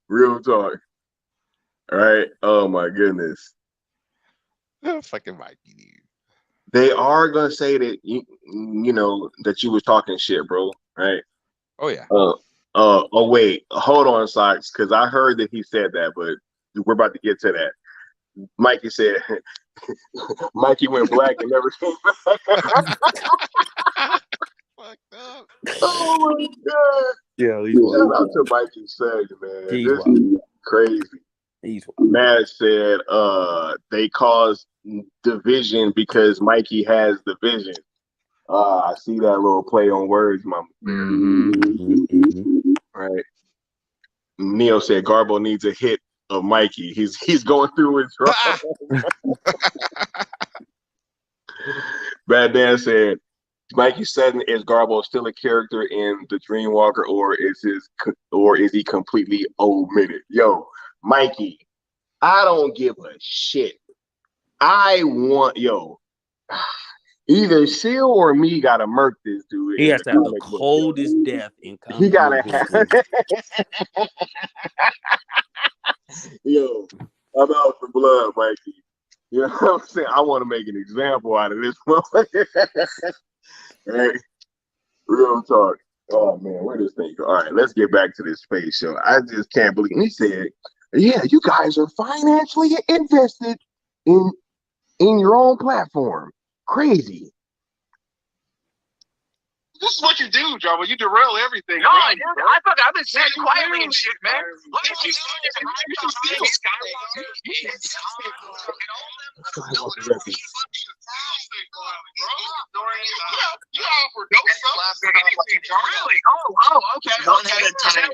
Real talk. All right. Oh my goodness. Fucking Mikey, dude. They are gonna say that you know that you was talking shit, bro. Right? Oh yeah. Oh wait, hold on, Sykes, because I heard that he said that, but we're about to get to that. Mikey said, Mikey went black and never came back. Fucked up. Oh my God. Yeah, shout out to Mikey Sugg, man. This is crazy. Matt said they caused the vision because Mikey has the vision. I see that little play on words, mama. Right. Neo said Garbo needs a hit of Mikey. He's going through withdrawal. Bad Dan said Mikey Sutton, is Garbo still a character in the Dreamwalker, or is he completely omitted? Yo, Mikey, I don't give a shit. I want either Seal or me gotta murk this dude. He has to have the coldest death in comic. He gotta have. Yo, I'm out for blood, Mikey. You know what I'm saying? I want to make an example out of this motherfucker. Right? Real talk. Oh man, where does this thing go? All right, let's get back to this space show. I just can't believe he said, "Yeah, you guys are financially invested in your own platform." Crazy. This is what you do, Joe. You derail everything. No, I didn't. I've been sitting quietly and shit, man. Look at you. Really? Oh, okay. Is that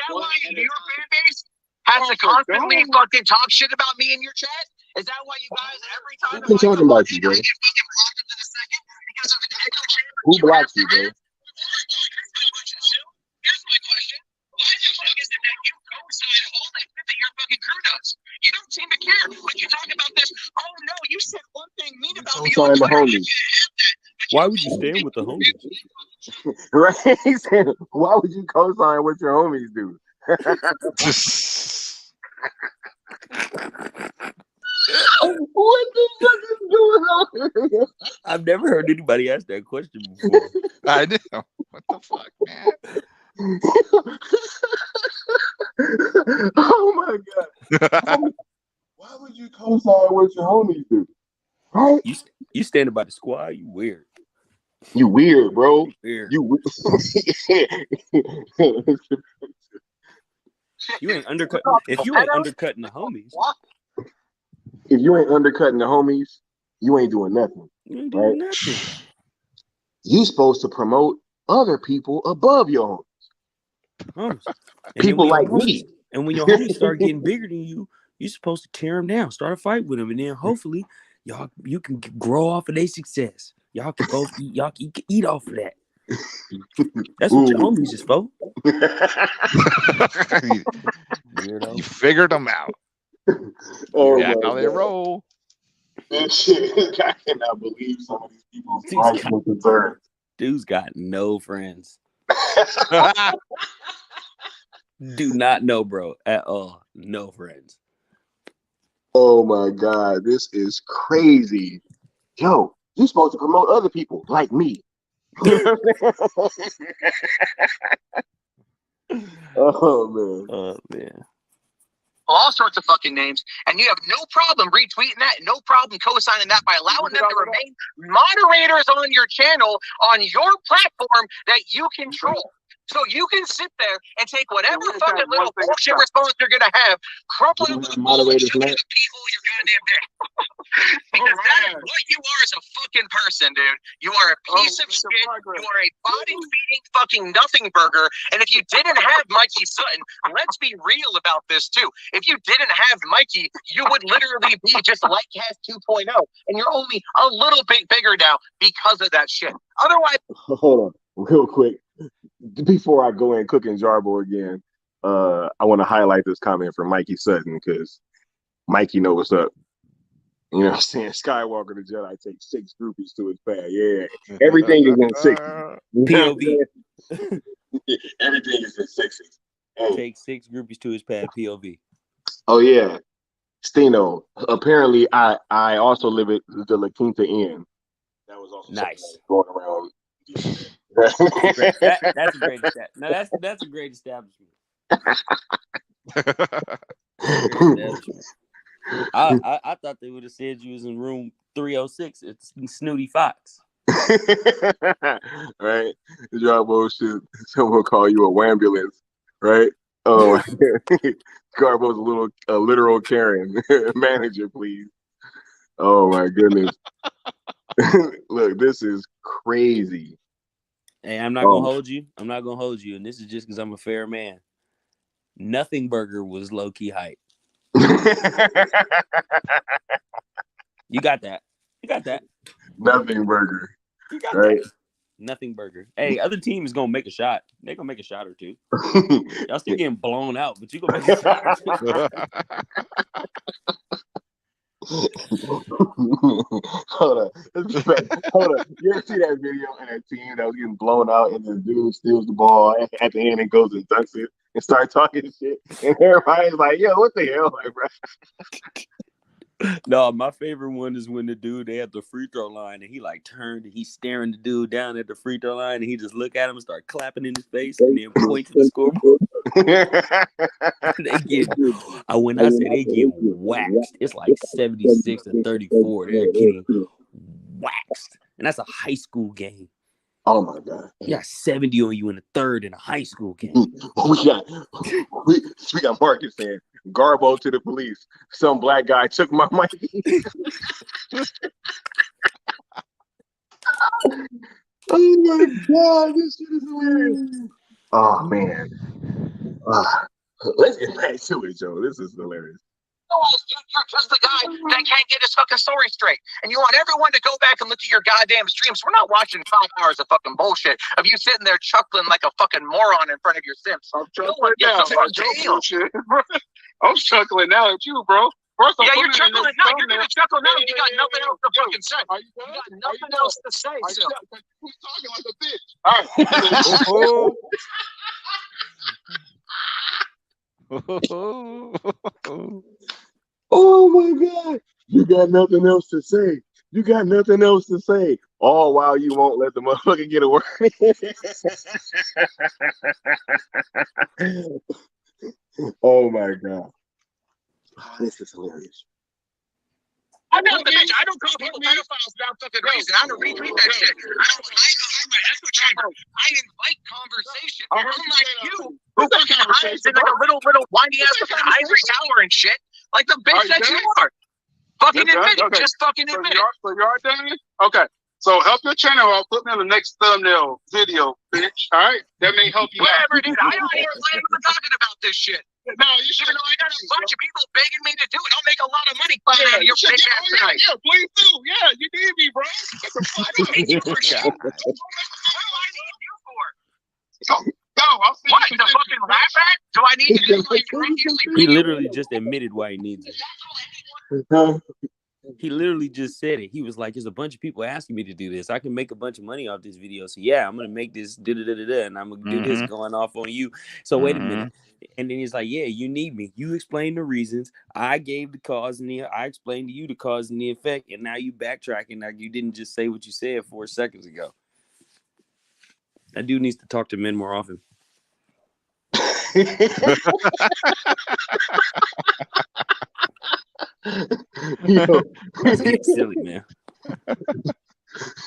why your fan base has to constantly fucking talk shit about me in your chat? Is that why you guys every time? Who's been talking about you, bro? Who blocks you, bro? Here's my question. Why the fuck is it that you co-sign all that shit that your fucking crew does? You don't seem to care. When you talk about this, oh no, you said one thing mean about me on Twitter. Why would you stand with the homies? Right? He said, why would you co-sign what your homies do? What the fuck is going on here? I've never heard anybody ask that question before. I know. What the fuck, man? Oh my god! Why would you co-sign what your homies do? Right? You standing by the squad? You weird. You weird, bro. Weird. You You ain't undercutting. If you ain't undercutting the homies, if you ain't undercutting the homies, you ain't doing nothing. you ain't doing nothing. You supposed to promote other people above your homies. People like me. And when your homies start getting bigger than you, you're supposed to tear them down, start a fight with them, and then hopefully you can grow off of their success. Y'all can both eat. Y'all can eat off of that. That's what your homies is for. You figured them out. Oh, yeah, how they roll. That shit, I cannot believe some of these people's rights and concerns. Dude's got no friends. Do not know, bro, at all. No friends. Oh my god, this is crazy. Yo, you're supposed to promote other people like me. Oh man. All sorts of fucking names, and you have no problem retweeting that, no problem co-signing that by allowing them to remain moderators on your channel, on your platform that you control. So you can sit there and take whatever fucking little bullshit response you're gonna have, crumple it up with a ball and show the people your goddamn day. Because that is what you are as a fucking person, dude. You are a piece of shit. You are a body-feeding fucking nothing burger. And if you didn't have Mikey Sutton, let's be real about this too. If you didn't have Mikey, you would literally be just like Cass 2.0, and you're only a little bit bigger now because of that shit. Otherwise, hold on, real quick. Before I go in cooking Jarbo again, I want to highlight this comment from Mikey Sutton because Mikey know what's up. You know what I'm saying? Skywalker the Jedi takes 6 groupies to his pad. Yeah, everything is in 6. POV. Everything is in 6s. Hey. Take 6 groupies to his pad. POV. Oh yeah, Steno. Apparently, I also live at the La Quinta Inn. That was also nice going around. That's a great establishment. Now that's a great establishment. I thought they would have said you was in room 306. It's Snooty Fox. Right? Jarbo should someone call you a wambulance, right? Oh, Garbo's a literal Karen. Manager, please. Oh my goodness. Look, this is crazy. Hey, I'm not gonna hold you. I'm not gonna hold you, and this is just because I'm a fair man. Nothing Burger was low key hype. You got that. You got that. Nothing Burger. You got right? that. Nothing Burger. Hey, other team is gonna make a shot. They're gonna make a shot or two. Y'all still getting blown out, but you gonna make a shot or two. Hold on. Hold on. You ever see that video of that team that was getting blown out and the dude steals the ball at the end and goes and dunks it and start talking shit? And everybody's like, yo, what the hell? Like, bro. No, my favorite one is when the dude they at the free throw line and he like turned and he's staring the dude down at the free throw line and he just look at him and start clapping in his face and then point to the scoreboard. They get when I say they get waxed, it's like 76-34. They're getting waxed. And that's a high school game. Oh my God. You got 70 on you in the third in a high school game. We got Marcus saying, Garbo to the police. Some black guy took my mic. Oh my God, this shit is hilarious. Oh man. Let's get back to it, Joe. This is hilarious. You're just the guy that can't get his fucking story straight. And you want everyone to go back and look at your goddamn streams. We're not watching 5 hours of fucking bullshit of you sitting there chuckling like a fucking moron in front of your Sims. I'm chuckling now. I'm chuckling now at you, bro. First, yeah, you're chuckling now. You're gonna chuckle now. You got nothing else to fucking say. You got nothing else to say. So. He's talking like a bitch. All right. Oh my God. You got nothing else to say. You got nothing else to say. All while you won't let the motherfucker get a word. Oh my God. Oh, this is hilarious. I'm not the bitch. I don't call people pedophiles without fucking reason. I don't retweet that shit. I my echo chamber. I invite conversation. Unlike you, who fucking hides in like a little whiny ass fucking ivory tower and shit. Like the bitch that you are. Fucking admit it. Just fucking admit it. So you are done? Okay. So help your channel out. Put me on the next thumbnail video, bitch. All right? That may help you whatever, dude. I don't even plan on talking about this shit. No, you should. Even though I got a bunch of people begging me to do it, I'll make a lot of money out of your bitch ass tonight. Yeah, please do. Yeah, you need me, bro. I don't need you for shit. What do I need you for? No, I'll see what, the fucking laugh at? Do I need you to He literally just admitted why he needs it. He literally just said it. He was like, there's a bunch of people asking me to do this. I can make a bunch of money off this video. So yeah, I'm going to make this and I'm going to do this going off on you. So wait a minute. And then he's like, yeah, you need me. You explained the reasons. I gave the cause and I explained to you the cause and the effect. And now you backtracking. Like you didn't just say what you said 4 seconds ago. That dude needs to talk to men more often. Yo, that's getting silly, man.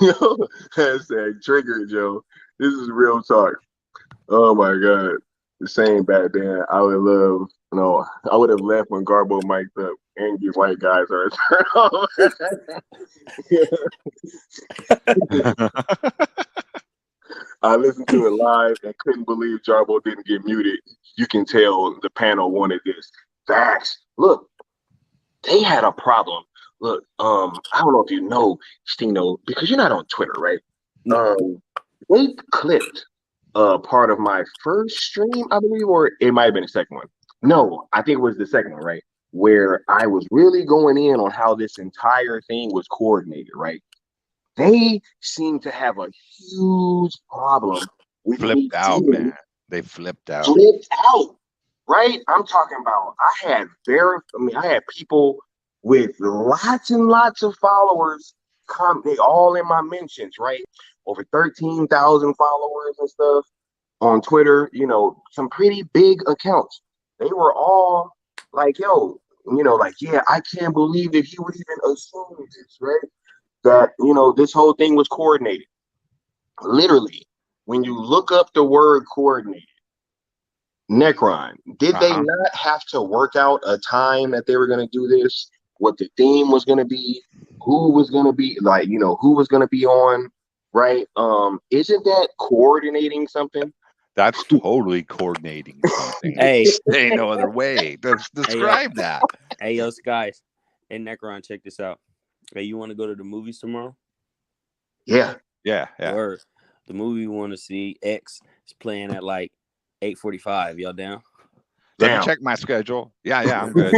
Yo, hashtag triggered, Joe. This is real talk. Oh my God. The same back then. I would have left when Garbo mic'd up. Angry white guys are a turn off. I listened to it live and couldn't believe Jarbo didn't get muted. You can tell the panel wanted this. Facts. Look, they had a problem. Look, I don't know if you know, Stino, because you're not on Twitter, right? They clipped part of my first stream, I believe, or it might have been the second one. No, I think it was the second one, right? Where I was really going in on how this entire thing was coordinated, right? They seem to have a huge problem with flipped out, man. They flipped out. Right? I'm talking about I had people with lots and lots of followers they all in my mentions, right? Over 13,000 followers and stuff on Twitter, some pretty big accounts. They were all like, yo, like, yeah, I can't believe that he would even assume this, right? That, this whole thing was coordinated. Literally, when you look up the word coordinated, Necron, did they not have to work out a time that they were going to do this? What the theme was going to be? who was gonna be like, who was gonna be on, right? Isn't that coordinating something? That's totally coordinating something. Hey, ain't no other way to describe that. Hey, yo, guys. Hey, Necron, check this out. Hey, you want to go to the movies tomorrow? Yeah. Word. The movie we want to see, X, is playing at like 8:45. Y'all down? Let me check my schedule. Yeah, I'm good.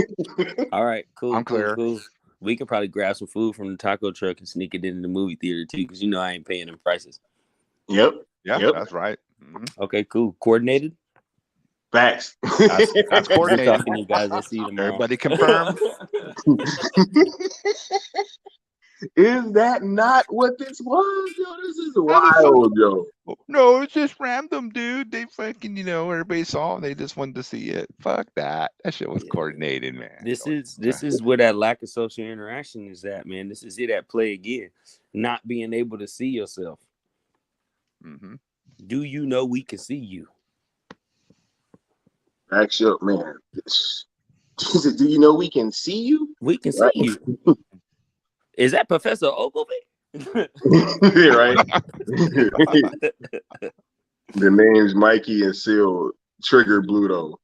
All right, cool. I'm clear. Cool. We could probably grab some food from the taco truck and sneak it into the movie theater too, because I ain't paying them prices. Yep. That's right. Mm-hmm. Okay, cool. Coordinated? Facts. That's coordinated. Talking to you guys. I'll see you tomorrow. Everybody confirmed. Is that not what this was? Yo, this is wild, yo. No, it's just random, dude. They fucking, everybody saw. They just wanted to see it. Fuck that. That shit was coordinated, man. This is where that lack of social interaction is at, man. This is it at play again. Not being able to see yourself. Mm-hmm. Do you know we can see you? Actually, man. Do you know we can see you? We can see you. Is that Professor Ogilvy? Right. The names Mikey and Seal triggered Bluto.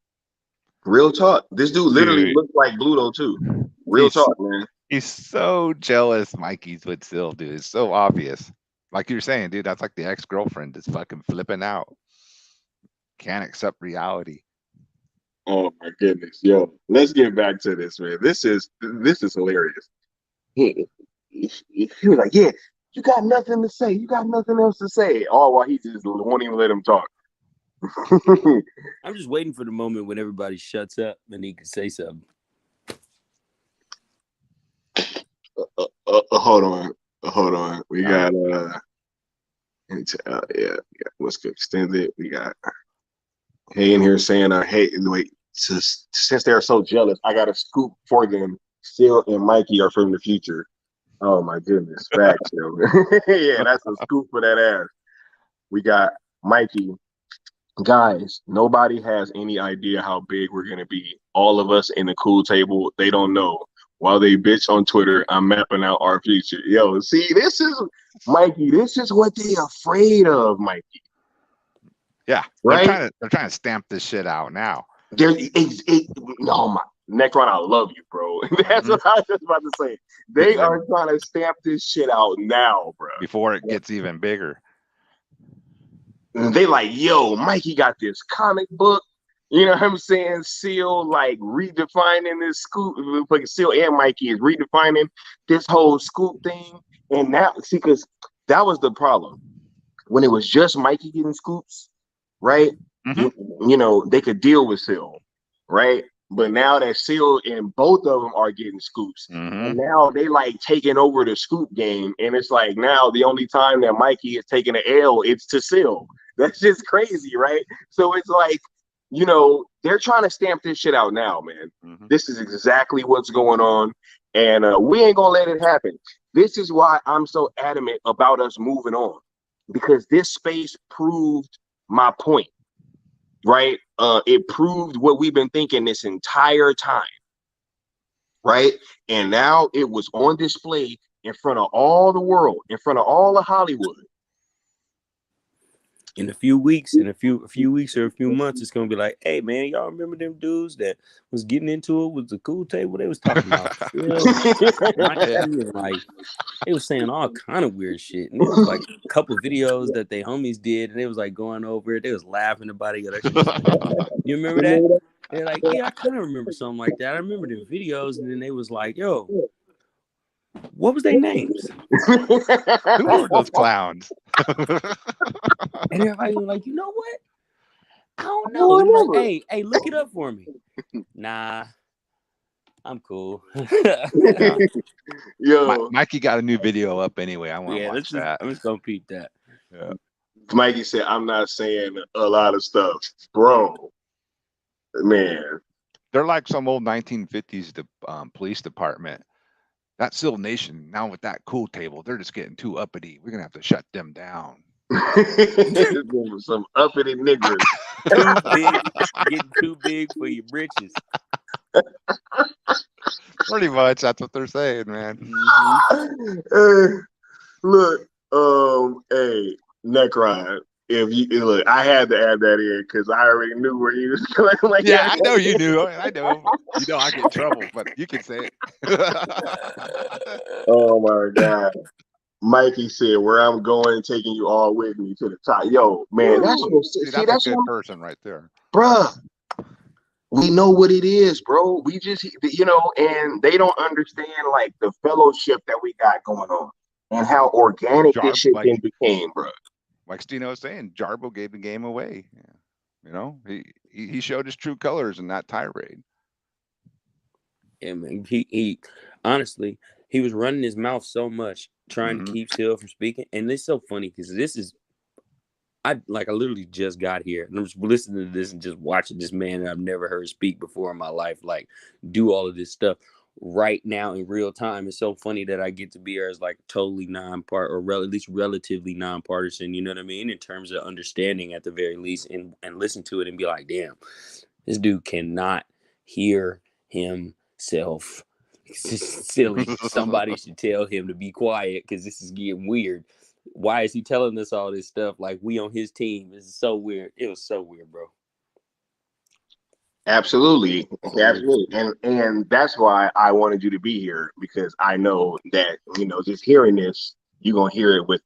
Real talk. This dude literally looks like Bluto too. Real talk, man. He's so jealous. Mikey's with Seal, dude. It's so obvious. Like you're saying, dude, that's like the ex-girlfriend that's fucking flipping out. Can't accept reality. Oh my goodness, yo! Let's get back to this, man. This is hilarious. He was like, "Yeah, you got nothing to say. You got nothing else to say." All while he just won't even let him talk. I'm just waiting for the moment when everybody shuts up and he can say something. Hold on. We got what's good extended. We got Hey in here saying, hey, wait, since they're so jealous, I got a scoop for them. Seal and Mikey are from the future. Oh my goodness, facts, yo. Yeah, that's a scoop for that ass. We got Mikey. Guys, nobody has any idea how big we're gonna be. All of us in the cool table, they don't know. While they bitch on Twitter, I'm mapping out our future. Yo, see, this is Mikey. This is what they afraid of, Mikey. Yeah, right. They're trying to stamp this shit out now. No, my Necron, I love you, bro. That's what I was just about to say. They are trying to stamp this shit out now, bro. Before it gets even bigger. And they like, yo, Mikey got this comic book. You know what I'm saying? Seal like redefining this scoop. Like Seal and Mikey is redefining this whole scoop thing. And now, see, because that was the problem. When it was just Mikey getting scoops, right? Mm-hmm. They could deal with Seal, right? But now that Seal and both of them are getting scoops, and now they like taking over the scoop game. And it's like now the only time that Mikey is taking an L, it's to Seal. That's just crazy, right? So it's like, they're trying to stamp this shit out now, man. Mm-hmm. This is exactly what's going on. And we ain't gonna let it happen. This is why I'm so adamant about us moving on. Because this space proved my point, right? It proved what we've been thinking this entire time, right? And now it was on display in front of all the world, in front of all of Hollywood. In a few weeks, or a few months, it's gonna be like, hey man, y'all remember them dudes that was getting into it with the cool table? They was talking about like they was saying all kind of weird shit. And it was like a couple videos that they homies did, and they was like going over it. They was laughing about it. You remember that? They're like, yeah, I kind of remember something like that. I remember the videos, and then they was like, yo, what was their names? Who were those clowns? And everybody was like, you know what? I don't know. And I'm like, hey, look it up for me. Nah, I'm cool. Yo, Mikey got a new video up anyway. I want to watch that. I'm just gonna peep that. Yeah. Mikey said, I'm not saying a lot of stuff, bro. Man, they're like some old 1950s police department. That Seal Nation now with that cool table, they're just getting too uppity. We're gonna have to shut them down. Some uppity niggers. Getting too big for your britches. Pretty much, that's what they're saying, man. Hey, look, hey, Necron. If you look, I had to add that in because I already knew where he was going. Like, yeah, I know you knew. I know. You know I get in trouble, but you can say it. Oh my God. Mikey said, "Where I'm going, taking you all with me to the top." Yo, man, that's a good person right there, bruh. We know what it is, bro. We just, and they don't understand like the fellowship that we got going on and how organic this shit became, bro. Like Stino was saying, Jarbo gave the game away. He showed his true colors in that tirade. Yeah, man. He honestly, he was running his mouth so much trying to keep still from speaking, and it's so funny because I literally just got here and I'm just listening to this and just watching this man that I've never heard speak before in my life, like do all of this stuff right now in real time. It's so funny that I get to be here as like totally at least relatively nonpartisan, you know what I mean? In terms of understanding at the very least and listen to it and be like, damn, this dude cannot hear himself. It's just silly. Somebody should tell him to be quiet because this is getting weird. Why is he telling us all this stuff like we on his team? It's so weird. It was so weird, bro. Absolutely. And that's why I wanted you to be here, because I know that, just hearing this, you're gonna hear it with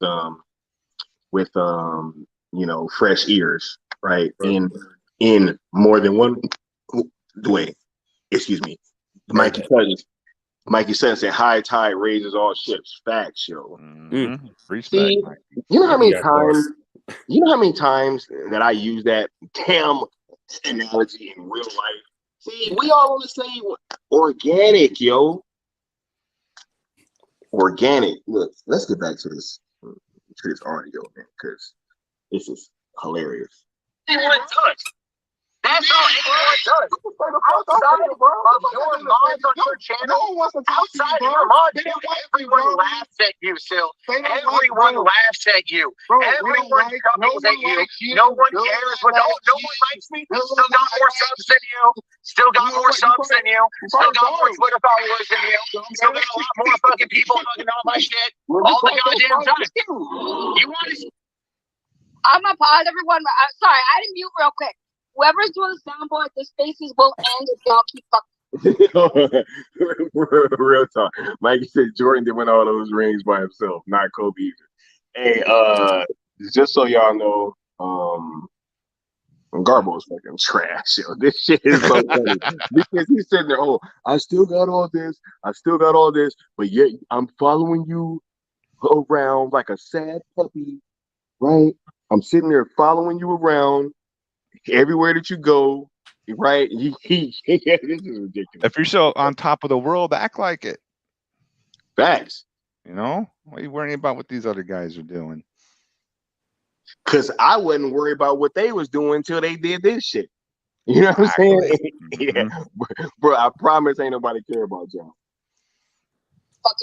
fresh ears, right? In more than one way. Excuse me. Mikey Sutton said, "High tide raises all ships." Facts, yo. Respect. See, you know how many times that I use that damn analogy in real life? See, we all on the same organic, yo. Organic. Look, let's get back to this audio, man, because this is hilarious. That's all anyone does. Outside of your mind on your channel, outside of your mind, everyone laughs at you, Sil. Everyone laughs at you. Everyone chuckles at you. No one cares. But no one likes me. Still got more subs than you. Still got more subs than you. Still got more Twitter followers than you. Still got a lot more fucking people fucking on my shit all the goddamn time. You want to? I'm gonna pause, everyone. Sorry, I didn't mute real quick. Whoever's doing the soundboard, the spaces will end if y'all keep fucking. Real talk. Mikey said Jordan did win all those rings by himself, not Kobe either. Hey, just so y'all know, Garbo's fucking trash, yo. This shit is so funny because he's sitting there, I still got all this, but yet I'm following you around like a sad puppy, right? I'm sitting there following you around everywhere that you go, right? This is ridiculous. If you're so on top of the world, act like it. Facts. Why are you worrying about what these other guys are doing? Because I wasn't worried about what they was doing until they did this shit. You know what I'm saying? Yeah, bro. I promise, ain't nobody care about y'all.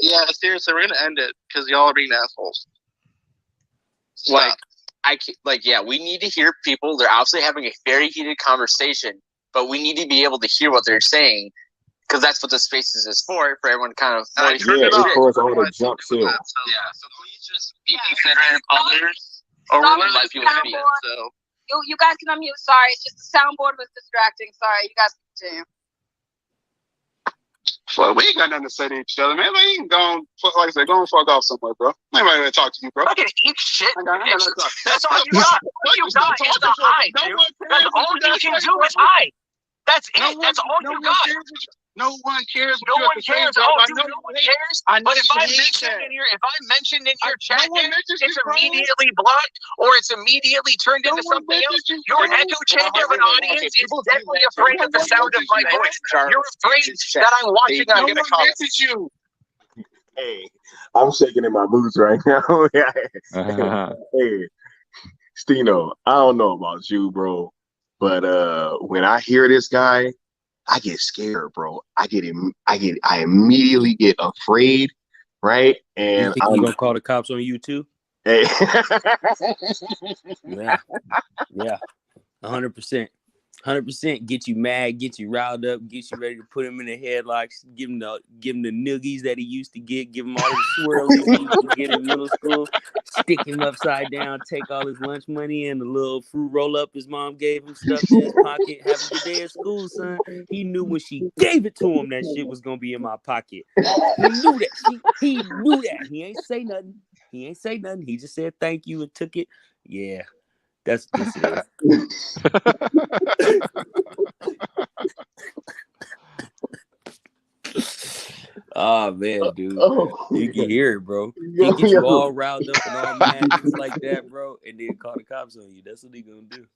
Yeah, seriously, we're gonna end it because y'all are being assholes. Stop. We need to hear people. They're obviously having a very heated conversation, but we need to be able to hear what they're saying, because that's what the spaces is for everyone kind of. Of course, all the jump still. Yeah, so please just be considerate of others, or we're gonna let people speak. So you guys can unmute. Sorry, it's just the soundboard was distracting. Sorry, you guys can continue. Well, we ain't got nothing to say to each other, man. We ain't going, like I said, go and fuck off somewhere, bro. I ain't ready to talk to you, bro. Fucking eat shit. That's all you got. What you got is the high, dude. That's all you can do is high. That's it. That's all you got. No one cares. No one cares. No one cares. But if I mentioned in your chat, it's immediately blocked or it's immediately turned into something else. Your echo chamber of an audience is definitely afraid of the sound of my voice. You're afraid that I'm watching on your comments. You. Hey, I'm shaking in my boots right now. Hey, Stino, I don't know about you, bro, but when I hear this guy, I get scared, bro. I immediately get afraid, right? And you think you gonna call the cops on you too? Hey. Yeah, 100%. 100% get you mad, get you riled up, get you ready to put him in the headlocks, give him the noogies that he used to get, give him all the swirlies he used to get in middle school, stick him upside down, take all his lunch money and the little fruit roll up his mom gave him stuffed in his pocket. Have a good day at school, son. He knew when she gave it to him that shit was gonna be in my pocket. He knew that. He knew that. He ain't say nothing. He just said thank you and took it. Yeah. That's what this is. Oh man, dude. You can hear it, bro. He get you all riled up and all mad just like that, bro, and then call the cops on you. That's what he gonna do.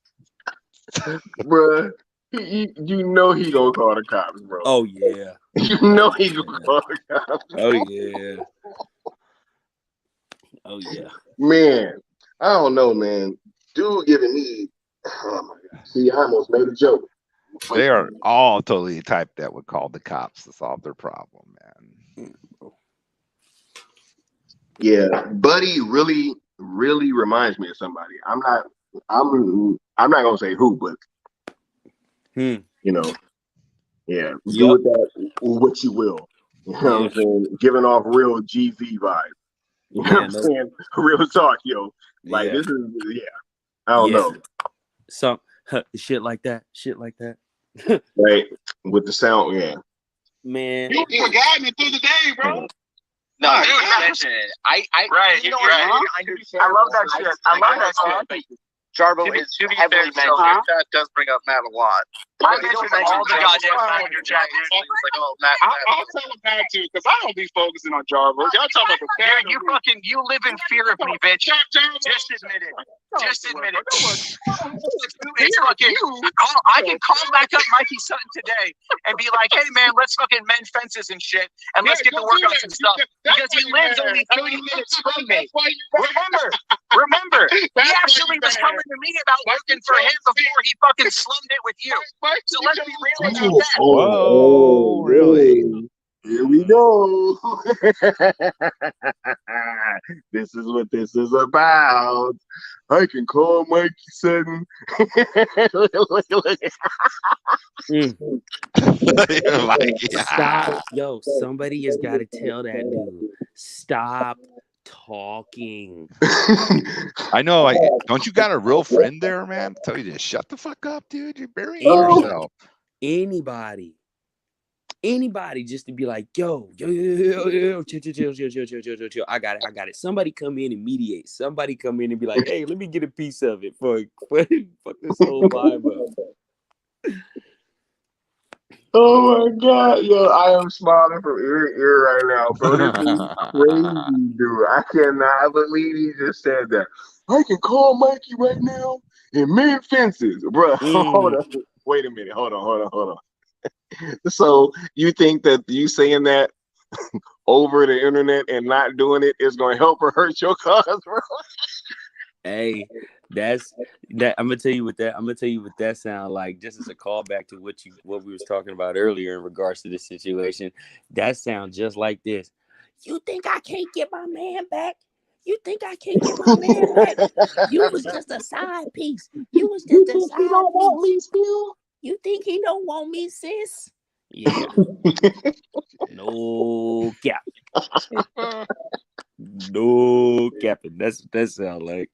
Bruh, you know he gonna call the cops, bro. Oh yeah. You know he gonna call the cops. Oh yeah. Oh yeah. Man, I don't know, man. Dude giving me, oh my God. See, I almost made a joke. They are all totally the type that would call the cops to solve their problem, man. Yeah, Buddy really reminds me of somebody. I'm not gonna say who, but you know, yeah, do with that what you will. You know what I'm saying? Giving off real GZ vibes. You know what I'm saying? Real talk, yo. Like this is I don't know. Some shit like that. Right. With the sound, man. You were guiding me through the day, bro. No, that shit. I love that shit. I love that shit. Jarbo is heavily mentioned. Your chat does bring up Matt a lot. I mentioned all the goddamn time in your chat. It's like, oh, Matt. I'll tell him that too, because I don't be focusing on Jarbo. Y'all talking about the you live in fear of me, bitch. Just admit it. It's fucking. I can call back up Mikey Sutton today and be like, hey man, let's fucking mend fences and shit, and let's get to work on some stuff because he lives only 30 minutes from me. Remember, he actually was coming to me about working for him before he fucking slummed it with you. So let's be real about that. Oh, really? Here we go. This is what this is about. I can call Mikey Sutton. Stop. Yo, somebody has got to tell that dude. Stop talking. I know. Don't you got a real friend there, man? Tell you to shut the fuck up, dude. You're burying yourself. Anybody just to be like, yo, chill. I got it. Somebody come in and mediate. Somebody come in and be like, hey, let me get a piece of it for fuck this whole vibe up. Oh my God, yo, I am smiling from ear to ear right now, bro. This is crazy, dude. I cannot believe he just said that. I can call Mikey right now and mend fences, bro. Hold on. Wait a minute. Hold on. So you think that you saying that over the internet and not doing it is going to help or hurt your cause, bro? Hey, that's that. I'm gonna tell you what that sound like. Just as a callback to what we was talking about earlier in regards to this situation. That sounds just like this. You think I can't get my man back? You think I can't get my man back? You was just a side piece. You was just a side piece. Don't want me still? You think he don't want me, sis? Yeah. No cap. No capping. That sound like.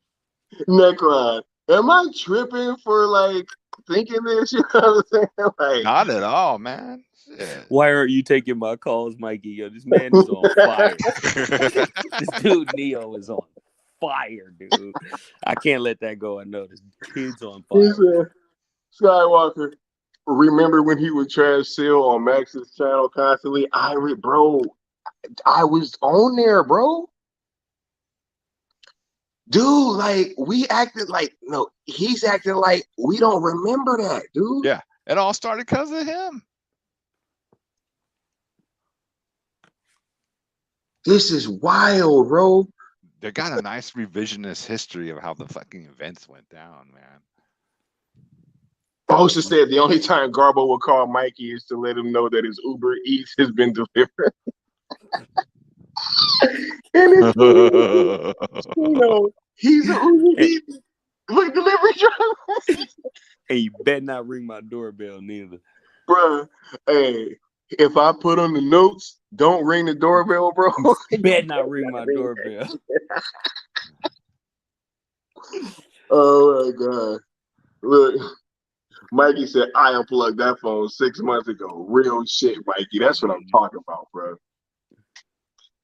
Necron, am I tripping for like thinking this? You know what I'm saying? Like, not at all, man. Shit. Why aren't you taking my calls, Mikey? Yo, this man is on fire. This dude Neo is on fire, dude. I can't let that go. I know this kid's on fire. He said, Skywalker, remember when he would trash Seal on Max's channel constantly? Bro, I was on there, bro. Dude, like, we acted like, no, he's acting like we don't remember that, dude. Yeah, it all started because of him. This is wild, bro. They got a nice revisionist history of how the fucking events went down, man. Poster said the only time Garbo will call Mikey is to let him know that his Uber Eats has been delivered. And it's, you know, he's an Uber Eats delivery driver. And you better not ring my doorbell neither. Bruh, hey, if I put on the notes, don't ring the doorbell, bro. You better not ring my doorbell. Oh my God. Look, Mikey said I unplugged that phone 6 months ago. Real shit, Mikey. That's what I'm talking about, bro.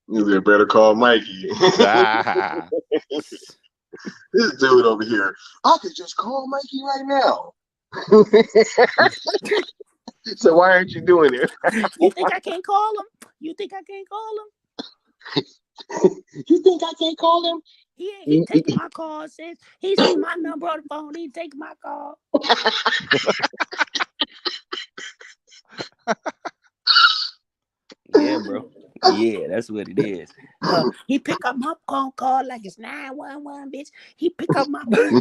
You better call Mikey. This dude over here. I could just call Mikey right now. So why aren't you doing it? You think I can't call him? You think I can't call him? You think I can't call him? He taking my call, sis. He see my number on the phone. He taking my call. Yeah, bro. Yeah, that's what it is. He pick up my phone call like it's 911, bitch. He pick up my phone.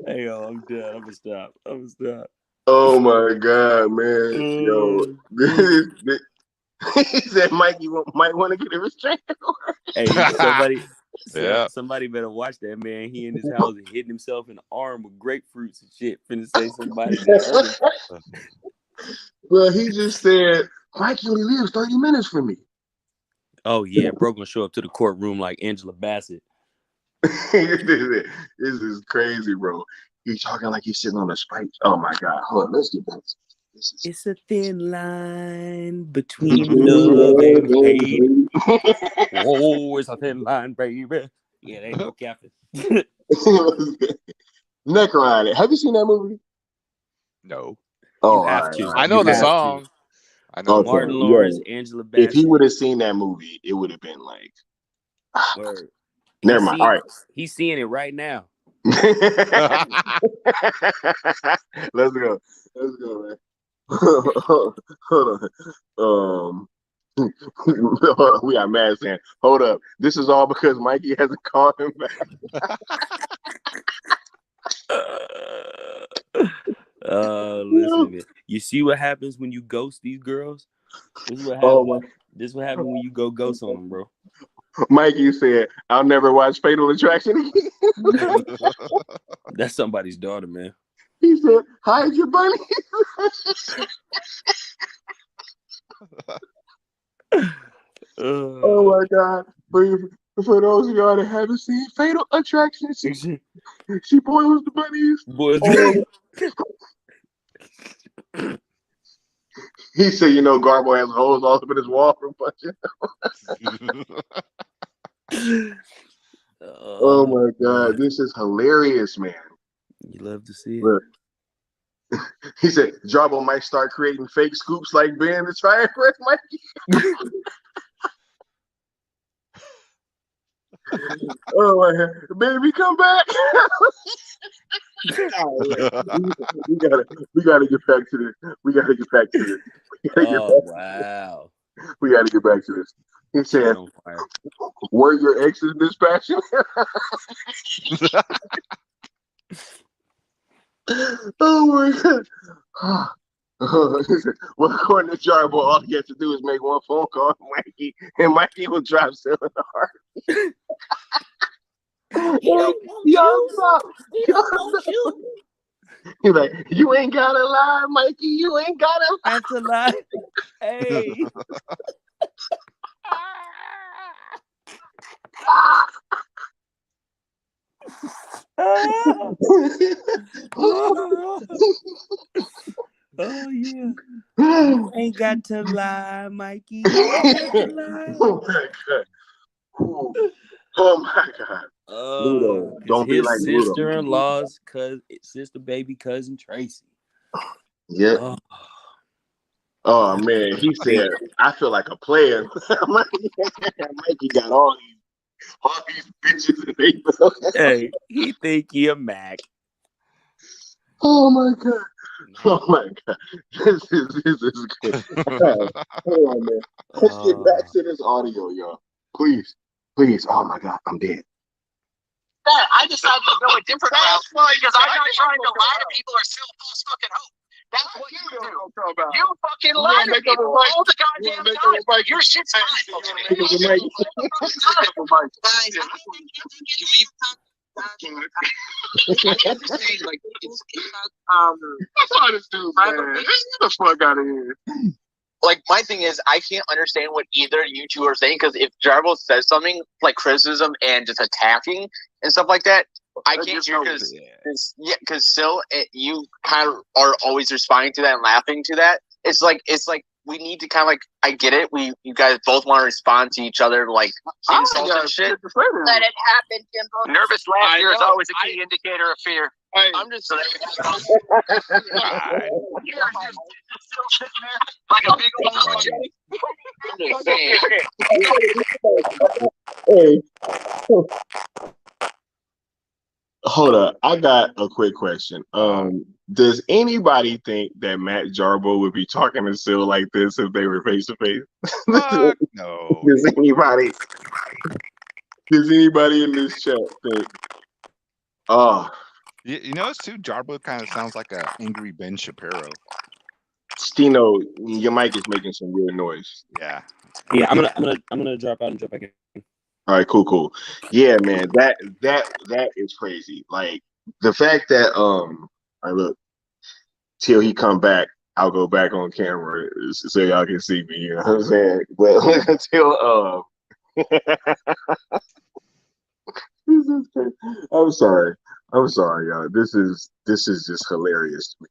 Hey, yo, I'm done. I'm gonna stop. Oh my God, man. Yo, he said Mikey might want to get a restraining order. Hey, somebody better watch that, man. He in his house and hitting himself in the arm with grapefruits and shit. Finna say somebody that hurt him. Well, he just said Mikey only lives 30 minutes from me. Oh yeah, bro gonna show up to the courtroom like Angela Bassett. This is crazy, bro. He's talking like he's sitting on a Sprite. Oh my God. Hold on, let's get back to this. It's a thin line between love and hate. Oh, it's a thin line, baby. Yeah, they ain't no captain. Neck around it. Have you seen that movie? No. Oh, you have to. I know the song. I know Martin Lawrence, Angela Bassett. If he would have seen that movie, it would have been like. Word. Never mind. All right. He's seeing it right now. Let's go, man. Hold on. We got mad saying, hold up. This is all because Mikey hasn't called him back. Listen, man. You see what happens when you ghost these girls? This is what happens when you go ghost on them, bro. Mikey said, I'll never watch Fatal Attraction again. That's somebody's daughter, man. He said, hide your bunny. Oh my God. For those of y'all that haven't seen Fatal Attraction, she boils the bunnies. He said, Garbo has holes all up in his wall from punching. Oh my God, this is hilarious, man. You love to see it. Look. He said, Jarbo might start creating fake scoops like Ben to try and press Mikey. Oh my God, baby, come back. We gotta get back to this. Wow. We gotta get back to this. He said, were your exes dispassionate? Oh my God. Well, according to Jarbo, all he has to do is make one phone call to Mikey, and Mikey will drop Cell in the heart. He don't want you. He's like, you ain't gotta lie, Mikey. You ain't gotta lie. That's a lie. Hey. Oh yeah. You ain't got to lie, Mikey. You ain't got to lie. Oh my God. Ludo, don't be like Ludo. Sister-in-law's sister baby cousin Tracy. Yeah. Oh man, he said, I feel like a player. Mikey got all these bitches in April. Hey, he think he a Mac. Oh my God. Oh my God. This is good. Hold on, man. Let's get back to this audio, y'all. Please. Oh my God, I'm dead. I decided to go a different route because I'm not trying to lie to people or sell false fucking hope. That's what you do. You fucking lie to people all the goddamn time. Your shit's fine. Like it's That's why this dude, man. Get the fuck out of here. like my thing is I can't understand what either you two are saying because if Jarbo says something like criticism and just attacking and stuff like that, I can't hear because Sil, you kind of are always responding to that and laughing to that. It's like we need to kind of like I get it. You guys both want to respond to each other like insults and shit. Let it happen, Jimbo. Nervous laughter is always a key indicator of fear. Hey. I'm just saying. You're still sitting there like a big old Hey. Hold up. I got a quick question. Does anybody think that Matt Jarbo would be talking to Sil like this if they were face to face? No. Does anybody in this chat think? Oh, You notice too, Jarbo kind of sounds like a angry Ben Shapiro. Stino, your mic is making some weird noise. Yeah. Yeah, I'm gonna drop out and jump back in. All right, cool. Yeah, man, that is crazy. Like the fact that I look till he come back, I'll go back on camera so y'all can see me. You know what I'm saying? But until this is crazy. I'm sorry, y'all. This is just hilarious to me.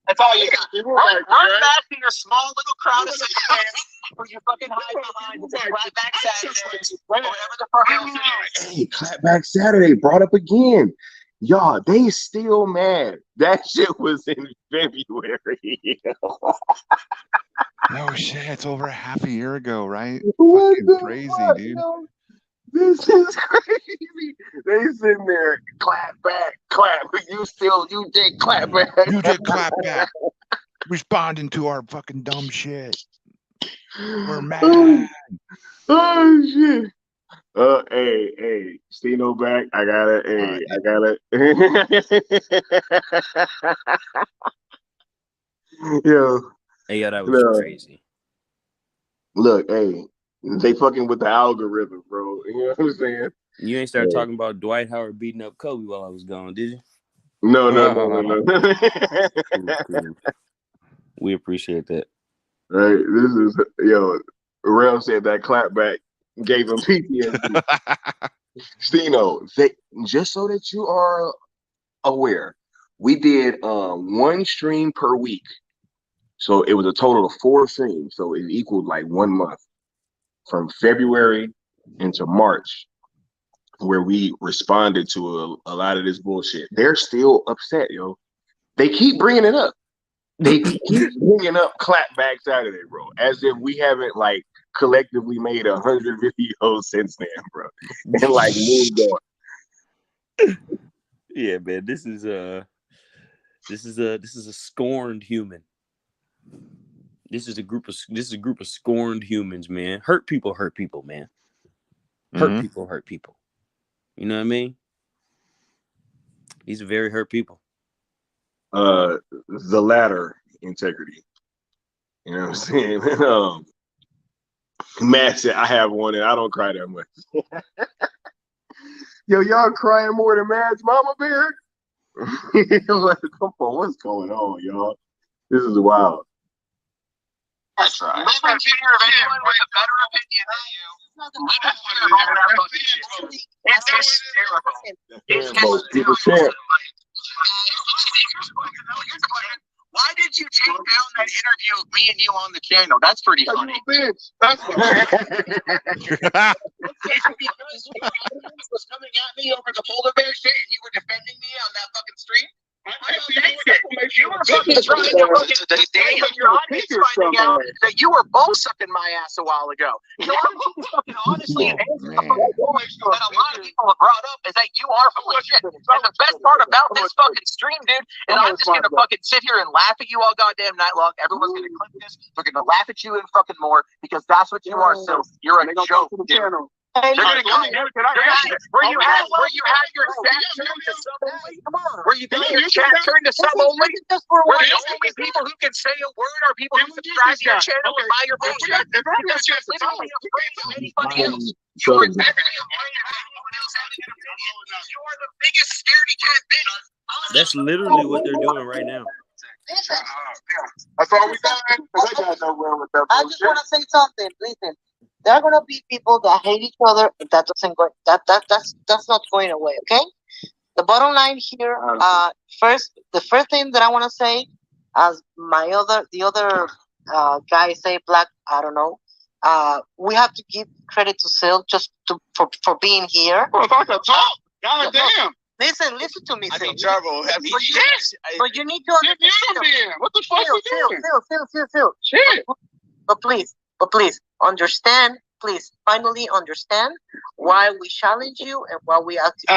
That's all you got. Run back to your small little crowd of fans who you fucking hide behind and say Clapback Saturday or whatever the fuck else it is. Hey, Clapback Saturday brought up again. Y'all, they still mad. That shit was in February. Oh shit, it's over a half a year ago, right? What Fucking the crazy, fuck, dude. yo? This is crazy. They sitting there, clap back, clap. You did clap back. You did clap back. Responding to our fucking dumb shit. We're mad. Oh shit. Hey, Stino back. I got it. Hey, I got it. Yo. Hey, yo, that was crazy. Look, hey, they fucking with the algorithm, bro. You know what I'm saying? You ain't started talking about Dwight Howard beating up Kobe while I was gone, did you? No. Cool. We appreciate that. Right, this is Rel said that clapback gave him PTSD. Stino, just so that you are aware, we did one stream per week. So it was a total of 4 streams. So it equaled like 1 month from February into March, where we responded to a lot of this bullshit. They're still upset, yo. They keep bringing it up. They keep bringing up Clapback Saturday, bro, as if we haven't like collectively made 100 videos since then, bro, and like moved on. Yeah, man, this is a scorned human. This is a group of scorned humans, man. Hurt people, man. Hurt people. You know what I mean? These are very hurt people. The latter integrity. You know what I'm saying? Matt said, I have one and I don't cry that much. Yo, y'all crying more than Matt's mama bear? Like, come on, what's going on, y'all? This is wild. That's right. Live in fear of anyone with a better opinion than you. Live in fear of all that fucking shit. It's hysterical. It's hysterical. Here's the question. Why did you take down that interview of me and you on the channel? That's pretty funny. Bitch. That's It's because your audience was coming at me over the polar bear shit and you were defending me on that fucking stream? You were fucking trying to fucking your audience finding out that you were both sucking my ass a while ago. So I'm just fucking honestly answering the fucking point that a lot of people have brought up is that you are full of shit. And the best part about this fucking stream, dude, is I'm just gonna fucking sit here and laugh at you all goddamn night long. Everyone's gonna click this. They're gonna laugh at you and fucking more because that's what you are. So you're a joke, dude. Hey, You're gonna go where you had your chat turned to sub only. Come on. Where you got your chat turned to sub only. Just for Where one. the only people who can say a word are people who subscribe to your channel and buy your bullshit. Because you're literally afraid of anybody else. You are definitely afraid of anyone else having an opinion. You are the biggest scaredy cat bitch. That's literally what they're doing right now. That's all we got. Because I got nowhere with that I just want to say something. Listen, there are gonna be people that hate each other. That doesn't go. That's not going away. Okay. The bottom line here. The first thing that I want to say, as the other guy say, Black. I don't know. We have to give credit to Sil just for being here. Bro, if I could talk, god damn. Listen to me, Sil. Jarbo, But you need to understand. What the fuck you doing? Phil. Shit. But please understand. Please finally understand why we challenge you and why we ask you.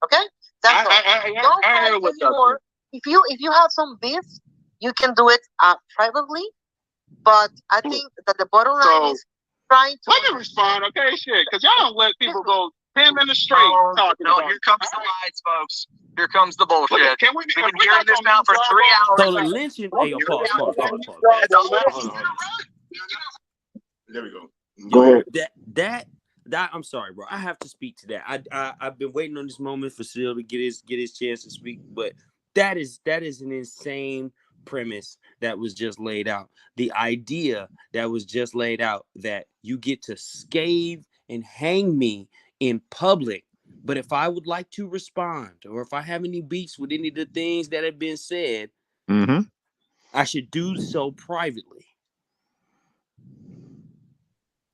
Okay, that's all. Don't fight anymore. If you have some beef, you can do it privately. But I think that the bottom line is trying to. Let me respond, okay? Shit, because y'all don't let people go 10 minutes straight talking about here comes the lies, folks. Here comes the bullshit. Can We've been hearing this now for 3 hours. So the lynching. Hey, pause. There we go. Go ahead. That I'm sorry, bro. I have to speak to that. I've been waiting on this moment for Sil to get his chance to speak, but that is an insane premise that was just laid out. The idea that was just laid out that you get to scathe and hang me in public, but if I would like to respond or if I have any beefs with any of the things that have been said, I should do so privately.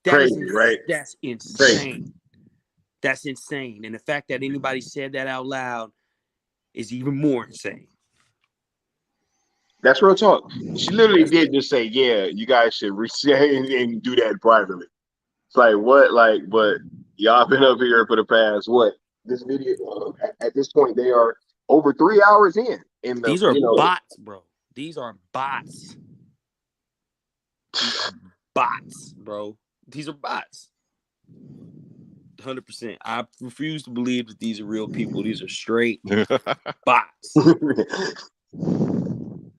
Crazy, right? That's insane. Crazy. That's insane. And the fact that anybody said that out loud is even more insane. That's real talk. She literally did just say, yeah, you guys should and do that privately. It's like, what? Like, but y'all been up here for the past, what? This video, at this point, they are over 3 hours in. These are bots, bro. These are bots. Bots, bro. These are bots. 100%. I refuse to believe that these are real people. These are straight bots.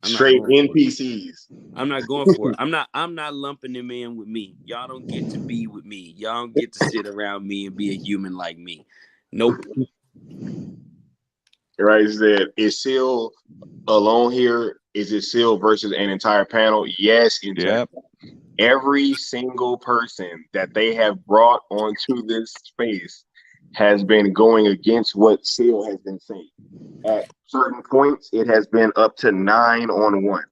Straight NPCs. I'm not going for it. I'm not lumping them in with me. Y'all don't get to be with me. Y'all don't get to sit around me and be a human like me. Nope. Right? Is Sil alone here? Is it Sil versus an entire panel? Yes. Yep. Every single person that they have brought onto this space has been going against what Sil has been saying. At certain points, it has been up to 9-on-1.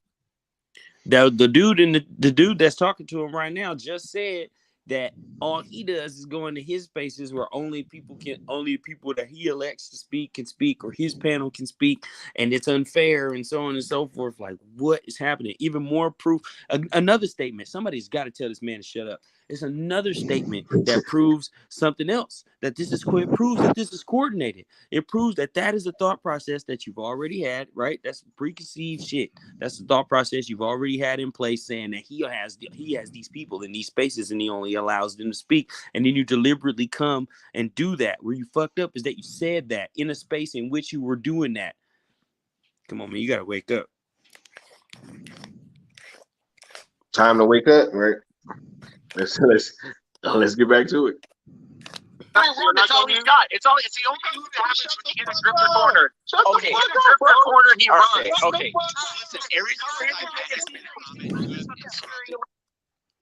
The dude that's talking to him right now just said that all he does is go into his spaces where only people that he elects to speak can speak, or his panel can speak, and it's unfair and so on and so forth. Like, what is happening? Even more proof. Another statement. Somebody's got to tell this man to shut up. It's another statement that proves something else. That it proves that this is coordinated. It proves that is a thought process that you've already had, right? That's preconceived shit. That's the thought process you've already had in place, saying that he has these people in these spaces and he only allows them to speak. And then you deliberately come and do that. Where you fucked up is that you said that in a space in which you were doing that. Come on, man, you gotta wake up. Time to wake up, right? Let's get back to it. That's all he's got. It's the only move that happens when you get a gripper corner. Okay, in a gripper corner, he runs. Okay.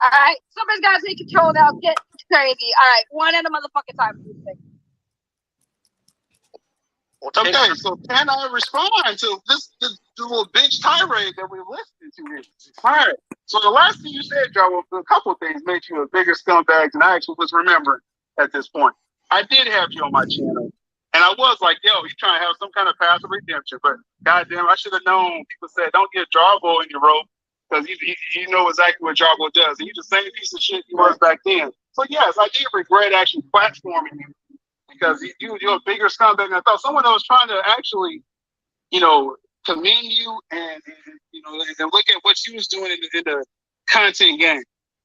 All right, somebody's got to take control now. Get crazy. All right, one at a motherfucking time. Okay, so can I respond to this little bitch tirade that we're listening to here? All right. So the last thing you said, Joe, a couple of things made you a bigger scumbag than I actually was remembering at this point. I did have you on my channel, and I was like, yo, you trying to have some kind of path of redemption, but goddamn, I should have known. People said, don't get Jarbo in your rope, because you know exactly what Jarbo does. And he's the same piece of shit he was back then. So yes, I did regret actually platforming you, because you're a bigger scumbag than I thought. Someone that was trying to actually, commend you and look at what you was doing in the content game.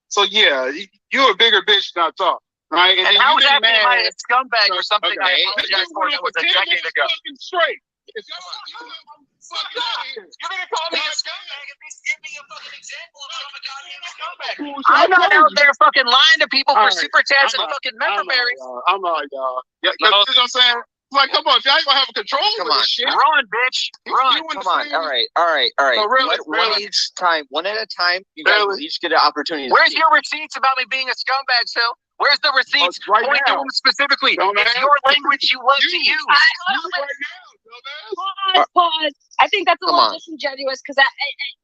So yeah, you're a bigger bitch than I thought. right? And how is that my scumbag or something Okay. I apologize for that was a decade ago? Straight. You're gonna call me a scumbag? At least give me a fucking example of some goddamn scumbag. I'm not out there fucking lying to people for super chats and fucking member berries. I'm not, y'all. Yeah, you know what I'm saying? Like, come on, y'all ain't gonna have control over this shit. Run, bitch. Run. Come on. All right. So really, One at a time. You guys will each get an opportunity. Where's your receipts about me being a scumbag, Phil? Where's the receipts? Right Point to now. them specifically. Dumbass. It's your language you love to use. Pause. I think that's a little disingenuous because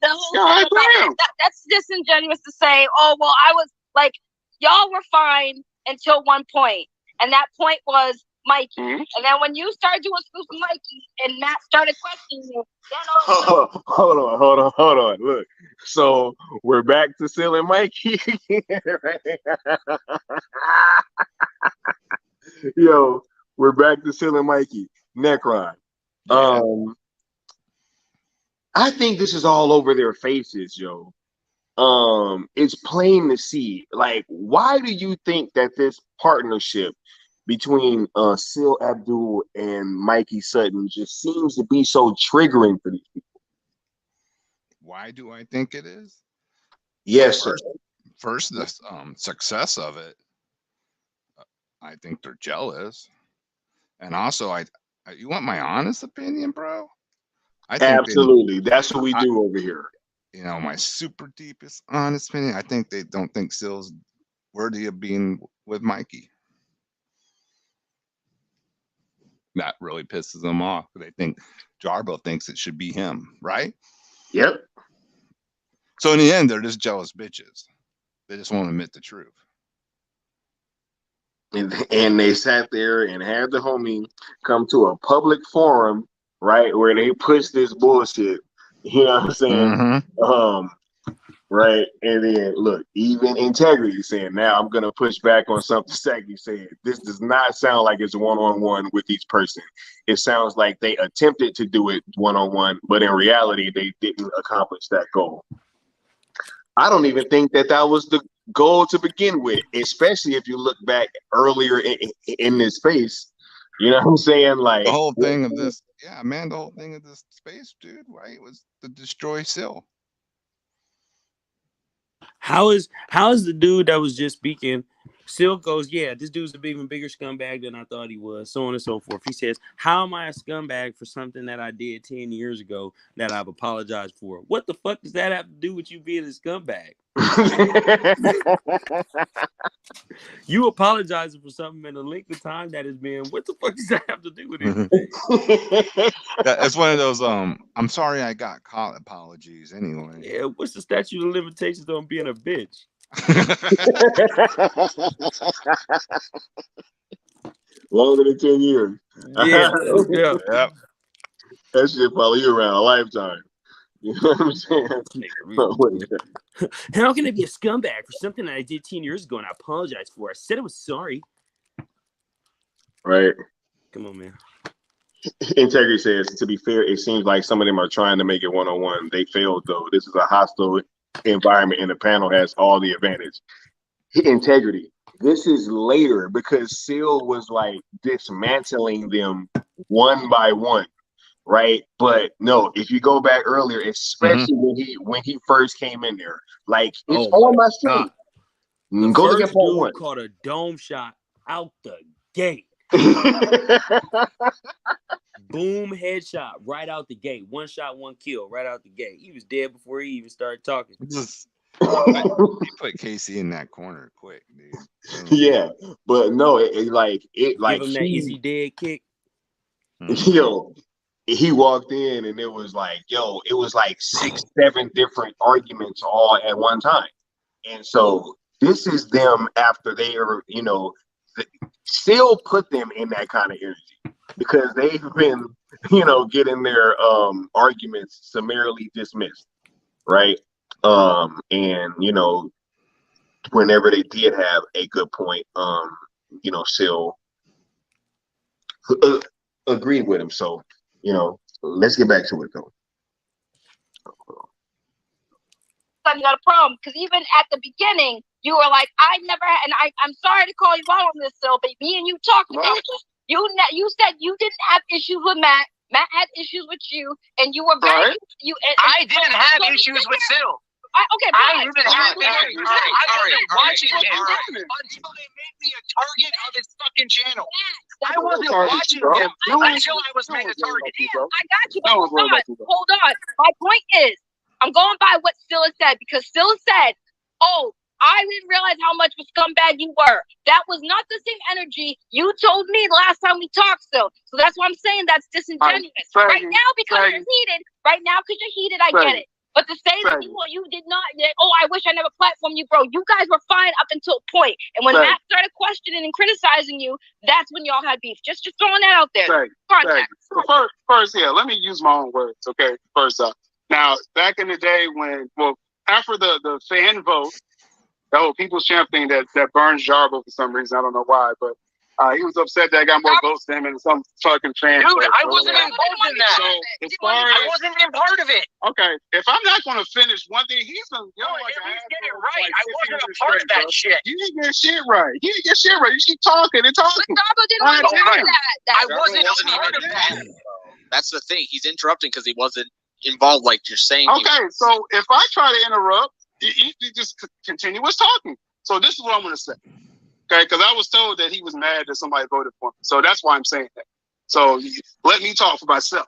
the whole that's disingenuous to say, oh well, I was like, y'all were fine until one point, and that point was Mikey. And then when you started doing spoof with Mikey, and Matt started questioning you, then hold on. Look, so we're back to selling Mikey. Yo, we're back to selling Mikey. Necron. I think this is all over their faces, yo. It's plain to see. Like, why do you think that this partnership between Seal Abdul and Mikey Sutton just seems to be so triggering for these people? Why do I think it is? Yes, sir. First, the success of it. I think they're jealous, and also, you want my honest opinion, bro? I think absolutely. That's what we do over here. You know, my super deepest honest opinion. I think they don't think Seal's worthy of being with Mikey. That really pisses them off. They think Jarbo thinks it should be him, right? Yep. So in the end, they're just jealous bitches. They just won't admit the truth. And they sat there and had the homie come to a public forum, right, where they push this bullshit. You know what I'm saying? Right. And then look, even Integrity saying, now I'm gonna push back on something Sagi said. This does not sound like it's one-on-one with each person. It sounds like they attempted to do it one-on-one, but in reality, they didn't accomplish that goal. I don't even think that was the goal to begin with, especially if you look back earlier in this space. You know what I'm saying? Like the whole thing of this, yeah, man, the whole thing of this space, dude, right, was to destroy Seal. How is the dude that was just speaking? Seal goes, yeah, this dude's an even bigger scumbag than I thought he was, so on and so forth. He says, how am I a scumbag for something that I did 10 years ago that I've apologized for? What the fuck does that have to do with you being a scumbag? You apologizing for something in a length of time that has been, what the fuck does that have to do with anything? It's one of those I'm sorry I got caught apologies anyway. Yeah, what's the statute of limitations on being a bitch? Longer than 10 years. Yeah. Yep. That shit follow you around a lifetime. You know what I'm saying? How can I be a scumbag for something that I did 10 years ago and I apologized for? I said I was sorry. Right. Come on, man. Integrity says, to be fair, it seems like some of them are trying to make it one-on-one. They failed, though. This is a hostile environment, and the panel has all the advantage. Integrity. This is later because Seal was like dismantling them one by one, right? But no, if you go back earlier, especially when he first came in there, like it's on my stream. The Go first dude caught a dome shot out the gate. Boom, headshot right out the gate. One shot, one kill right out the gate. He was dead before he even started talking. He put Casey in that corner quick, dude. Yeah, but no, it give him that easy dead kick. Yo, he walked in and it was like, it was like 6-7 different arguments all at one time. And so this is them after they are, still put them in that kind of energy because they've been, getting their arguments summarily dismissed, right? And whenever they did have a good point, Seal agreed with him. So, let's get back to it though. You got a problem because even at the beginning, You were like, I never had, and I'm sorry to call you out on this, Sil, but me and you talked about this. You said you didn't have issues with Matt. Matt had issues with you, and you were very I didn't have issues with Sil. Okay, I didn't have issues. I wasn't watching him until they made me a target of his fucking channel. I wasn't watching him until I was made a target. I got you. Hold on. My point is, I'm going by what Scylla said, because Scylla said, "Oh, I didn't realize how much of a scumbag you were." That was not the same energy you told me last time we talked, Sil. So that's why I'm saying that's disingenuous. Right now, because you're heated. I get it. But to say that you did not, I wish I never platformed you, bro. You guys were fine up until a point. And when Matt started questioning and criticizing you, that's when y'all had beef. Just throwing that out there. First, let me use my own words, okay? First off. Now, back in the day after the fan vote, the whole People's Champ thing that burns Jarbo for some reason, I don't know why, but he was upset that I got more votes than him and some fucking fan. Dude, I wasn't involved in that. So, I wasn't even part of it. Okay, if I'm not going to finish one thing, he's going to get it right. I wasn't a part of that shit. You didn't get shit right. You didn't get shit right. You keep talking and talking. But Jarbo didn't want to hear that. I wasn't a part of that. That's the thing. He's interrupting because he wasn't involved, like you're saying. Okay, so if I try to interrupt, you just continuous talking. So this is what I'm going to say. Okay, because I was told that he was mad that somebody voted for him. So that's why I'm saying that. So let me talk for myself.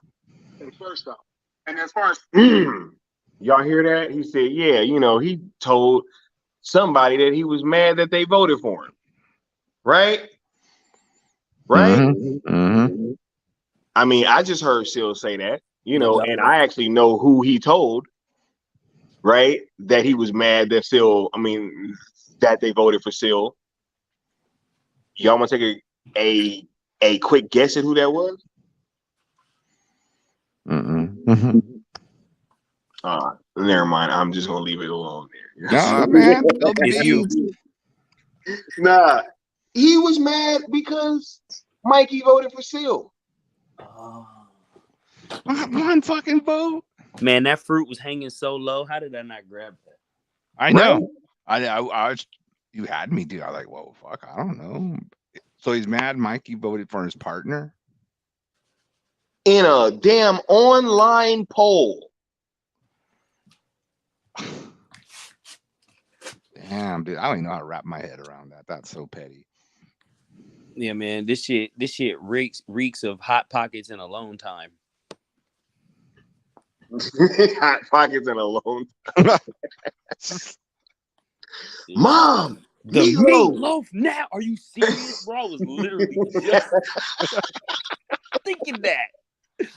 Okay, first off. And as far as y'all hear that? He said, yeah, he told somebody that he was mad that they voted for him. Right? Right? Mm-hmm. I mean, I just heard Sil say that, and I actually know who he told, right? That he was mad that that they voted for Sil. Y'all want to take a quick guess at who that was? Mm-hmm. Never mind. I'm just gonna leave it alone there. Nah, man. It's you. Nah, he was mad because Mikey voted for Sil. One fucking vote. Man, that fruit was hanging so low. How did I not grab that? I know. Right? I was. You had me, dude. I was like, whoa, fuck. I don't know. So he's mad. Mikey voted for his partner in a damn online poll. Damn, dude. I don't even know how to wrap my head around that. That's so petty. Yeah, man. This shit reeks of Hot Pockets and Alone Time. Hot Pockets and Alone Time. Mom, the meatloaf now. Are you serious, bro? I was literally just thinking that.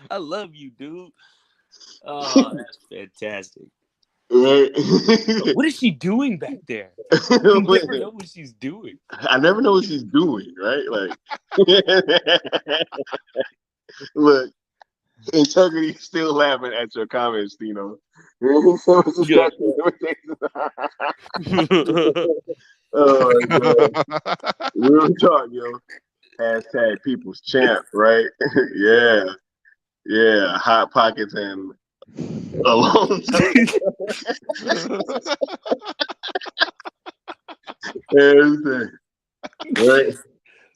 I love you, dude. Oh, that's fantastic. What is she doing back there? You never know what she's doing. I never know what she's doing, right? Like, look, Integrity still laughing at your comments, Tino. Oh my God. Real talk, yo. Hashtag People's Champ, right? Yeah. Hot Pockets and Alone Time. Everything. Right?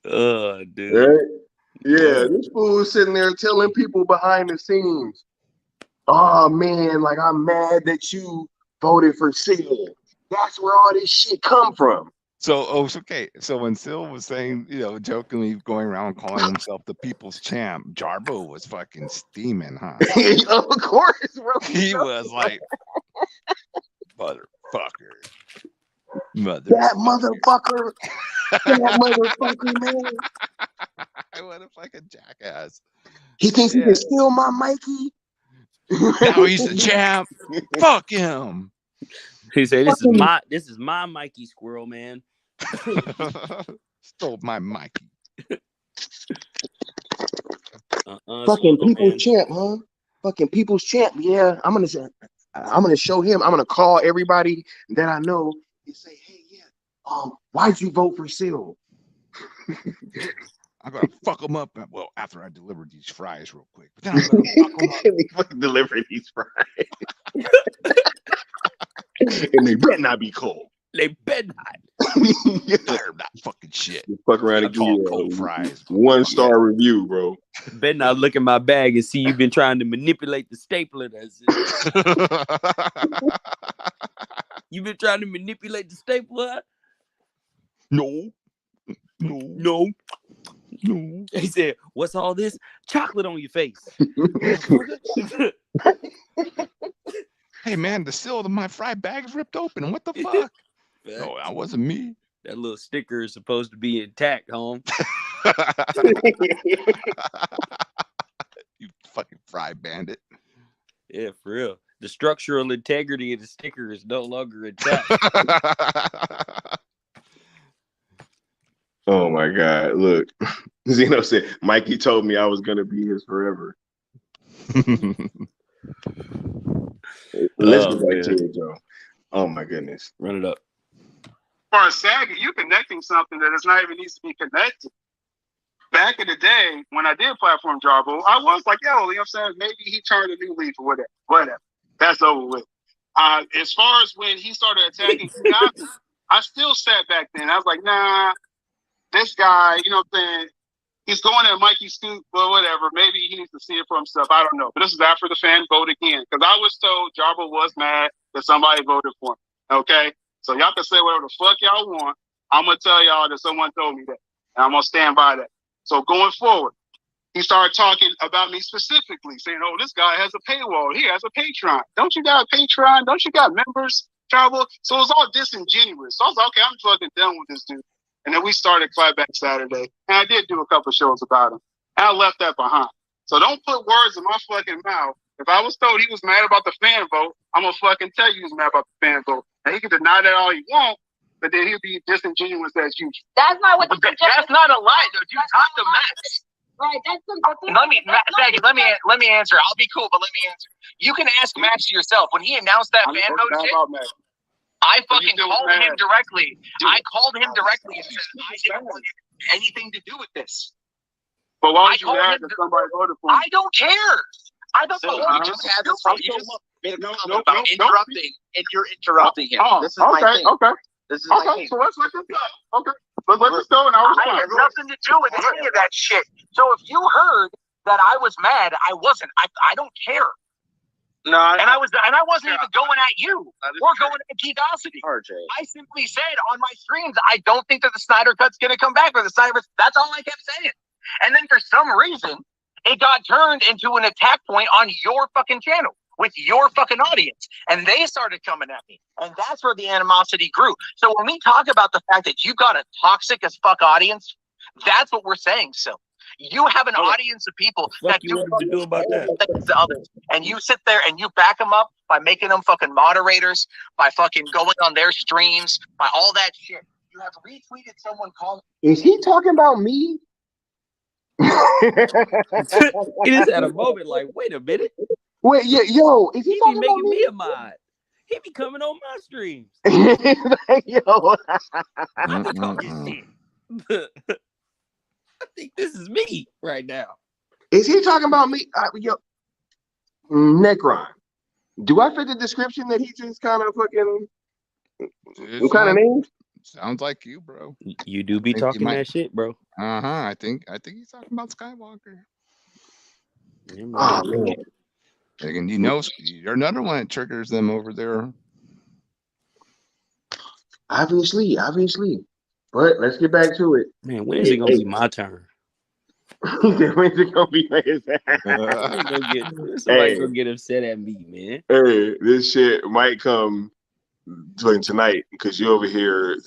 Oh, dude. Right? Yeah, this fool was sitting there telling people behind the scenes, oh man, like I'm mad that you voted for Sil. That's where all this shit come from. So, okay. So when Sil was saying, jokingly going around calling himself the people's champ, Jarbo was fucking steaming, huh? Of course, bro. He was like, motherfucker. That motherfucker. That motherfucker, man. What a fucking jackass. He thinks he can steal my Mikey. Now he's the champ. Fuck him. He said, this is my Mikey Squirrel, man. Stole my Mikey. Fucking People's Champ, huh? Fucking People's Champ. Yeah, I'm gonna show him. I'm gonna call everybody that I know and say, hey, why'd you vote for Sil? I'm gonna fuck him up. Well, after I deliver these fries real quick, but then I'm gonna fuck him up. Deliver these fries, and they better not be cold. They bet not. They're not fucking shit. Fuck around and give you cold fries. 1-star review, bro. Bet not look in my bag and see you've been trying to manipulate the stapler. That's it. You've been trying to manipulate the stapler? No. He said, "What's all this chocolate on your face?" Hey man, the seal of my fried bag is ripped open. What the fuck? No, that wasn't me. That little sticker is supposed to be intact, home. You fucking fry bandit. Yeah, for real. The structural integrity of the sticker is no longer intact. Oh my God! Look, Zeno said Mikey told me I was gonna be his forever. Let's get back to it, Joe. Oh my goodness, run it up. For a SAG, you connecting something that is not even needs to be connected. Back in the day, when I did platform Jarbo, I was like, yo, you know what I'm saying? Maybe he turned a new leaf or whatever. Whatever. That's over with. As far as when he started attacking Gotham, I still sat back then. I was like, nah, this guy, you know what I'm saying? He's going at Mikey Scoop or whatever. Maybe he needs to see it for himself. I don't know. But this is after the fan vote again. Because I was told Jarbo was mad that somebody voted for him. Okay? So y'all can say whatever the fuck y'all want. I'm going to tell y'all that someone told me that. And I'm going to stand by that. So going forward, he started talking about me specifically, saying, oh, this guy has a paywall. He has a Patreon. Don't you got a Patreon? Don't you got members, Jarbo? So it was all disingenuous. So I was like, okay, I'm fucking done with this dude. And then we started Clapback Saturday. And I did do a couple shows about him. And I left that behind. So don't put words in my fucking mouth. If I was told he was mad about the fan vote, I'm going to fucking tell you he's mad about the fan vote. And he can deny that all he wants, but then he'll be disingenuous as usual. That's not what that's not a lie, though. You talked to Max. Right, that's let me answer. I'll be cool, but let me answer. You can ask Max yourself. When he announced that fan vote shit, I fucking called him directly. I called him directly and said I didn't want anything to do with this. But why would you mad that somebody voted for him? I don't care. I don't know. You just had this. You just made a comment about interrupting, and you're interrupting him. This is my thing. Okay. This is my thing. So let's let this go. Okay. Let's go. And I had nothing to do with any of that shit. So if you heard that I was mad, I wasn't. I don't care. No, and I wasn't even going at you or going at Geekosity. I simply said on my streams, I don't think that the Snyder Cut's gonna come back, or the Snyder. That's all I kept saying. And then for some reason, it got turned into an attack point on your fucking channel with your fucking audience, and they started coming at me, and that's where the animosity grew. So when we talk about the fact that you got a toxic as fuck audience, that's what we're saying. So you have an audience of people that do about that to others, and you sit there and you back them up by making them fucking moderators, by fucking going on their streams, by all that shit. You have retweeted someone calling. Is he talking about me? It is at a moment like, wait a minute. Wait, yeah, yo, is he be making me a mod? He be coming on my streams. Yo, I be talking shit. I think this is me right now. Is he talking about me? Yo, Necron. Do I fit the description that he just kind of fucking? What kind of name? Sounds like you, bro. You do be talking that shit, bro. I think he's talking about Skywalker. Oh man. And you know, you're another one that triggers them over there. Obviously. But let's get back to it. Man, when is it gonna be my turn? When's it gonna be his Somebody's gonna get upset at me, man. Hey, this shit might come tonight because you over here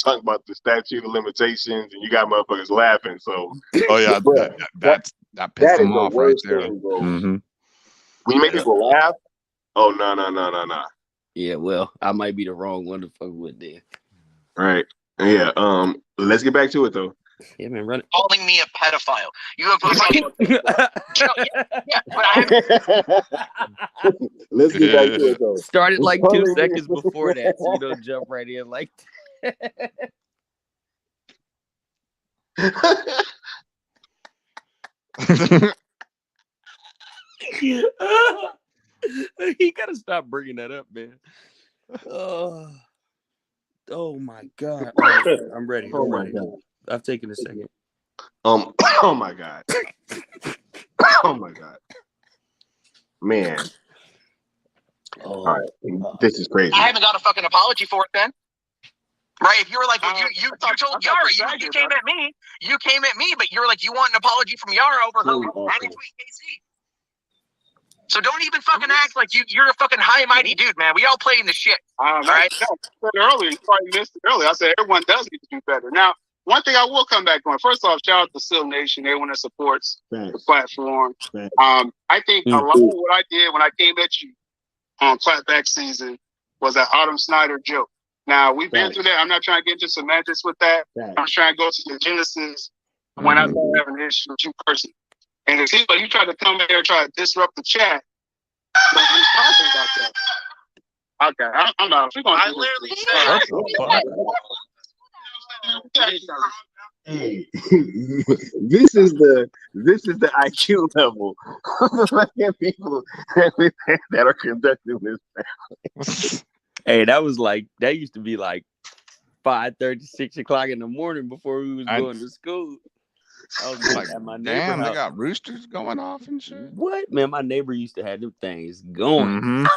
talking about the statute of limitations and you got motherfuckers laughing. So oh yeah, that pissed them off right there. Mm-hmm. When you make people laugh, oh no. Yeah, well, I might be the wrong one to fuck with there. Right. Yeah. Let's get back to it though. Yeah, man, run it. Calling me a pedophile. You have Let's get back to it though. Started like 2 seconds before that, so you don't jump right in like He gotta stop bringing that up, man. Oh my God! All right, I'm ready. Oh I'm my ready. God. I've taken a second. Oh my God. Oh my God. Man. Oh, All right. This is crazy. I haven't got a fucking apology for it then. Right? If you were like, well, you told Yara, you came at me. You came at me, but you're like, you want an apology from Yara over who added to KC. So don't even fucking act like you're a fucking high and mighty dude, man. We all play in the shit. Right? I said earlier, you probably missed it earlier. I said everyone does need to do better. Now, one thing I will come back on. First off, shout out to Seal Nation, everyone that supports the platform. I think a lot of what I did when I came at you on Clapback season was that Autumn Snyder joke. Now, we've been through that. I'm not trying to get into semantics with that. I'm trying to go to the genesis when I started having an issue with you personally. And it seems like you tried to come in here and try to disrupt the chat. But we're talking about that. Okay, I'm not. I literally said. Hey, this is the IQ level of the fucking people that are conducting this. Hey, that used to be like 5:30, 6 o'clock in the morning before we was going to school. I was like, at my damn, they got roosters going off and shit. What, man? My neighbor used to have them things going.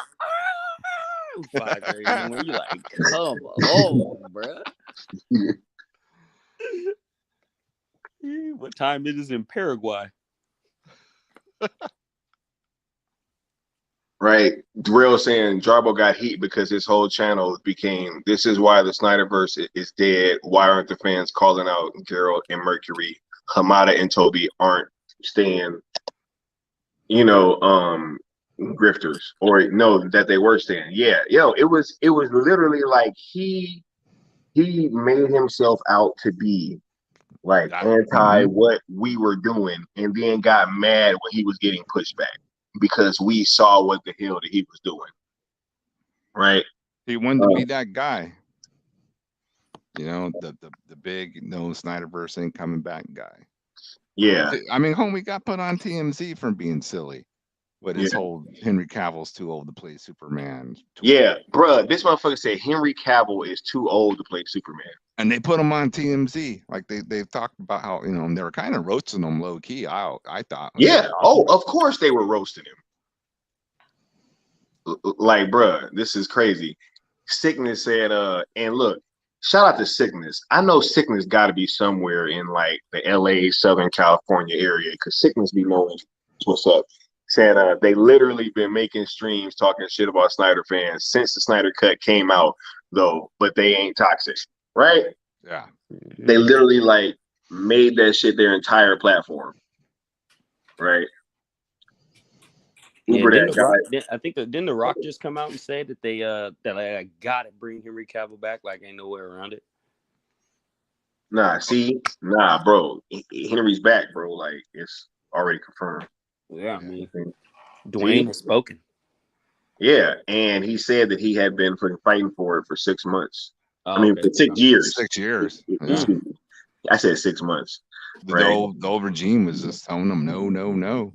5:30 in the morning. You're like, come on, bro. What time it is in Paraguay? Right. Drill saying Jarbo got heat because his whole channel became, this is why the Snyderverse is dead. Why aren't the fans calling out Gerald and Mercury? Hamada and Toby aren't staying, grifters, or no, that they were staying. Yeah, it was literally like he made himself out to be like anti what we were doing, and then got mad when he was getting pushed back because we saw what the hell that he was doing. Right? He wanted to be that guy. The big Snyderverse ain't coming back guy. Yeah. I mean, homie got put on TMZ for being silly. With his whole Henry Cavill's too old to play Superman. Yeah, bruh, this motherfucker said Henry Cavill is too old to play Superman. And they put him on TMZ. Like they've talked about how, and they were kind of roasting him low key. I thought. Yeah. Oh, of course they were roasting him. Like, bruh, this is crazy. Sickness said, and look, shout out to Sickness. I know Sickness got to be somewhere in like the LA, Southern California area, because Sickness be knowing what's up. Saying they literally been making streams talking shit about Snyder fans since the Snyder Cut came out, though, but they ain't toxic, right? Yeah. They literally like made that shit their entire platform, right? Yeah, didn't The Rock just come out and say that they I gotta bring Henry Cavill back, like ain't no way around it? Nah, bro, Henry's back, bro. Like it's already confirmed. Yeah, I mean, Dwayne has spoken. Yeah, and he said that he had been fighting for it for 6 months. Oh, okay. For 6 years. 6 years. Yeah. I said 6 months. The old regime was just telling him no.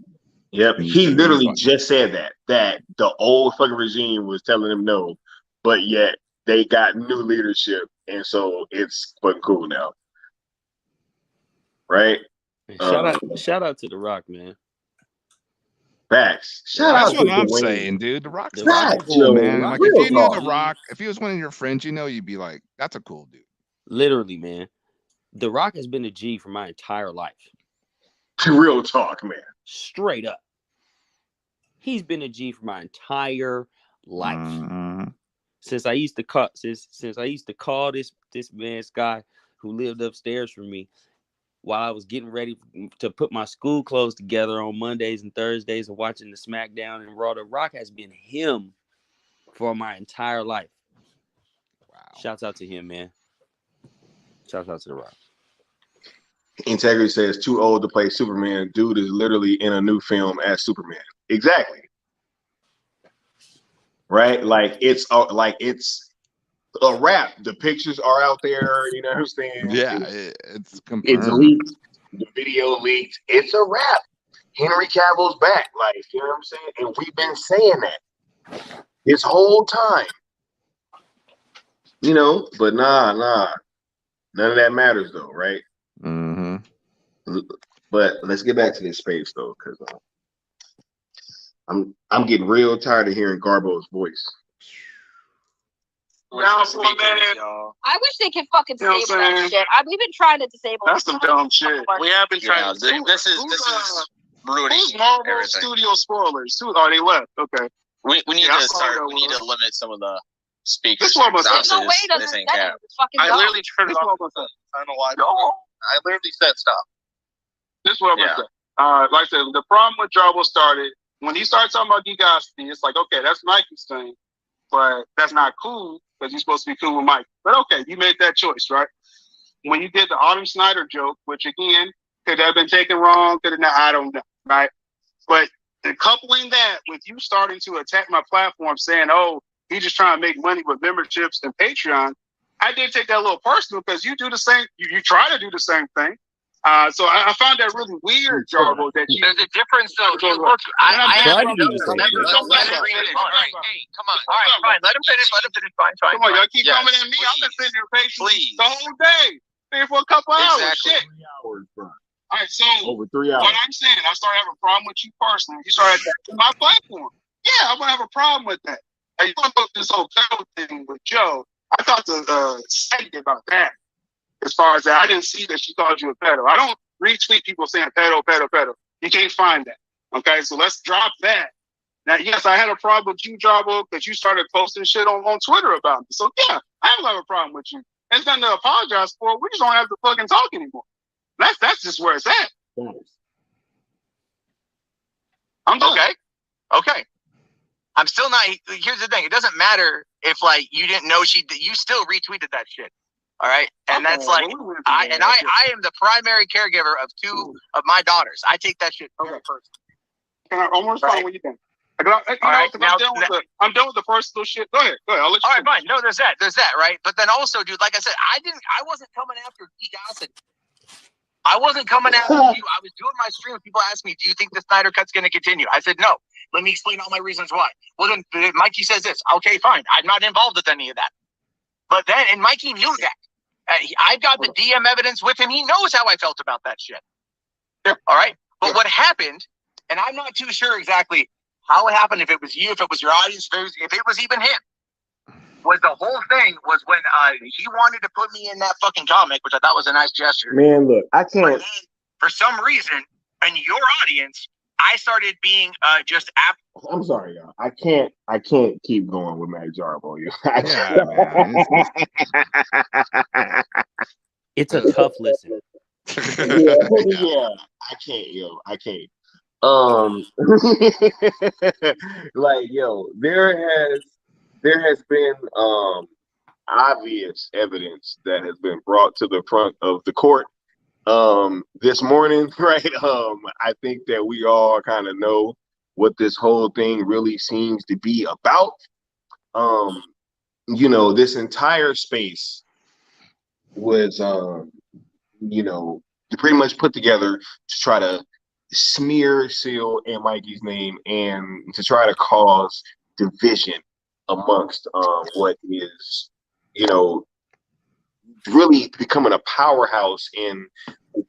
Yep, he literally just said that the old fucking regime was telling him no, but yet they got new leadership, and so it's fucking cool now. Right? Shout out to The Rock, man. Facts. That's what I'm saying, dude. The Rock's cool, man. Like if you knew The Rock, if he was one of your friends, you'd be like, that's a cool dude. Literally, man. The Rock has been a G for my entire life. Real talk, man. Straight up. He's been a G for my entire life. Since I used to call this man's guy who lived upstairs from me while I was getting ready to put my school clothes together on Mondays and Thursdays and watching the SmackDown and Raw. The Rock has been him for my entire life. Wow. Shouts out to him, man. Shouts out to The Rock. Integrity says too old to play Superman. Dude is literally in a new film as Superman. Exactly. Right? Like it's a wrap. The pictures are out there. You know what I'm saying? Yeah, it's confirmed. It's leaked. The video leaked. It's a wrap. Henry Cavill's back. Like, you know what I'm saying? And we've been saying that this whole time. You know, but nah, none of that matters though, right? Mm-hmm. But let's get back to this space though, because I'm getting real tired of hearing Garbo's voice. I wish they could fucking disable that shit. We've been trying to disable. That's some dumb shit. We have been trying. This is ruining Who's Marvel everything. Studio spoilers? Oh, they left. Okay. We need to start. We need to limit some of the speakers. This one was There's no way to this ain't set cap. it. It's fucking I dumb. literally turned it off. I don't know why. I literally said stop. This is what I'm gonna say. Like I said, the problem with Jarbo started when he started talking about Gigosity. It's like, okay, that's Mikey's thing, but that's not cool because you're supposed to be cool with Mike. But okay, you made that choice, right? When you did the Autumn Snyder joke, which again could have been taken wrong, could have not, I don't know, right? But coupling that with you starting to attack my platform, saying, "Oh, he's just trying to make money with memberships and Patreon," I did take that a little personal because you do the same. You try to do the same thing. So I found that really weird, Jarbo. That you, there's a difference, though. Look, I have to do the same thing. Hey, come on. All right, fine. Let him finish. Fine. Come on, y'all keep Yes, coming at me. I've been please. sitting here patiently Please. the whole day, staying for a couple hours. Exactly. Shit. 3 hours, bro. All right, so Over 3 hours. what I'm saying, I started having a problem with you personally. You started attacking my platform. Yeah, I'm gonna have a problem with that. Hey, you talking about this whole pedo thing with Joe? I thought the segment about that. As far as that, I didn't see that she called you a pedo. I don't retweet people saying pedo. You can't find that. Okay, so let's drop that. Now, yes, I had a problem with you, Jarbo, because you started posting shit on Twitter about me. So yeah, I don't have a problem with you. There's nothing to apologize for. We just don't have to fucking talk anymore. That's just where it's at. I'm done. Okay. I'm still not. Here's the thing. It doesn't matter if like you didn't know you still retweeted that shit. All right, and that's like I am the primary caregiver of 2 of my daughters. I take that shit very personally. Can I almost find what you think? I'm done with the personal shit. Go ahead. I'll let you. All right, fine. No, there's that, right? But then also, dude, like I said, I wasn't coming after Gigosity. I wasn't coming after you. I was doing my stream. People asked me, "Do you think the Snyder Cut's going to continue?" I said, "No." Let me explain all my reasons why. Well, then Mikey says this. Okay, fine. I'm not involved with any of that. But then, and Mikey knew that. I've got the DM evidence with him. He knows how I felt about that shit. All right. But what happened, and I'm not too sure exactly how it happened, if it was you, if it was your audience, if it was even him, was the whole thing was when he wanted to put me in that fucking comic, which I thought was a nice gesture. Man, look, I can't. But for some reason, in your audience, I started being I'm sorry, y'all. I can't keep going with Matt Jarbo. It's a tough listen. Yeah, I can't, yo. I can't. Like, yo, there has been obvious evidence that has been brought to the front of the court this morning, right? I think that we all kind of know what this whole thing really seems to be about. You know, this entire space was pretty much put together to try to smear Seal and Mikey's name and to try to cause division amongst what is, really becoming a powerhouse in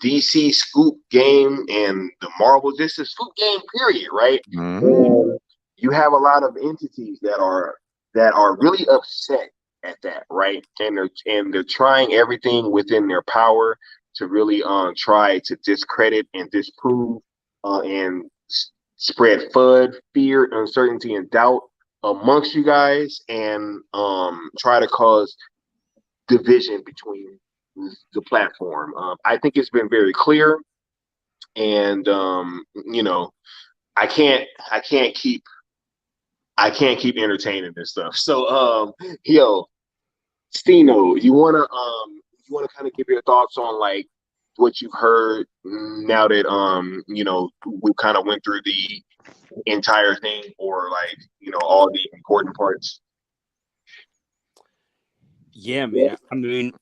DC scoop game and the Marvel, just the scoop game period, right? And you have a lot of entities that are really upset at that, right? And they're trying everything within their power to really try to discredit and disprove and spread FUD, fear, uncertainty, and doubt amongst you guys, and try to cause division between the platform. I think it's been very clear, and I can't keep entertaining this stuff. So yo, Stino, you wanna kind of give your thoughts on like what you've heard now that we kind of went through the entire thing, or like all the important parts? Yeah, man. I mean,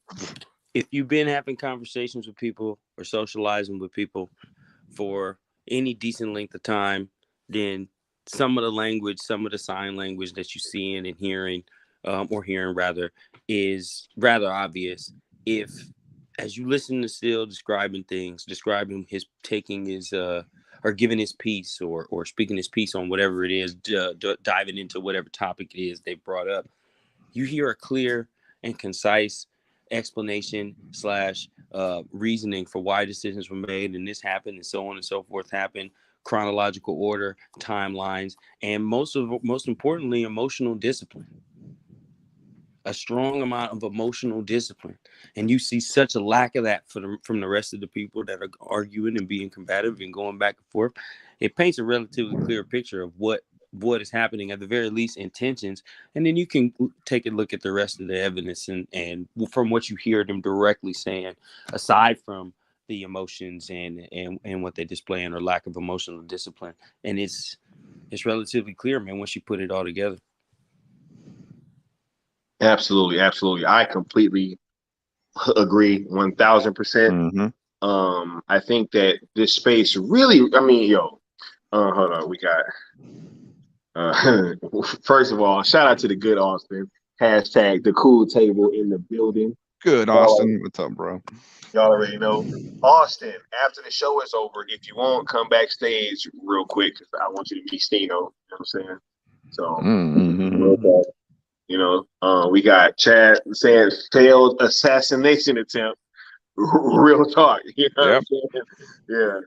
if you've been having conversations with people or socializing with people for any decent length of time, then some of the language, some of the sign language that you're seeing and hearing or hearing rather, is rather obvious. If, as you listen to Still describing things, describing his taking his or giving his piece or speaking his piece on whatever it is, diving into whatever topic it is they brought up, you hear a clear and concise explanation slash reasoning for why decisions were made and this happened and so on and so forth happened, chronological order, timelines, and most importantly, emotional discipline. A strong amount of emotional discipline, and you see such a lack of that from the rest of the people that are arguing and being combative and going back and forth. It paints a relatively clear picture of what is happening, at the very least intentions, and then you can take a look at the rest of the evidence and from what you hear them directly saying, aside from the emotions and what they're displaying or lack of emotional discipline. And it's relatively clear, man, once you put it all together. Absolutely, absolutely. I completely agree, 1000%. I think that this space really, I mean, hold on, we got. First of all, shout out to the good Austin. Hashtag the cool table in the building. Good Austin, what's up, bro? Y'all already know. Austin, after the show is over, if you want, come backstage real quick because I want you to meet Stino. You know what I'm saying? So. We got Chad saying failed assassination attempt. Real talk. You know what I'm saying? Yeah.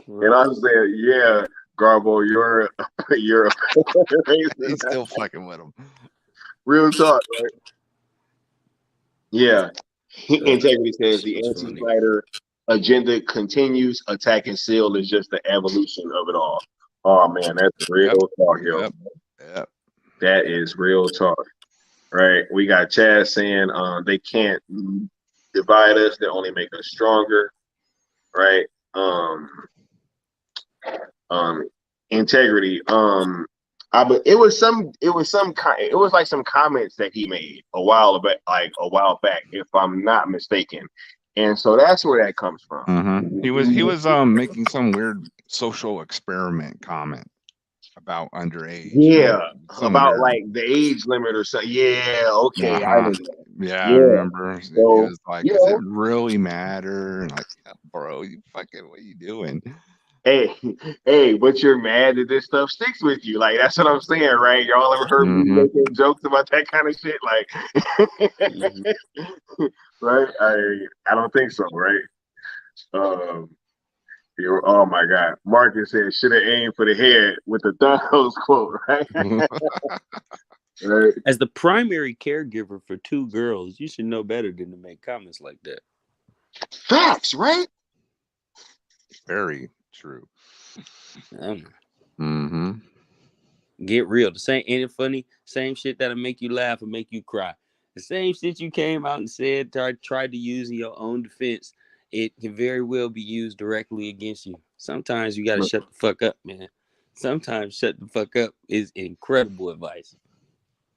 And I'm saying, yeah, Garbo, you're He's still fucking with him. Real talk, right? Yeah. Integrity says the anti-fighter agenda continues. Attacking Seal is just the evolution of it all. Oh man, that's real talk, yo. Yep. That is real talk. Right, we got Chad saying they can't divide us; they only make us stronger. Right, integrity. But it was like some comments that he made a while back, if I'm not mistaken, and so that's where that comes from. He was making some weird social experiment comment about underage. Yeah, about like the age limit or something. Yeah, okay. I remember. So, he was like, does it really matter? And like, bro, you fucking, what are you doing? Hey, but you're mad that this stuff sticks with you. Like, that's what I'm saying, right? Y'all ever heard me making jokes about that kind of shit? Like, right? I don't think so, right? Oh my God. Marcus said, should have aimed for the head with the Thanos quote, right? Right? As the primary caregiver for two girls, you should know better than to make comments like that. Facts, right? Very true. Get real. The same, ain't it funny? Same shit that'll make you laugh and make you cry. The same shit you came out and said, tried to use in your own defense, it can very well be used directly against you. Sometimes you gotta shut the fuck up, man. Sometimes shut the fuck up is incredible advice.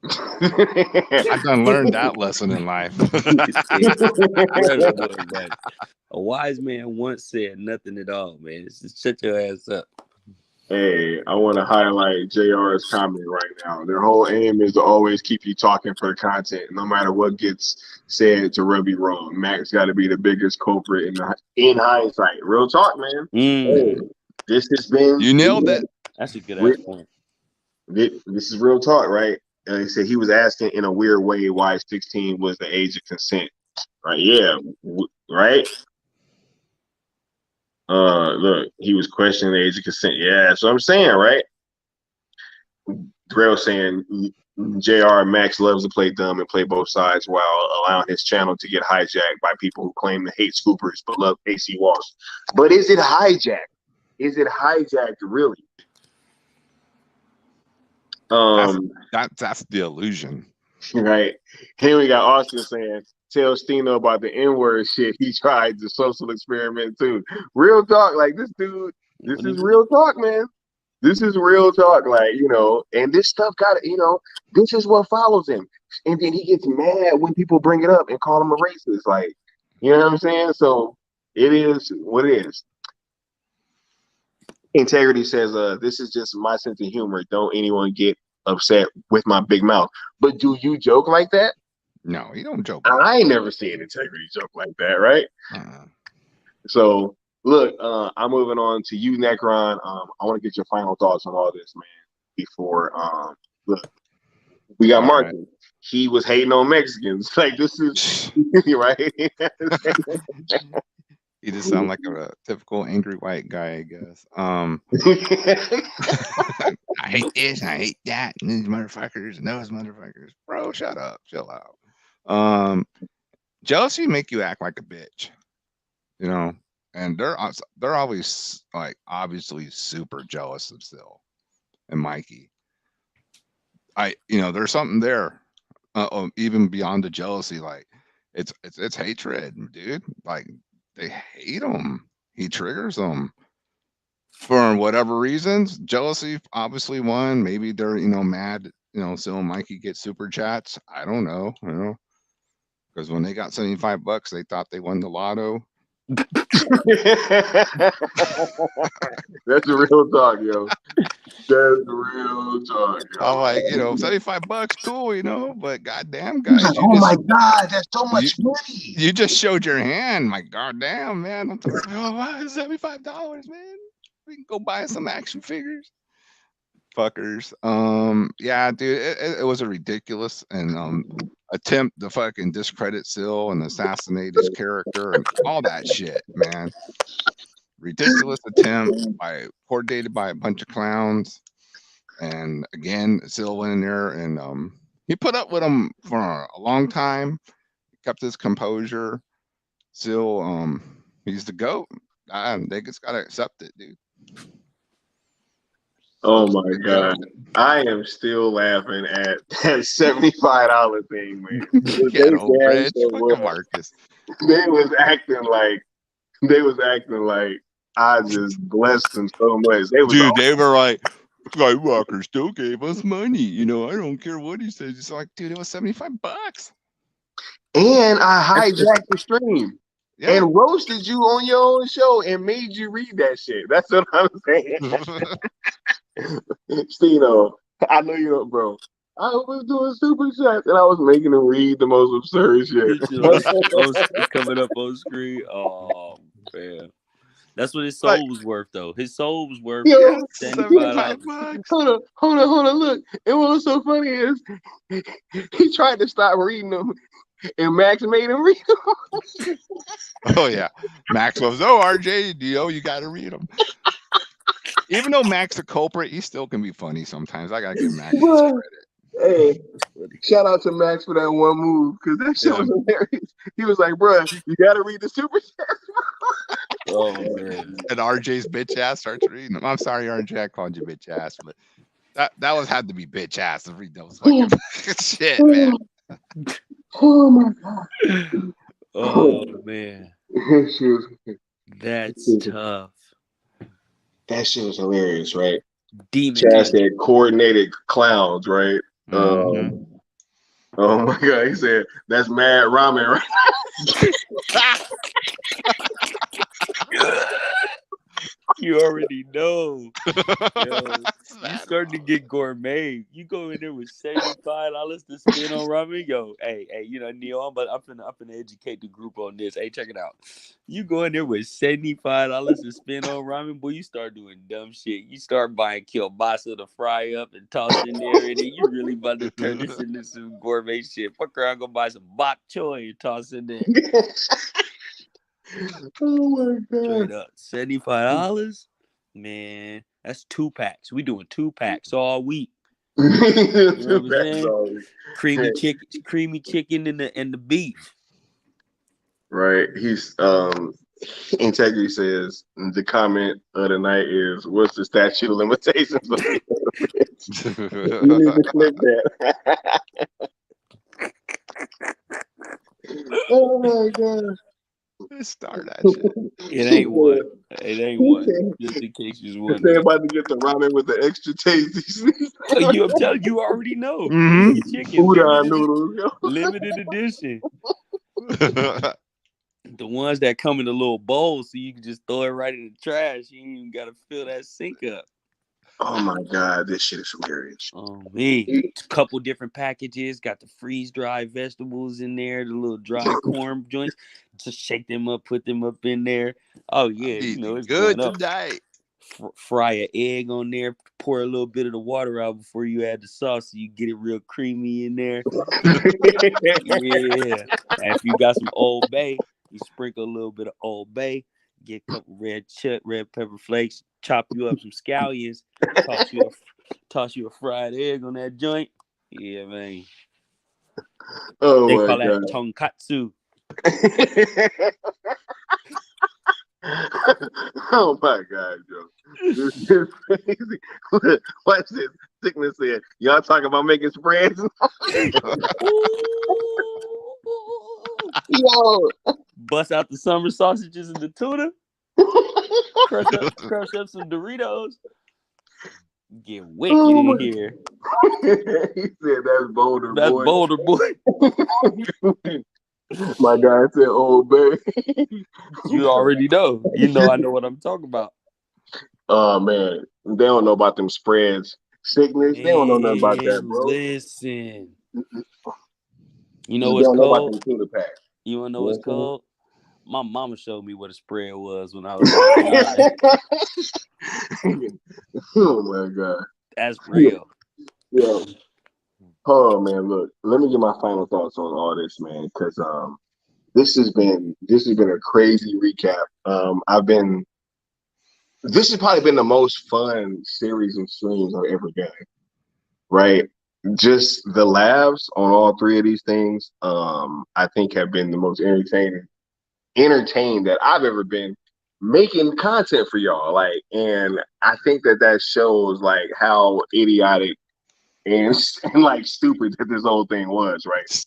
I done learned that lesson in life. A wise man once said nothing at all, man. Just shut your ass up. Hey, I want to highlight JR's comment right now. Their whole aim is to always keep you talking for the content, no matter what gets said to rub you wrong. Max got to be the biggest culprit in hindsight. Real talk, man. Hey, this has been... You nailed it. That's a good ass point. This is real talk, right? He said he was asking in a weird way why 16 was the age of consent. Right? Yeah. Right? Look, he was questioning the age of consent. Yeah, that's what I'm saying, right? Drell saying JR Max loves to play dumb and play both sides while allowing his channel to get hijacked by people who claim to hate scoopers but love AC Walsh. But is it hijacked? Is it hijacked really? That's the illusion. Right. Here we got Austin saying, tell Stino about the N-word shit. He tried the social experiment too. Real talk, like this dude, this is real talk, man. This is real talk, like, and this stuff this is what follows him. And then he gets mad when people bring it up and call him a racist. Like, you know what I'm saying? So it is what it is. Integrity says, this is just my sense of humor. Don't anyone get upset with my big mouth. But do you joke like that? No, you don't joke. I ain't never seen Integrity joke like that, right? So look, I'm moving on to you, Necron. I want to get your final thoughts on all this, man. Before look, we got Marcus. Right. He was hating on Mexicans. Like this is right. He just sound like a typical angry white guy, I guess. I hate this, I hate that, and these motherfuckers, and those motherfuckers. Bro, shut up, chill out. Jealousy make you act like a bitch, you know. And they're always like obviously super jealous of Sil and Mikey. There's something there, even beyond the jealousy. Like it's hatred, dude. Like they hate him. He triggers them for whatever reasons. Jealousy, obviously, one. Maybe they're mad. Sil and Mikey get super chats. I don't know. Because when they got $75, they thought they won the lotto. That's real talk, yo. That's real talk, yo. I'm like, $75, cool, but goddamn, guys. My God, that's so much money. You just showed your hand. My goddamn, man. I'm talking, $75, man. We can go buy some action figures. Fuckers. Yeah, dude, it was a ridiculous and attempt to fucking discredit Sil and assassinate his character and all that shit, man. Ridiculous attempt coordinated by a bunch of clowns. And again, Sil went in there and he put up with him for a long time. He kept his composure. Sil, he's the GOAT. They just gotta accept it, dude. Oh my God. I am still laughing at that $75 thing, man. Marcus. They was acting like I just blessed them so much. They were like Skywalker still gave us money. I don't care what he says. It's like, dude, it was $75. And I hijacked the stream. Yeah. And roasted you on your own show and made you read that shit. That's what I'm saying. Stino, I know you don't, bro. I was doing super chats and I was making him read the most absurd shit. It's coming up on screen. Oh man, that's what his soul was worth, though. His soul was worth $75. Hold on. Look, and what was so funny is he tried to stop reading them, and Max made him read them. Oh yeah, Max was RJ, you got to read them. Even though Max a culprit, he still can be funny sometimes. I gotta give Max his credit. Hey, shout out to Max for that one move because that shit was hilarious. He was like, "Bro, you gotta read the super chat." Oh man! And RJ's bitch ass starts reading them. I'm sorry, RJ, I called you bitch ass, but that had to be bitch ass to read those fucking shit, man. Oh my God! Oh man, that's tough. That shit was hilarious, right? Demon. Chad said coordinated clowns, right? Mm-hmm. Oh my God, he said that's mad ramen, right? You already know. Yo, you starting to get gourmet. You go in there with $75 to spend on ramen. Yo, hey, Neil, I'm finna educate the group on this. Hey, check it out. You go in there with $75 to spend on ramen, boy, you start doing dumb shit. You start buying kielbasa to fry up and toss in there, and then you really about to turn this into some gourmet shit. Fuck around, go buy some bok choy and toss in there. Oh my God. Straight up. $75? Man, that's 2 packs. We doing 2 packs all week. You know what I'm saying? Creamy chicken and the beef. Right. He's Integrity says the comment of the night is, what's the statute of limitations? You need to click that. Oh my God. Start that shit. It ain't one. Just in case you was wondering. They're about to get the ramen with the extra taste. I'm telling you, already know. Mm-hmm. Chicken, noodles. Limited edition. The ones that come in a little bowl, so you can just throw it right in the trash. You ain't even gotta fill that sink up. Oh my God, this shit is hilarious. Me. Couple different packages. Got the freeze dried vegetables in there, the little dry corn joints. Just shake them up, put them up in there. Oh yeah, you know it's good going up. tonight. Fry an egg on there. Pour a little bit of the water out before you add the sauce, so you get it real creamy in there. Yeah. And if you got some Old Bay, you sprinkle a little bit of Old Bay. Get a couple red pepper flakes. Chop you up some scallions. Toss you a fried egg on that joint. Yeah, man. Oh They my call God. that tonkatsu. Oh my God, Joe. This is crazy. What's this? Sickness said, y'all talking about making spreads? Yo. Bust out the summer sausages and the tuna. Crush up some Doritos. Get wicked in here. He said that's Boulder That's boy. Boulder boy. My guy said, "Oh, baby." You already know. You know I know what I'm talking about. Oh man, they don't know about them spreads. Sickness, they don't know nothing about that, bro. Listen. You know They what's don't know about cold? them tuna packs. You wanna know You what's know what cold? My mama showed me what a spread was when I was like 9. Oh my God. That's real. Yo. Oh man, look. Let me get my final thoughts on all this, man, because this has been a crazy recap. This has probably been the most fun series of streams I've ever done. Right? Just the laughs on all three of these things, I think have been the most entertained that I've ever been making content for y'all. Like, and I think that shows like how idiotic and, and like stupid that this whole thing was, right?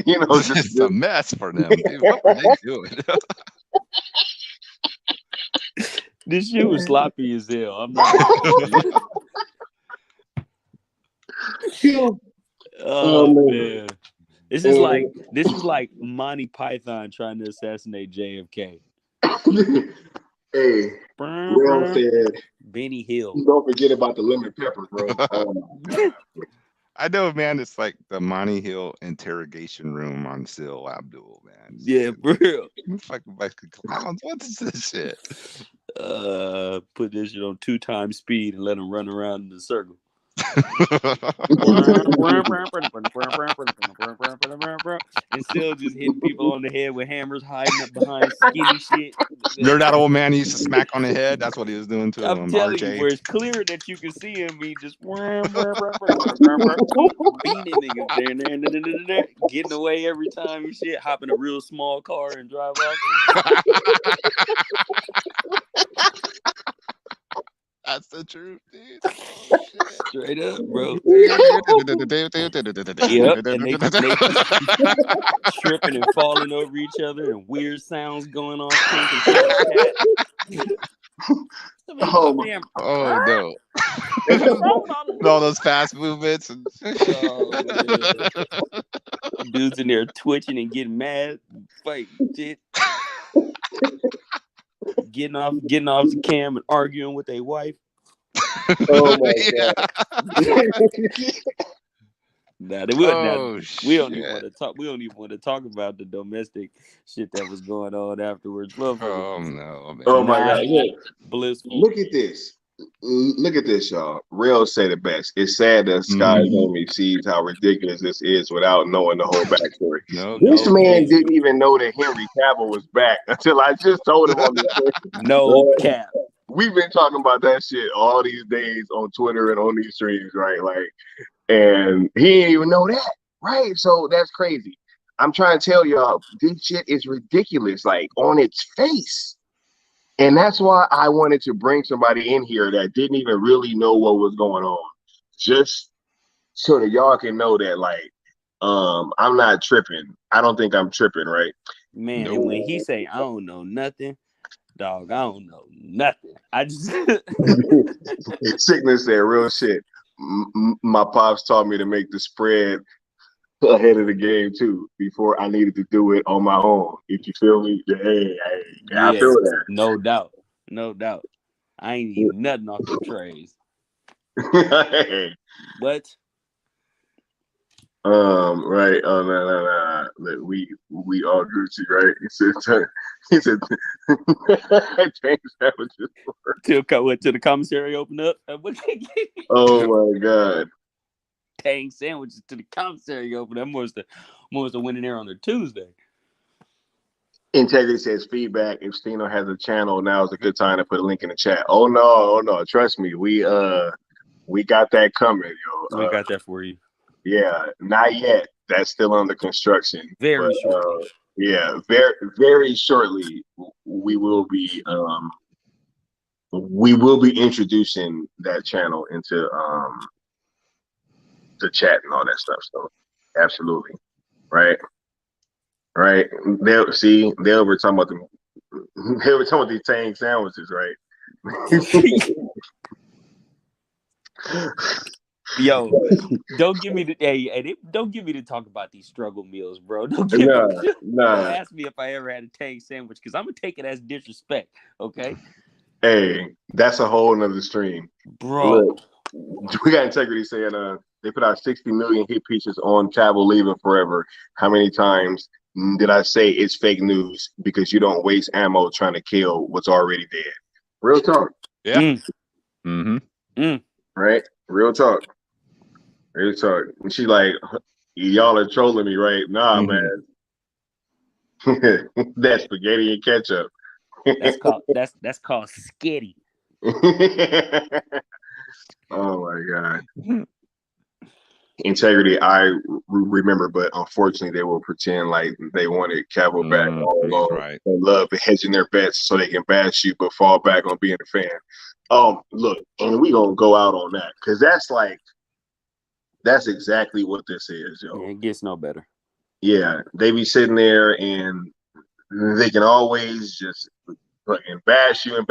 You know, It's a mess for them, dude. What were they doing? This shit was sloppy as hell. I'm not. Oh man. This is like Monty Python trying to assassinate JFK. Hey, Will said, Benny Hill. Don't forget about the lemon pepper, bro. Oh my God. I know, man. It's like the Monty Hill interrogation room on Sil Abdul, man. Yeah, for real. Fucking clowns. What is this shit? Put this shit on 2 times speed and let them run around in the circle. And still just hitting people on the head with hammers, hiding up behind skinny shit. Remember that old man he used to smack on the head? That's what he was doing to I'm telling RJ. you, where it's clear that you can see him, he just beating niggas there, getting away every time and shit, hop in a real small car and drive off. That's the truth, dude. Oh, straight up, bro. Yep, and they tripping and falling over each other and weird sounds going on. Oh no. All those fast movements and dudes in there twitching and getting mad, fighting shit. Getting off the cam and arguing with their wife. Oh my God. We don't even want to talk. We don't even want to talk about the domestic shit that was going on afterwards. Oh no, man. Oh my God. Blissful. Look at this. Look at this, y'all. Real said it best. It's sad that Sky only sees how ridiculous this is without knowing the whole backstory. This man didn't even know that Henry Cavill was back until I just told him on this thing. No cap. We've been talking about that shit all these days on Twitter and on these streams, right? Like, and he didn't even know that, right? So that's crazy. I'm trying to tell y'all, this shit is ridiculous, like on its face. And that's why I wanted to bring somebody in here that didn't even really know what was going on, just so that y'all can know that, like, I'm not tripping. I don't think I'm tripping, right? Man, and when he say I don't know nothing, dog, I don't know nothing. I just Sickness said real shit. My pops taught me to make the spread ahead of the game too, before I needed to do it on my own. If you feel me, hey, I feel that. No doubt. I ain't eating nothing off them trays. Hey. What? Right. Oh no. Look, we all Gucci, right? He said James sandwiches. Till the commissary open up. Oh my God. Tang sandwiches to the commissary open up. Must have went in there on a Tuesday. Integrity says feedback. If Stino has a channel, now is a good time to put a link in the chat. Oh no. Trust me, we got that coming, yo. We got that for you. Yeah, not yet. That's still under construction. Very shortly. Yeah, very shortly we will be introducing that channel into the chat and all that stuff. So absolutely. Right. They were talking about these Tang sandwiches, right? Yo, don't give me don't give me to talk about these struggle meals, bro. Don't ask me if I ever had a Tang sandwich, because I'm gonna take it as disrespect. Okay. Hey, that's a whole nother stream, bro. Look, we got Integrity saying they put out 60 million hit pieces on Cavill leaving forever. How many times did I say it's fake news because you don't waste ammo trying to kill what's already dead? Real talk. Yeah. Right? Real talk. And she like, y'all are trolling me, right? Nah, man. That's spaghetti and ketchup. That's called skitty. Oh my God. Integrity, I remember, but unfortunately, they will pretend like they wanted Cavill back all along. Right. They love hedging their bets so they can bash you, but fall back on being a fan. Look, and we gonna go out on that because that's exactly what this is, yo. Yeah, it gets no better. Yeah, they be sitting there and they can always just fucking bash you.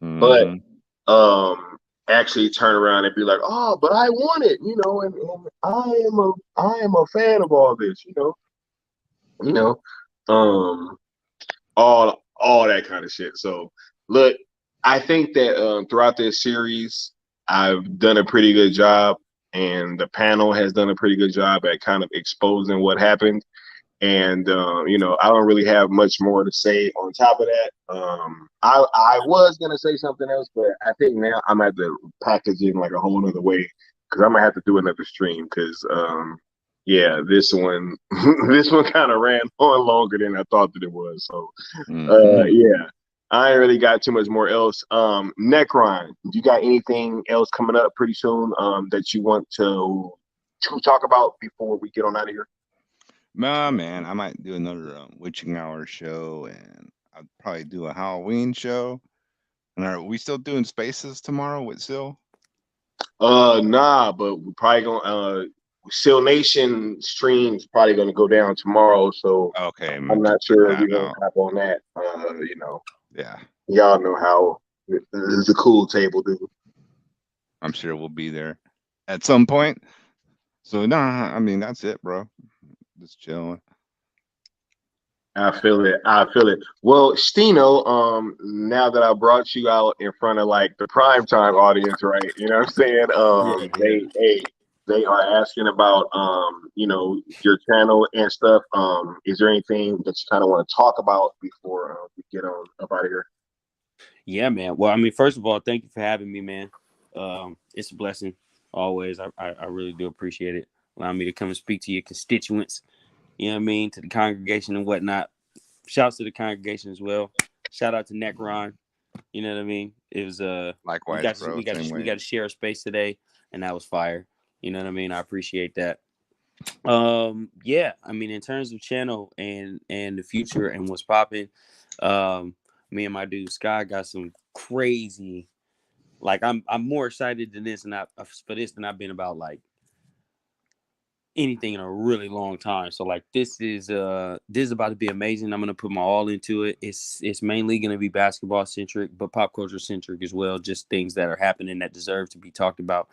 But actually turn around and be like, oh, but I won it, and I am a fan of all this, all that kind of shit. So look, I think that throughout this series, I've done a pretty good job, and the panel has done a pretty good job at kind of exposing what happened. And I don't really have much more to say on top of that. I was gonna say something else, but I think now I'm at the packaging like a whole other way because I'm gonna have to do another stream because this one kind of ran on longer than I thought that it was. So I ain't really got too much more else. Necron, you got anything else coming up pretty soon that you want to talk about before we get on out of here? Nah, man, I might do another witching hour show, and I'll probably do a Halloween show. And are we still doing spaces tomorrow with Sil? Nah, but we're probably gonna Sil Nation stream's probably gonna go down tomorrow, so okay, I'm not sure if we're gonna hop on that. Yeah, y'all know how it's a cool table, dude. I'm sure we'll be there at some point. So nah, I mean that's it, bro. Just chilling. I feel it. Well, Stino, now that I brought you out in front of like the primetime audience, right? You know what I'm saying? They are asking about your channel and stuff. Is there anything that you kind of want to talk about before we get on up out of here? Yeah, man. Well, I mean, first of all, thank you for having me, man. It's a blessing always. I really do appreciate it. Allow me to come and speak to your constituents. You know what I mean? To the congregation and whatnot. Shouts to the congregation as well. Shout out to Necron. You know what I mean? It was likewise, we got to share a space today, and that was fire. You know what I mean? I appreciate that. Yeah, I mean, in terms of channel and the future and what's popping, me and my dude Sky got some crazy. Like I'm more excited than this, and than I've been about like anything in a really long time. So like this is about to be amazing. I'm gonna put my all into it. It's mainly gonna be basketball centric, but pop culture centric as well. Just things that are happening that deserve to be talked about.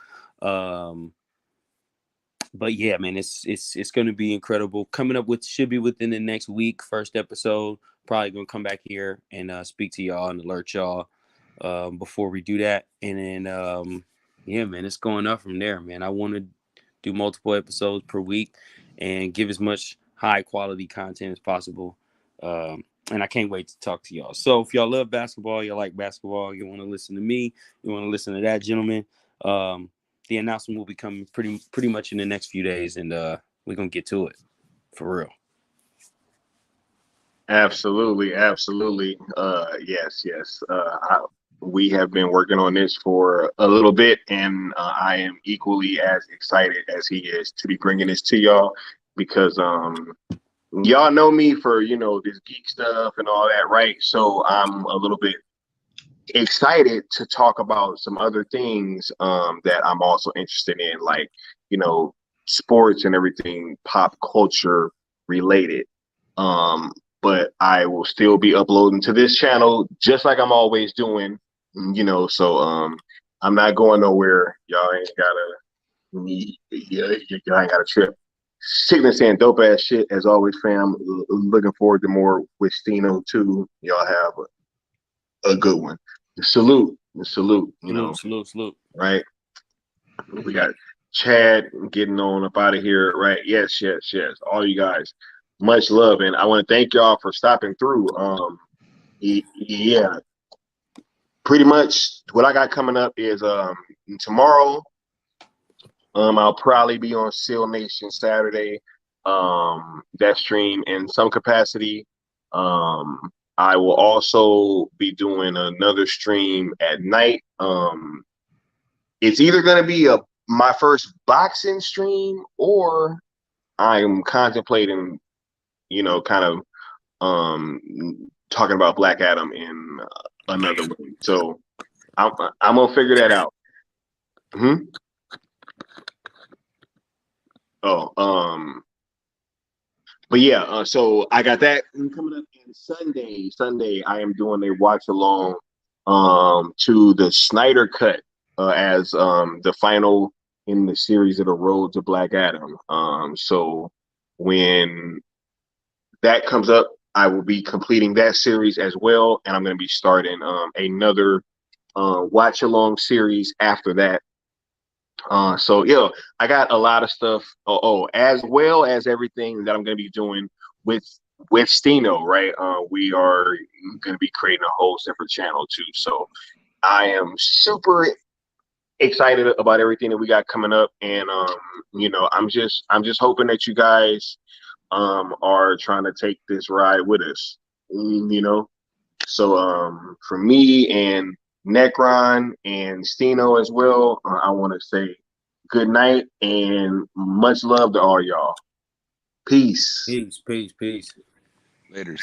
But yeah, man, it's gonna be incredible. Coming up should be within the next week. First episode, probably gonna come back here and speak to y'all and alert y'all before we do that. And then, yeah, man, it's going up from there, man. I want to do multiple episodes per week and give as much high quality content as possible. And I can't wait to talk to y'all. So if y'all love basketball, you like basketball, you want to listen to me, you want to listen to that gentleman, the announcement will be coming pretty much in the next few days, and we're gonna get to it for real. Absolutely. Yes. We have been working on this for a little bit, and I am equally as excited as he is to be bringing this to y'all, because y'all know me for, this geek stuff and all that, right? So I'm a little bit excited to talk about some other things that I'm also interested in, like, sports and everything pop culture related. But I will still be uploading to this channel just like I'm always doing, so I'm not going nowhere. Y'all ain't gotta trip. Sickness saying dope ass shit as always, fam. Looking forward to more with Stino too. Y'all have a good one. Salute. Salute. Right. We got Chad getting on up out of here. Right. Yes. All you guys, much love, and I want to thank y'all for stopping through. Yeah. Pretty much what I got coming up is tomorrow. I'll probably be on Seal Nation Saturday. That stream in some capacity. I will also be doing another stream at night. It's either going to be my first boxing stream, or I'm contemplating, kind of talking about Black Adam in another way. So I'm gonna figure that out. But yeah, so I got that coming up. And Sunday I am doing a watch along to the Snyder Cut as the final in the series of the Road to Black Adam. So when that comes up, I will be completing that series as well, and I'm going to be starting another watch along series after that. So yeah, I got a lot of stuff. As well as everything that I'm going to be doing with Stino, right? We are going to be creating a whole separate channel too. So I am super excited about everything that we got coming up, and I'm just hoping that you guys are trying to take this ride with us. So for me and Necron and Stino as well, I want to say good night and much love to all y'all. Peace. Laters.